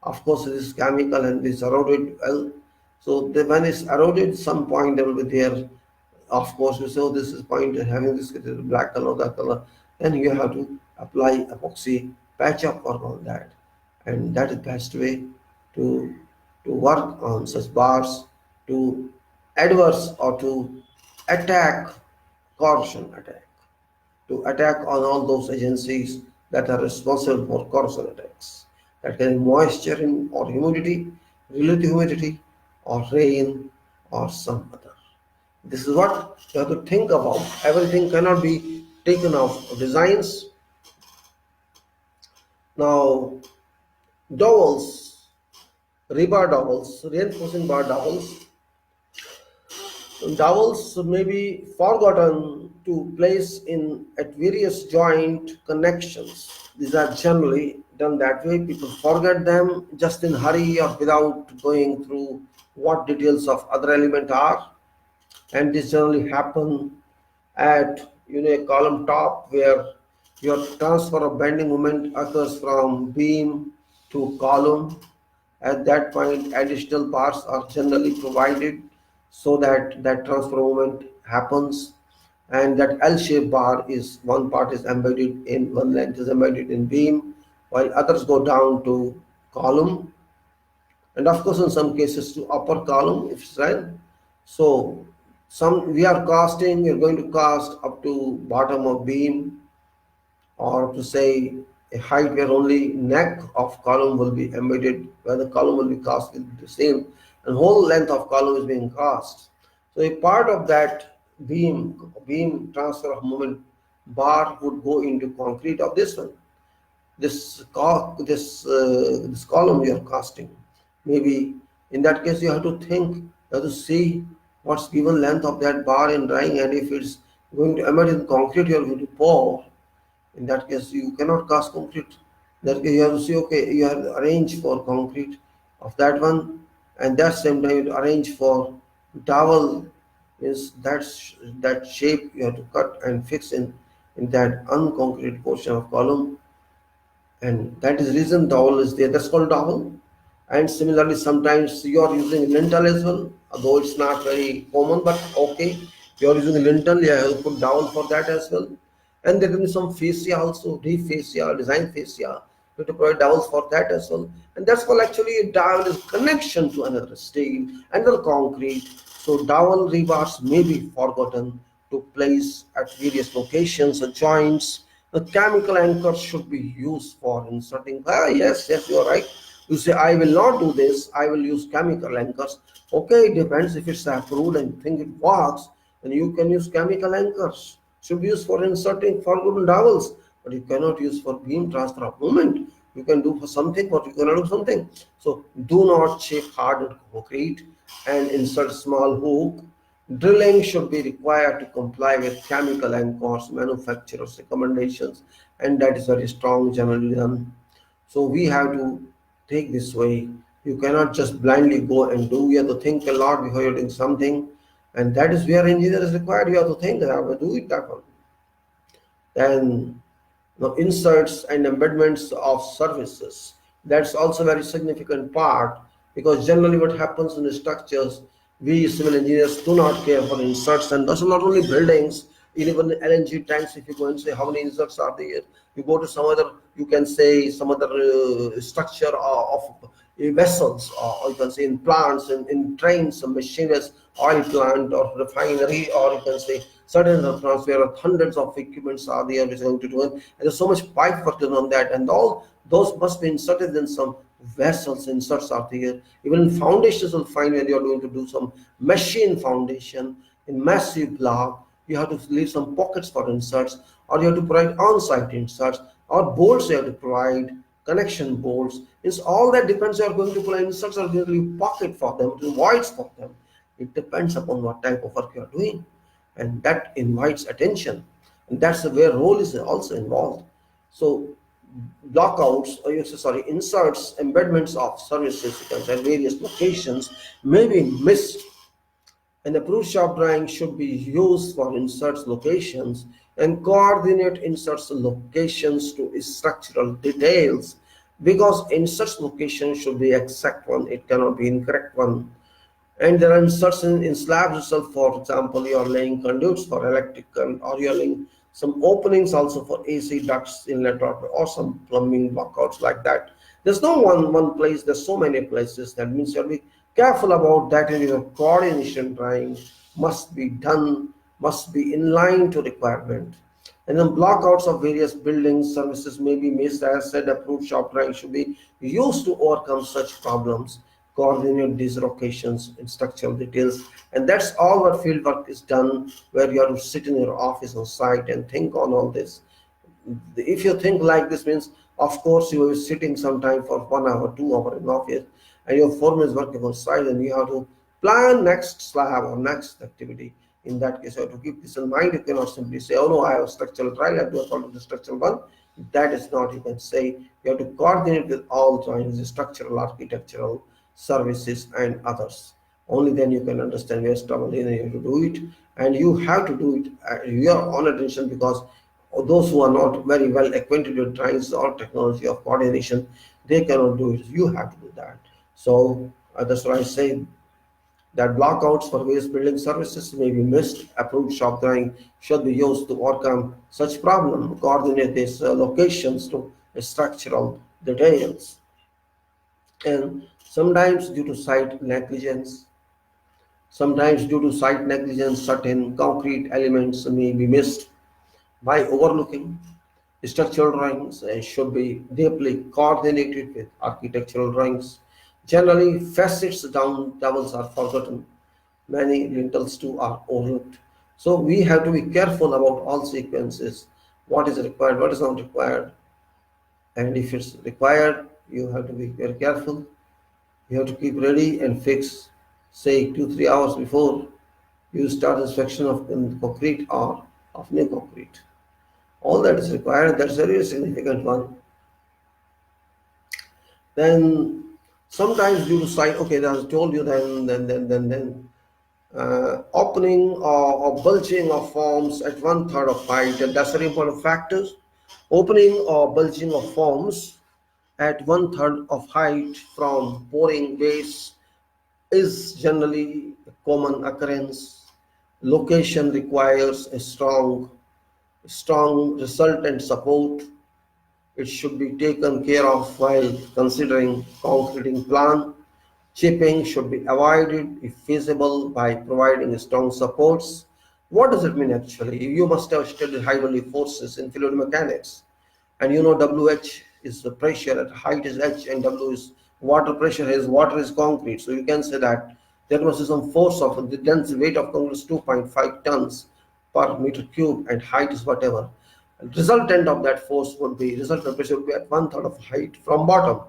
Of course it is chemical and is eroded well, so when it's eroded, some point there will be there. Of course, you say, oh, this is point having this black color, that color, then you have to apply epoxy patch up work on that, and that is best way to work on such bars, to adverse or to attack, corrosion attack, to attack on all those agencies that are responsible for corrosion attacks. That can be moisture in, or humidity, relative humidity, or rain, or some other. This is what you have to think about. Everything cannot be taken off designs. Now, dowels, rebar dowels, reinforcing bar dowels. Dowels may be forgotten to place in at various joint connections. These are generally done that way. People forget them just in hurry or without going through what details of other element are, and this generally happen at a column top, where your transfer of bending moment occurs from beam to column. At that point, additional bars are generally provided so that that transfer moment happens, and that L-shaped bar is one part is embedded in one length is embedded in beam, while others go down to column, and of course in some cases to upper column if it's right. So some we are casting, we're going to cast up to bottom of beam, or to say a height where only neck of column will be embedded, where the column will be cast with the same, and whole length of column is being cast. So a part of that beam transfer of moment bar would go into concrete of this one. This column you are casting, maybe in that case you have to think, you have to see what's given length of that bar in drying, and if it's going to embed in concrete, you are going to pour. In that case you cannot cast concrete. In that case you have to see, okay, you have to arrange for concrete of that one, and that same time you arrange for dowel, is that shape you have to cut and fix in that unconcrete portion of column, and that is reason dowel is there, that's called dowel. And similarly sometimes you are using lintel as well, although it's not very common, but okay, you are using lintel, you have to put dowel for that as well. And there can be some fascia also, reef fascia, design fascia, you have to provide dowels for that as well. And that's called actually a dowel is connection to another steel, another concrete. So dowel rebars may be forgotten to place at various locations or joints. The chemical anchors should be used for inserting. Yes, you are right. You say, I will not do this, I will use chemical anchors. Okay, it depends. If it's approved and think it works, then you can use chemical anchors. Should be used for inserting forgotten dowels, but you cannot use for beam transfer of moment. You can do for something, but you cannot do something. So do not shape hardened concrete and insert small hook. Drilling should be required to comply with chemical anchors, manufacturer's recommendations, and that is very strong generally done. So we have to take this way. You cannot just blindly go and do. You have to think a lot before you're doing something, and that is where engineer is required. You have to think, I will do it that one. Then inserts and embedments of services. That's also a very significant part, because generally what happens in the structures, we civil engineers do not care for inserts, and those are not only buildings, even LNG tanks. If you go and say how many inserts are there, you go to some other, you can say some other structure of vessels, or you can say in plants, in trains, some machineries, oil plant or refinery, or you can say certain restaurants where hundreds of equipments are there which are going to do it, and there's so much pipe work done on that, and all those must be inserted in some vessels. Inserts are there. Even in foundations will find when you're going to do some machine foundation in massive block, you have to leave some pockets for inserts, or you have to provide on-site inserts, or bolts you have to provide, connection bolts. It's all that depends. You are going to provide inserts, or going to leave pocket for them, to voids for them. It depends upon what type of work you are doing, and that invites attention, and that's where role is also involved. So blockouts, or inserts, embedments of services at various locations may be missed. An approved shop drawing should be used for inserts locations and coordinate inserts locations to structural details, because inserts location should be exact one, it cannot be incorrect one. And there are inserts in slabs itself. For example, you are laying conduits for electric current, or you are laying some openings also for AC ducts, inlet, or some plumbing blockouts like that. There's no one place, there's so many places. That means you have to be careful about that, and your coordination drawing must be done, must be in line to requirement. And then blockouts of various buildings services may be missed. As said, approved shop drawing should be used to overcome such problems, coordinate these locations in structural details. And that's all what field work is done, where you have to sit in your office on site and think on all this. If you think like this, means of course you are sitting sometime for 1 hour, 2 hour in office, and your foreman is working on site, and you have to plan next slab or next activity. In that case, you have to keep this in mind. You cannot simply say, oh no, I have a structural trial, I do according to structural one. That is not, you can say, you have to coordinate with all drawings, structural, architectural, services, and others. Only then you can understand where struggle is, and you have to do it, and you have to do it at your own attention, because those who are not very well acquainted with drawings or technology of coordination, they cannot do it. You have to do that. So that's why I say that blockouts for various building services may be missed. Approved shop drawing should be used to overcome such problem, coordinate these locations to structural details. And sometimes due to site negligence, certain concrete elements may be missed. By overlooking, structural drawings should be deeply coordinated with architectural drawings. Generally, facets down doubles are forgotten. Many lintels too are overlooked. So we have to be careful about all sequences. What is required, what is not required. And if it's required, you have to be very careful. You have to keep ready and fix, say 2-3 hours before you start inspection of concrete or of new concrete. All that is required. That's a very significant one. Then sometimes due to site, okay, as I told you, then opening or bulging of forms at 1/3 of height, and that's very important factors. Opening or bulging of forms at 1/3 of height from pouring base is generally a common occurrence. Location requires a strong resultant support. It should be taken care of while considering concreting plan. Chipping should be avoided if feasible by providing strong supports. What does it mean actually? You must have studied hydraulic forces in fluid mechanics, and you know WH is the pressure, at height is H, and W is water pressure, is water is concrete. So you can say that there must be some force of the dense weight of concrete is 2.5 tons per meter cube, and height is whatever. Resultant of that force would be, resultant pressure would be at 1/3 of height from bottom,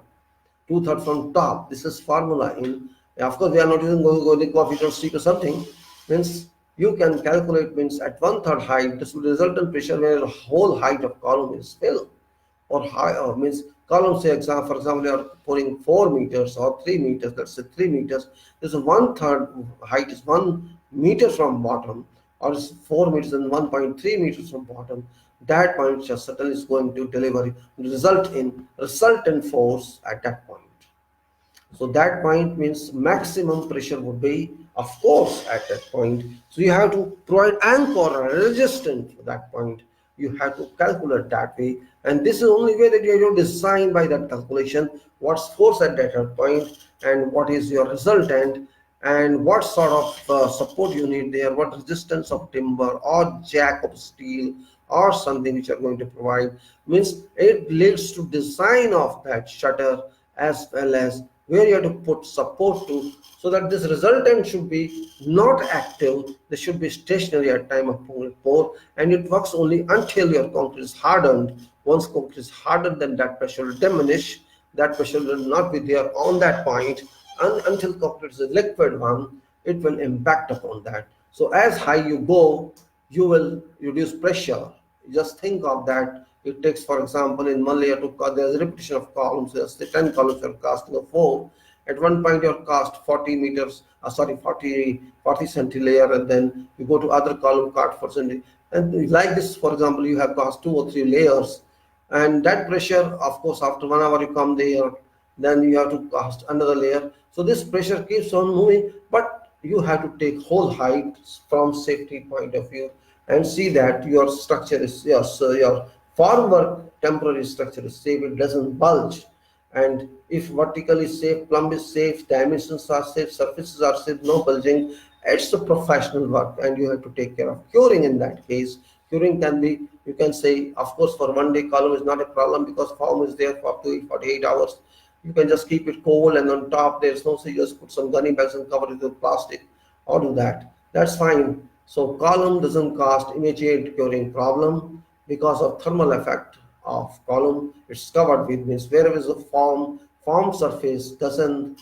2/3 from top. This is formula in, of course we are not using going coefficient of C or something, means you can calculate, means at 1/3 height, this will resultant pressure where the whole height of column is filled, or high, or means column, say for example, you are pouring 4 meters or 3 meters, let's say 3 meters, this is 1/3 height is 1 meter from bottom, or is 4 meters and 1.3 meters from bottom. That point just certainly is going to result in resultant force at that point. So that point means maximum pressure would be, of course, at that point. So you have to provide anchor and resistance to that point. You have to calculate that way, and this is the only way that you have to design by that calculation what's force at that point and what is your resultant, and what sort of support you need there, what resistance of timber or jack of steel or something which are going to provide. Means it leads to design of that shutter, as well as where you have to put support to, so that this resultant should be not active, they should be stationary at time of pour, and it works only until your concrete is hardened. Once concrete is hardened, then that pressure will diminish, that pressure will not be there on that point, and until concrete is a liquid one, it will impact upon that. So as high you go, you will reduce pressure. Just think of that. It takes, for example, in one layer to there's a repetition of columns. There's the 10 columns you're casting of 4. At one point you're cast 40 meters, 40 centi layer, and then you go to other column cut for centi. And like this, for example, you have cast 2 or 3 layers, and that pressure, of course, after 1 hour you come there, then you have to cast another layer. So this pressure keeps on moving, but you have to take whole height from safety point of view, and see that your structure is your formwork temporary structure is safe, it doesn't bulge. And if vertical is safe, plumb is safe, dimensions are safe, surfaces are safe, no bulging, it's a professional work, and you have to take care of curing. In that case, curing can be, you can say, of course, for 1 day column is not a problem, because form is there for up to 48 hours. You can just keep it cold, and on top there's no, so you just put some gunny bags and cover it with plastic, or do that, that's fine. So column doesn't cause immediate curing problem because of thermal effect of column. It's covered with, means wherever is a form surface doesn't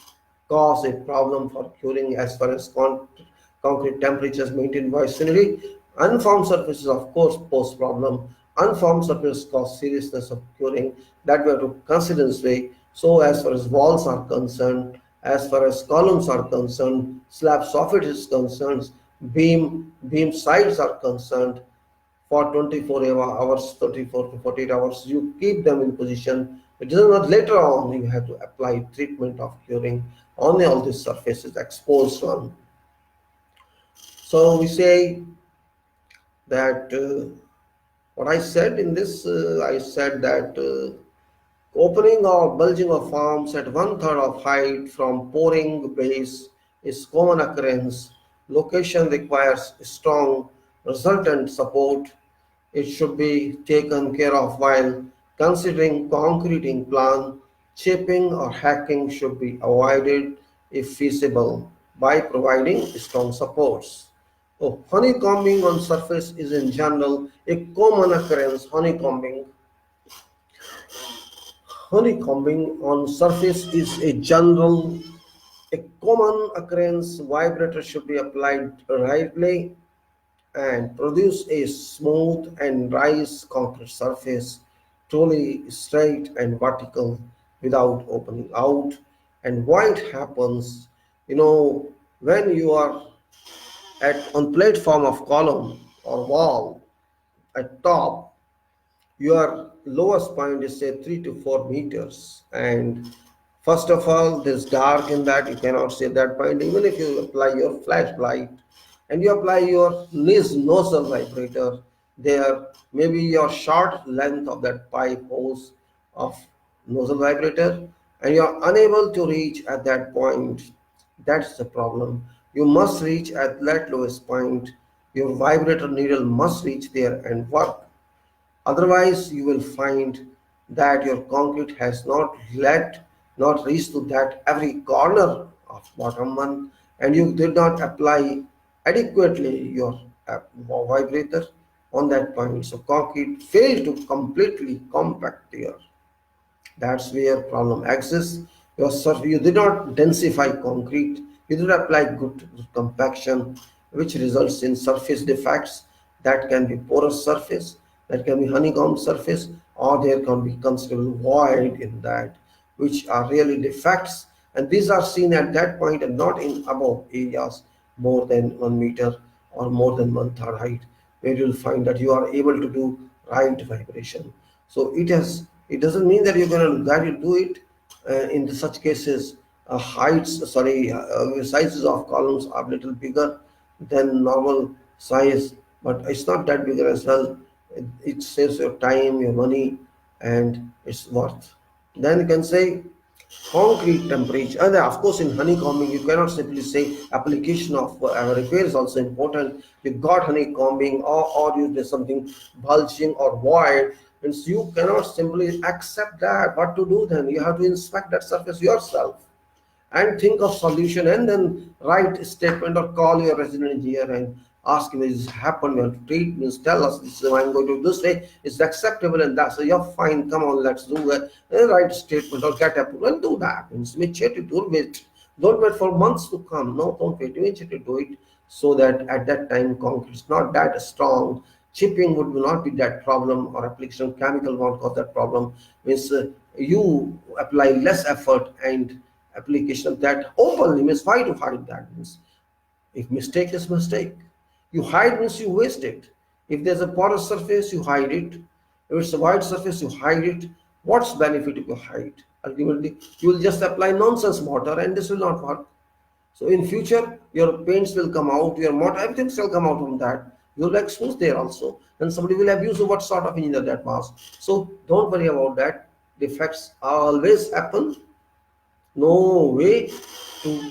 cause a problem for curing, as far as concrete temperatures maintained by scenery. Unformed surfaces, of course, pose problem. Unformed surfaces cause seriousness of curing, that we have to consider this way. So as far as walls are concerned, as far as columns are concerned, slab soffit is concerned, beam sides are concerned, for 24 hours, 24 to 48 hours, you keep them in position. It is not later on you have to apply treatment of curing on all these surfaces, exposed one. So we say that what I said in this, I said that opening or bulging of forms at 1/3 of height from pouring base is common occurrence. Location requires strong resultant support. It should be taken care of while considering concreting plan. Chipping or hacking should be avoided if feasible by providing strong supports. So honeycombing on surface is in general a common occurrence. Honeycombing on surface is a common occurrence. Vibrator should be applied rightly and produce a smooth and nice concrete surface, truly straight and vertical without opening out. And why it happens, when you are at on platform of column or wall at top, your lowest point is say 3 to 4 meters, and first of all there's dark in that, you cannot see that point. Even if you apply your flashlight and you apply your nozzle vibrator there, maybe your short length of that pipe hose of nozzle vibrator, and you are unable to reach at that point. That's the problem. You must reach at that lowest point. Your vibrator needle must reach there and work. Otherwise, you will find that your concrete has not reached to that every corner of bottom one, and you did not apply adequately your vibrator on that point. So concrete failed to completely compact there. That's where problem exists. You did not densify concrete, you did not apply good compaction, which results in surface defects. That can be porous surface, that can be honeycomb surface, or there can be considerable void in that, which are really defects. And these are seen at that point and not in above areas more than 1 meter or more than 1/3 height, where you'll find that you are able to do right vibration. So it doesn't mean that you're going to that you do it in such cases. Sizes of columns are little bigger than normal size, but it's not that bigger as well. It saves your time, your money, and it's worth. Then you can say concrete temperature. And of course, in honeycombing, you cannot simply say application of repair is also important. You got honeycombing, or you did something bulging or void, means you cannot simply accept that. What to do then? You have to inspect that surface yourself and think of solution, and then write a statement or call your resident engineer and ask him, this happened, you have to treat, means tell us this is I'm going to do this way, is acceptable, and that's so you're fine, come on, let's do it, and write a statement or get approval and do that. Means immediately, don't wait for months to come. No, don't wait, immediately do it, so that at that time concrete is not that strong, chipping would not be that problem, or application of chemical won't cause that problem. Means you apply less effort, and application of that openly, means why to hide that? Means if mistake is mistake, you hide means you waste it. If there's a porous surface, you hide it. If it's a white surface, you hide it. What's benefit if you hide? Ultimately, you will just apply nonsense mortar, and this will not work. So in future, your paints will come out, your mortar, everything will come out from that. You'll expose there also, and somebody will abuse what sort of engineer that was. So don't worry about that. Defects always happen, no way to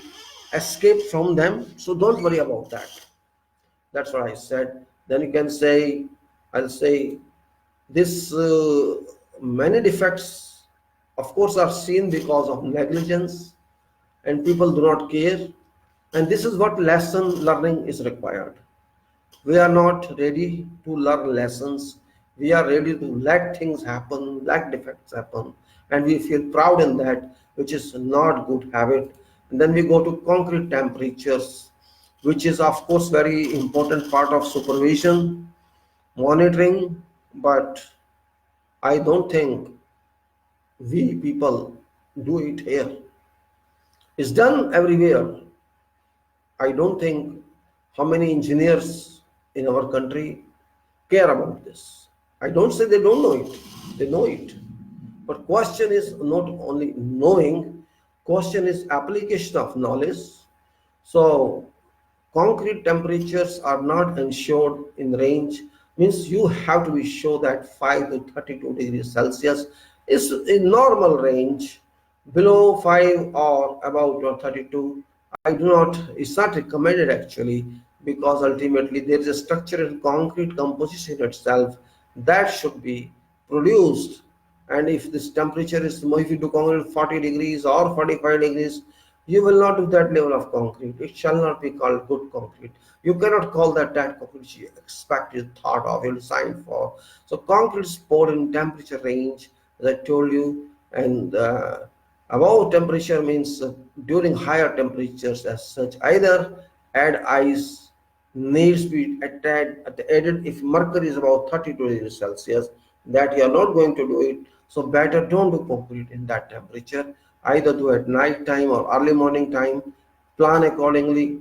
escape from them, so don't worry about that. That's what I said. Then you can say, I'll say this, many defects of course are seen because of negligence, and people do not care, and this is what lesson learning is required. We are not ready to learn lessons. We are ready to let things happen, let defects happen, and we feel proud in that, which is not good habit. And then we go to concrete temperatures, which is of course very important part of supervision, monitoring, but I don't think we people do it here. It's done everywhere. I don't think how many engineers in our country care about this. I don't say they don't know it, they know it. But question is not only knowing, question is application of knowledge. So concrete temperatures are not ensured in range, means you have to be sure that 5 to 32 degrees Celsius is in normal range. Below 5 or about or 32, I do not, it's not recommended actually, because ultimately there is a structure in concrete composition itself that should be produced. And if this temperature is, if you do concrete 40 degrees or 45 degrees, you will not do that level of concrete. It shall not be called good concrete. You cannot call that concrete you expect, you thought of, you designed for. So concrete is poured in temperature range, as I told you, and above temperature means during higher temperatures as such, either add ice, needs to be added if mercury is about 32 degrees Celsius, that you are not going to do it. So better don't do concrete in that temperature. Either do at night time or early morning time, plan accordingly,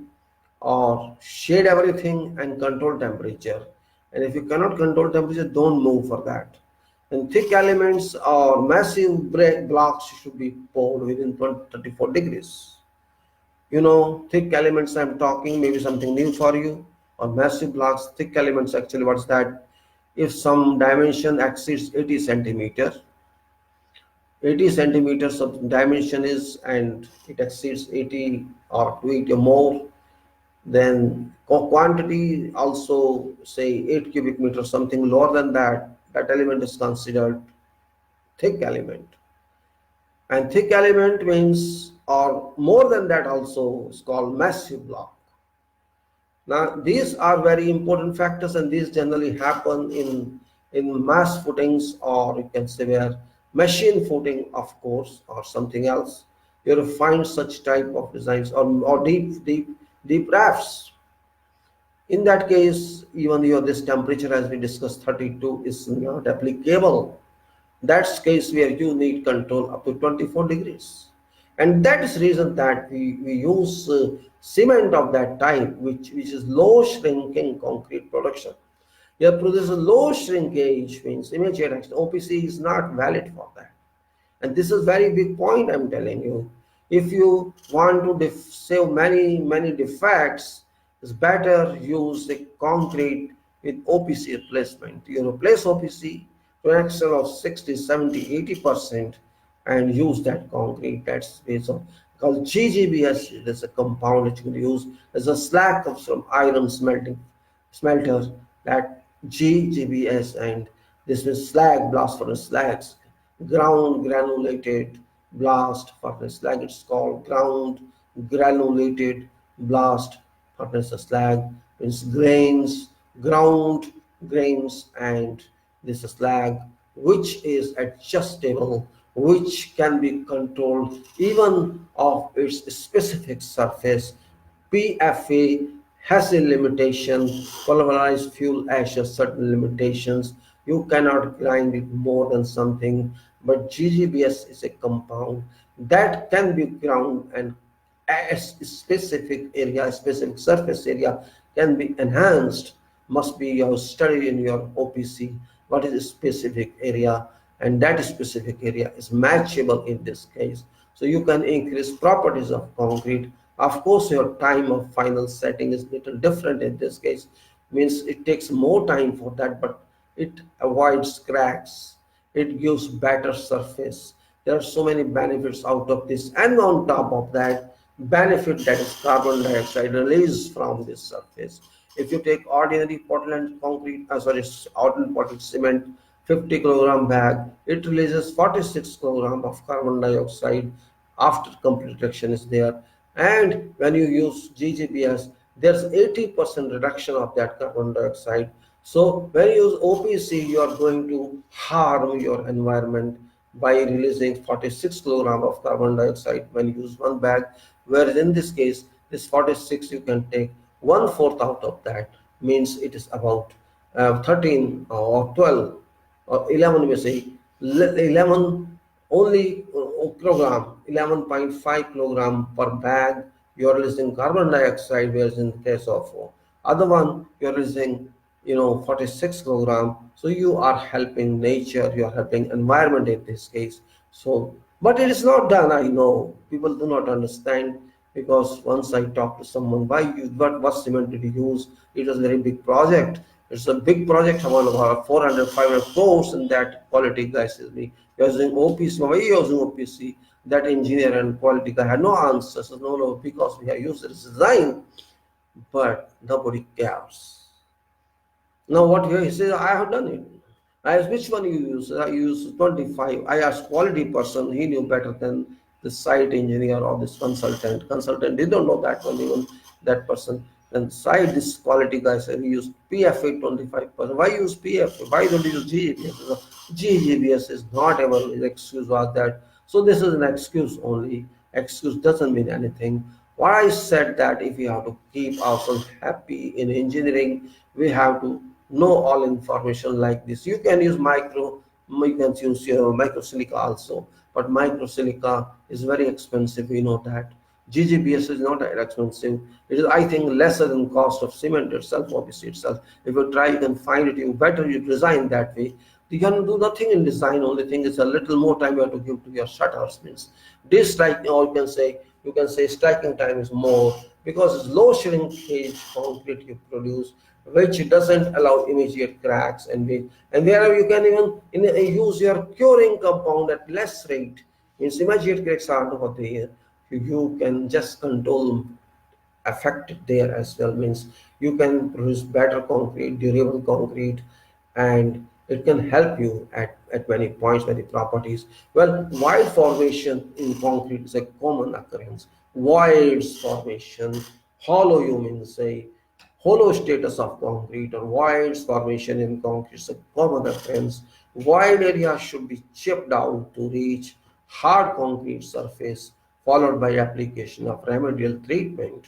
or shade everything and control temperature. And if you cannot control temperature, don't move for that. And thick elements or massive brick blocks should be poured within 34 degrees. You know, thick elements I'm talking, maybe something new for you, or massive blocks. Thick elements, actually what's that? If some dimension exceeds 80 centimeter, 80 centimeters of dimension is, and it exceeds 80 or 80 or more, then quantity also say 8 cubic meters, something lower than that, that element is considered thick element. And thick element means, or more than that also, is called massive block. Now these are very important factors, and these generally happen in mass footings, or you can say where machine footing of course, or something else. You will find such type of designs, or deep rafts. In that case, even this temperature, as we discussed, 32, is not applicable. That's case where you need control up to 24 degrees. And that is reason that we use cement of that type, which is low shrinking concrete production. Here produces low shrinkage, means immediate action. OPC is not valid for that. And this is very big point I'm telling you. If you want to save many defects, it's better use the concrete with OPC replacement. You replace OPC to an extent of 60, 70, 80%, and use that concrete. That's based on called GGBS. It is a compound which you can use as a slag comes from iron smelter. That GGBS, and this is slag blast furnace slags, ground granulated blast furnace slag. It's called ground granulated blast furnace slag. Means grains, ground grains, and this slag which is adjustable, which can be controlled even of its specific surface. PFA has a limitation. Pulverized fuel ash has certain limitations. You cannot grind it more than something, but GGBS is a compound that can be ground, and a specific area, specific surface area can be enhanced. Must be your study in your OPC. What is a specific area? And that specific area is matchable in this case. So you can increase properties of concrete. Of course, your time of final setting is little different in this case. Means it takes more time for that, but it avoids cracks. It gives better surface. There are so many benefits out of this, and on top of that, benefit that is carbon dioxide released from this surface. If you take ordinary Portland concrete, ordinary Portland cement, 50 kilogram bag, it releases 46 kilogram of carbon dioxide after complete reduction is there. And when you use GGBS, there's 80% reduction of that carbon dioxide. So when you use OPC, you are going to harm your environment by releasing 46 kilogram of carbon dioxide when you use one bag, whereas in this case, this 46 you can take one fourth out of that, means it is about 13 or 12 or 11, we say 11 only kilogram, 11.5 kilogram per bag. You are releasing carbon dioxide, whereas in the case of other one, you are releasing 46 kilogram. So you are helping nature, you are helping environment in this case. So, but it is not done. I know people do not understand, because once I talk to someone, why you what cement did you use? It was a very big project. It's a big project, about 400, 500 crores, and that quality guy says me, you're using OPC. Why are you using OPC? That engineer and quality guy had no answer. So no, because we have used this design, but nobody cares. Now what here he says, I have done it. I asked which one you use. I use 25. I asked quality person, he knew better than the site engineer or this consultant. Consultant did not know that one, even that person. Then site this quality guy said we use PFA 25%. Why use PFA? Why don't you use GGBS? So GGBS is not ever an excuse was that. So this is an excuse only. Excuse doesn't mean anything. What I said that if we have to keep ourselves happy in engineering, we have to know all information like this. You can use you can use your microsilica also, but microsilica is very expensive. We know that. GGBS is not that expensive. It is, I think, lesser than cost of cement itself, obviously itself. If you try, you can find it. You better you design that way. You can do nothing in design. Only thing is a little more time you have to give to your shutters. Means this striking, or you can say striking time is more, because it's low shrinkage concrete you produce, which doesn't allow immediate cracks, and wherever you can even use your curing compound at less rate. Means immediate cracks are not there. You can just control affected there as well. Means you can produce better concrete, durable concrete, and it can help you at many points, many properties. Well, void formation in concrete is a common occurrence. Voids formation, hollow, you mean say hollow status of concrete, or voids formation in concrete is a common occurrence. Void area should be chipped out to reach hard concrete surface, followed by application of remedial treatment.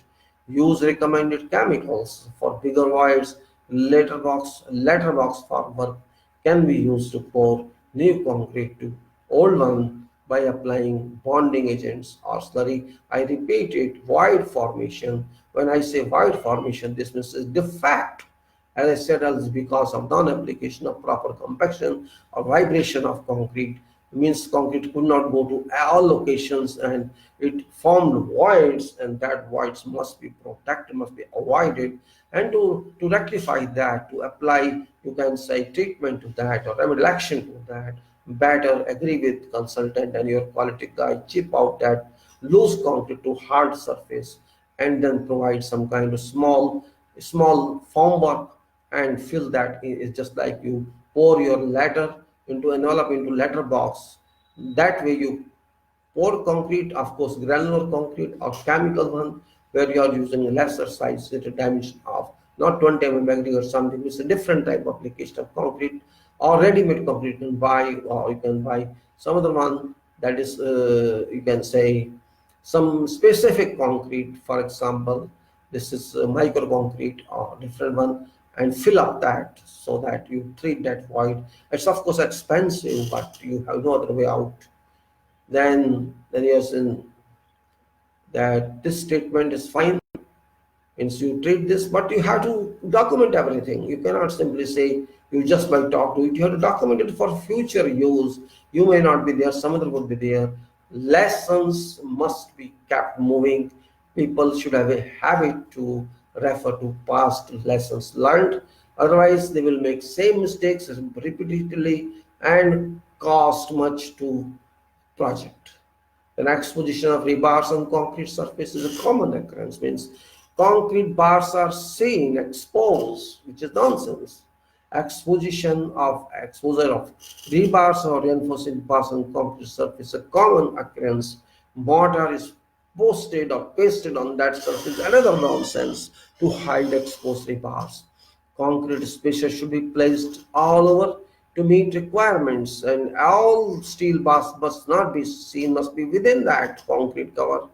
Use recommended chemicals for bigger voids. Letterbox formwork can be used to pour new concrete to old one by applying bonding agents or slurry. I repeat it, void formation. When I say void formation, this means a defect. As I said, it's because of non-application of proper compaction or vibration of concrete. It means concrete could not go to all locations, and it formed voids, and that voids must be protected, must be avoided. And to rectify that, to apply, you can say treatment to that or remedial action to that, better agree with consultant and your quality guy, chip out that loose concrete to hard surface, and then provide some kind of small formwork and fill that in. It's just like you pour your letter into envelope into letter box. That way you pour concrete, of course, granular concrete or chemical one, where you are using a lesser size dimension of not 20 mm or something. It's a different type of application of concrete, or ready-made concrete you can buy, or you can buy some other one that is, you can say, some specific concrete. For example, this is micro concrete or different one, and fill up that so that you treat that void. It's of course expensive, but you have no other way out. Then yes, in that this statement is fine, means you treat this, but you have to document everything. You cannot simply say you just by talk to it. You have to document it for future use. You may not be there, some other would be there. Lessons must be kept moving. People should have a habit to refer to past lessons learned. Otherwise, they will make same mistakes repeatedly and cost much to project. An exposition of rebars on concrete surface is a common occurrence, means concrete bars are seen exposed, which is nonsense. Exposure of rebars or reinforcing bars on concrete surface is a common occurrence. Mortar is posted or pasted on that surface, another nonsense to hide exposed rebars. Concrete spaces should be placed all over to meet requirements, and all steel bars must not be seen, must be within that concrete cover.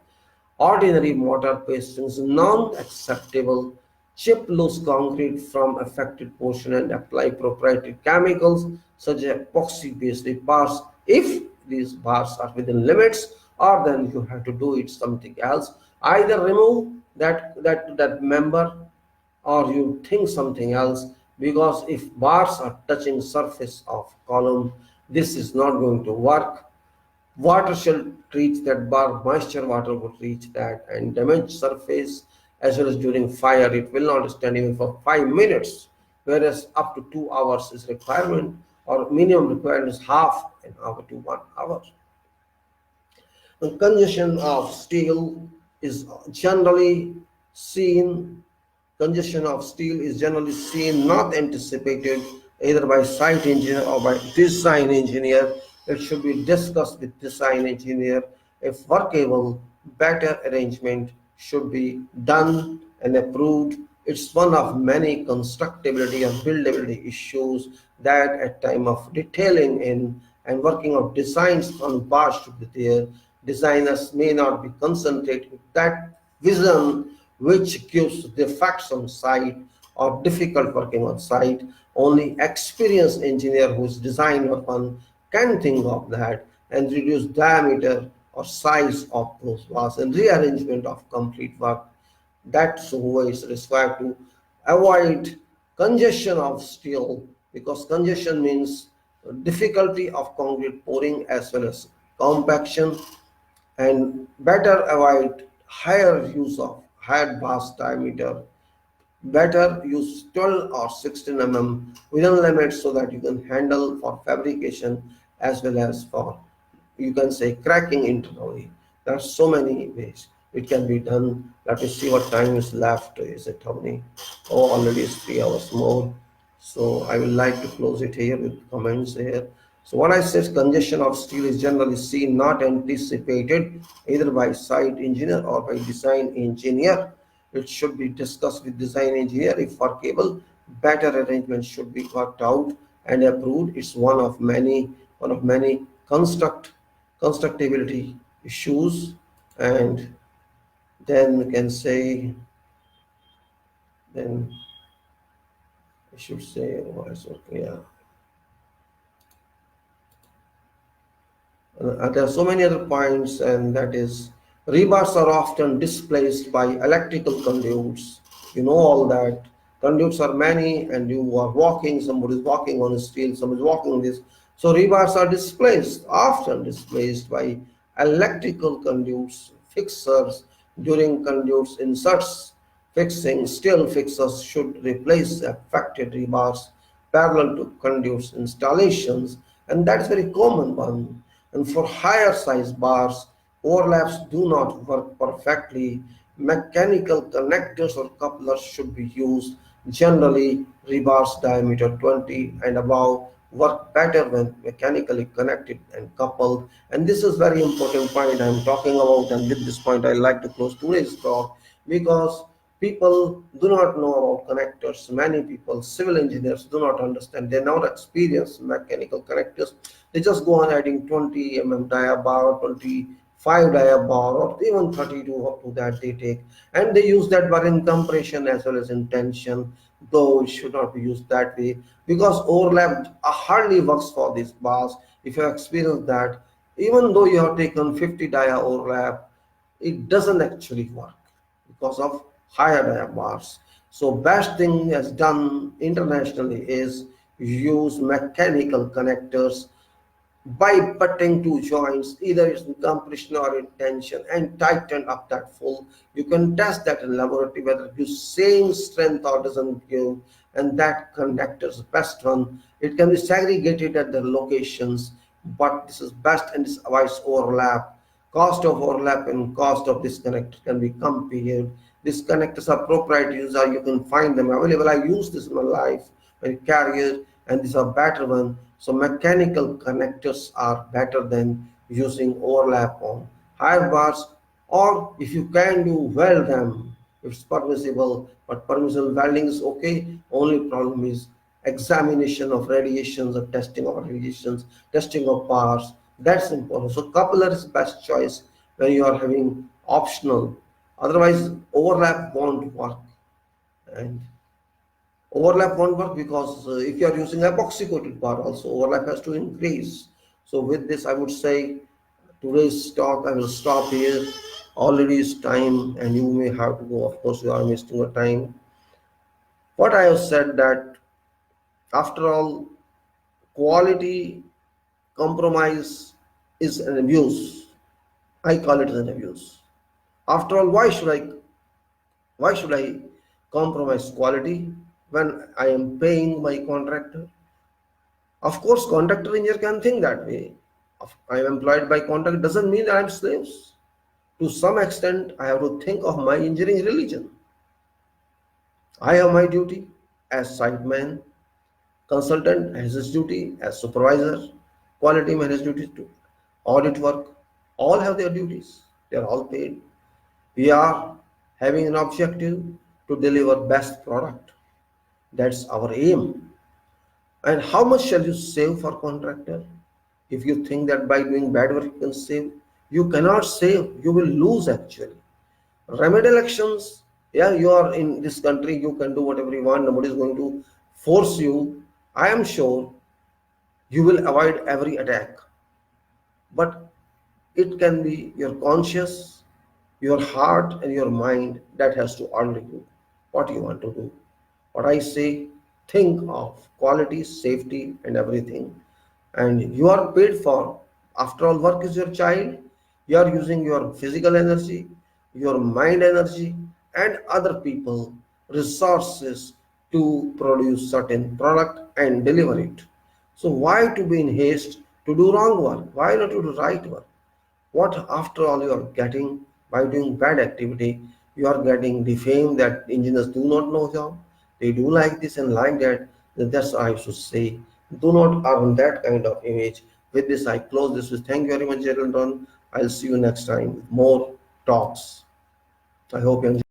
Ordinary mortar pasting is non-acceptable. Chip loose concrete from affected portion and apply proprietary chemicals such as epoxy-based bars if these bars are within limits, or then you have to do it something else. Either remove that member, or you think something else, because if bars are touching surface of column, this is not going to work. Water shall reach that bar, moisture water would reach that and damage surface. As well as during fire, it will not stand even for 5 minutes, whereas up to 2 hours is requirement, or minimum requirement is half an hour to 1 hour. The congestion of steel is generally seen congestion of steel is generally seen, not anticipated, either by site engineer or by design engineer. It should be discussed with design engineer. If workable, better arrangement should be done and approved. It's one of many constructability and buildability issues that at time of detailing in and working of designs on bars should be there. Designers may not be concentrated with that vision which gives defects on site or difficult working on site. Only experienced engineer who's designed one can think of that and reduce diameter or size of those bars and rearrangement of complete work. That's why it's required to avoid congestion of steel, because congestion means difficulty of concrete pouring as well as compaction, and better avoid higher use of higher bars diameter. Better use 12 or 16 within limits so that you can handle for fabrication as well as for, you can say, cracking internally. There are so many ways it can be done. Let me see what time is left. Is it how many? Oh, already it's 3 hours more. So I will like to close it here with comments here. So what I said, congestion of steel is generally seen, not anticipated, either by site engineer or by design engineer. It should be discussed with design engineer. If workable, better arrangement should be worked out and approved. It's one of many constructability issues. And then we can say, then I should say, oh, okay, yeah. There are so many other points, and that is rebars are often displaced by electrical conduits. You know all that. Conduits are many, and you are walking, somebody is walking on a steel, somebody is walking on this. So rebars are often displaced by electrical conduits, fixers during conduits inserts. Fixing steel fixers should replace affected rebars parallel to conduits installations. and that's very common one. And for higher size bars, overlaps do not work perfectly. Mechanical connectors or couplers should be used. Generally, rebars diameter 20 and above work better when mechanically connected and coupled. And this is very important point I'm talking about. And with this point, I like to close today's talk because people do not know about connectors. Many people, civil engineers, do not understand. They not experience mechanical connectors. They just go on adding 20 dia bar, 25 dia bar, or even 32 up to that they take, and they use that bar in compression as well as in tension. Though it should not be used that way because overlap hardly works for these bars. If you experience that, even though you have taken 50 dia overlap, it doesn't actually work because of higher dia bars. So best thing has done internationally is use mechanical connectors by putting two joints, either it's in compression or in tension, and tighten up that full. You can test that in laboratory whether it gives same strength or doesn't give, and that connector is the best one. It can be segregated at the locations, but this is best and this avoids overlap. Cost of overlap and cost of disconnect can be compared. These connectors are proprietary, you can find them available. I use this in my life, my career, and these are better one. So mechanical connectors are better than using overlap on higher bars, or if you can do weld them, it's permissible, but permissible welding is okay. Only problem is examination of radiations or testing of radiations, testing of bars. That's important. So coupler is best choice when you are having optional. Otherwise, overlap won't work. And overlap won't work because if you are using epoxy coated bar also overlap has to increase. So with this I would say today's talk I will stop here. Already is time and you may have to go. Of course you are wasting your time. What I have said that after all quality compromise is an abuse. I call it an abuse. After all, why should I compromise quality when I am paying my contractor? Of course, contractor engineer can think that way. I am employed by contract doesn't mean I am slaves. To some extent, I have to think of my engineering religion. I have my duty as site man, consultant has his duty as supervisor, quality man has duty to audit work. All have their duties. They are all paid. We are having an objective to deliver best product. That's our aim. And how much shall you save for contractor? If you think that by doing bad work you can save, you cannot save, you will lose actually. Remedial actions, yeah, you are in this country, you can do whatever you want, nobody is going to force you. I am sure you will avoid every attack. But it can be your conscious, your heart, and your mind that has to order you what you want to do. What I say, think of quality, safety, and everything. And you are paid for. After all, work is your child. You are using your physical energy, your mind energy, and other people resources to produce certain product and deliver it. So why to be in haste to do wrong work? Why not to do right work? What after all you are getting by doing bad activity? You are getting defamed that engineers do not know job. They do like this and like that. That's what I should say. Do not earn that kind of image. With this, I close this with thank you very much, Geraldine. I'll see you next time with more talks. I hope you enjoy.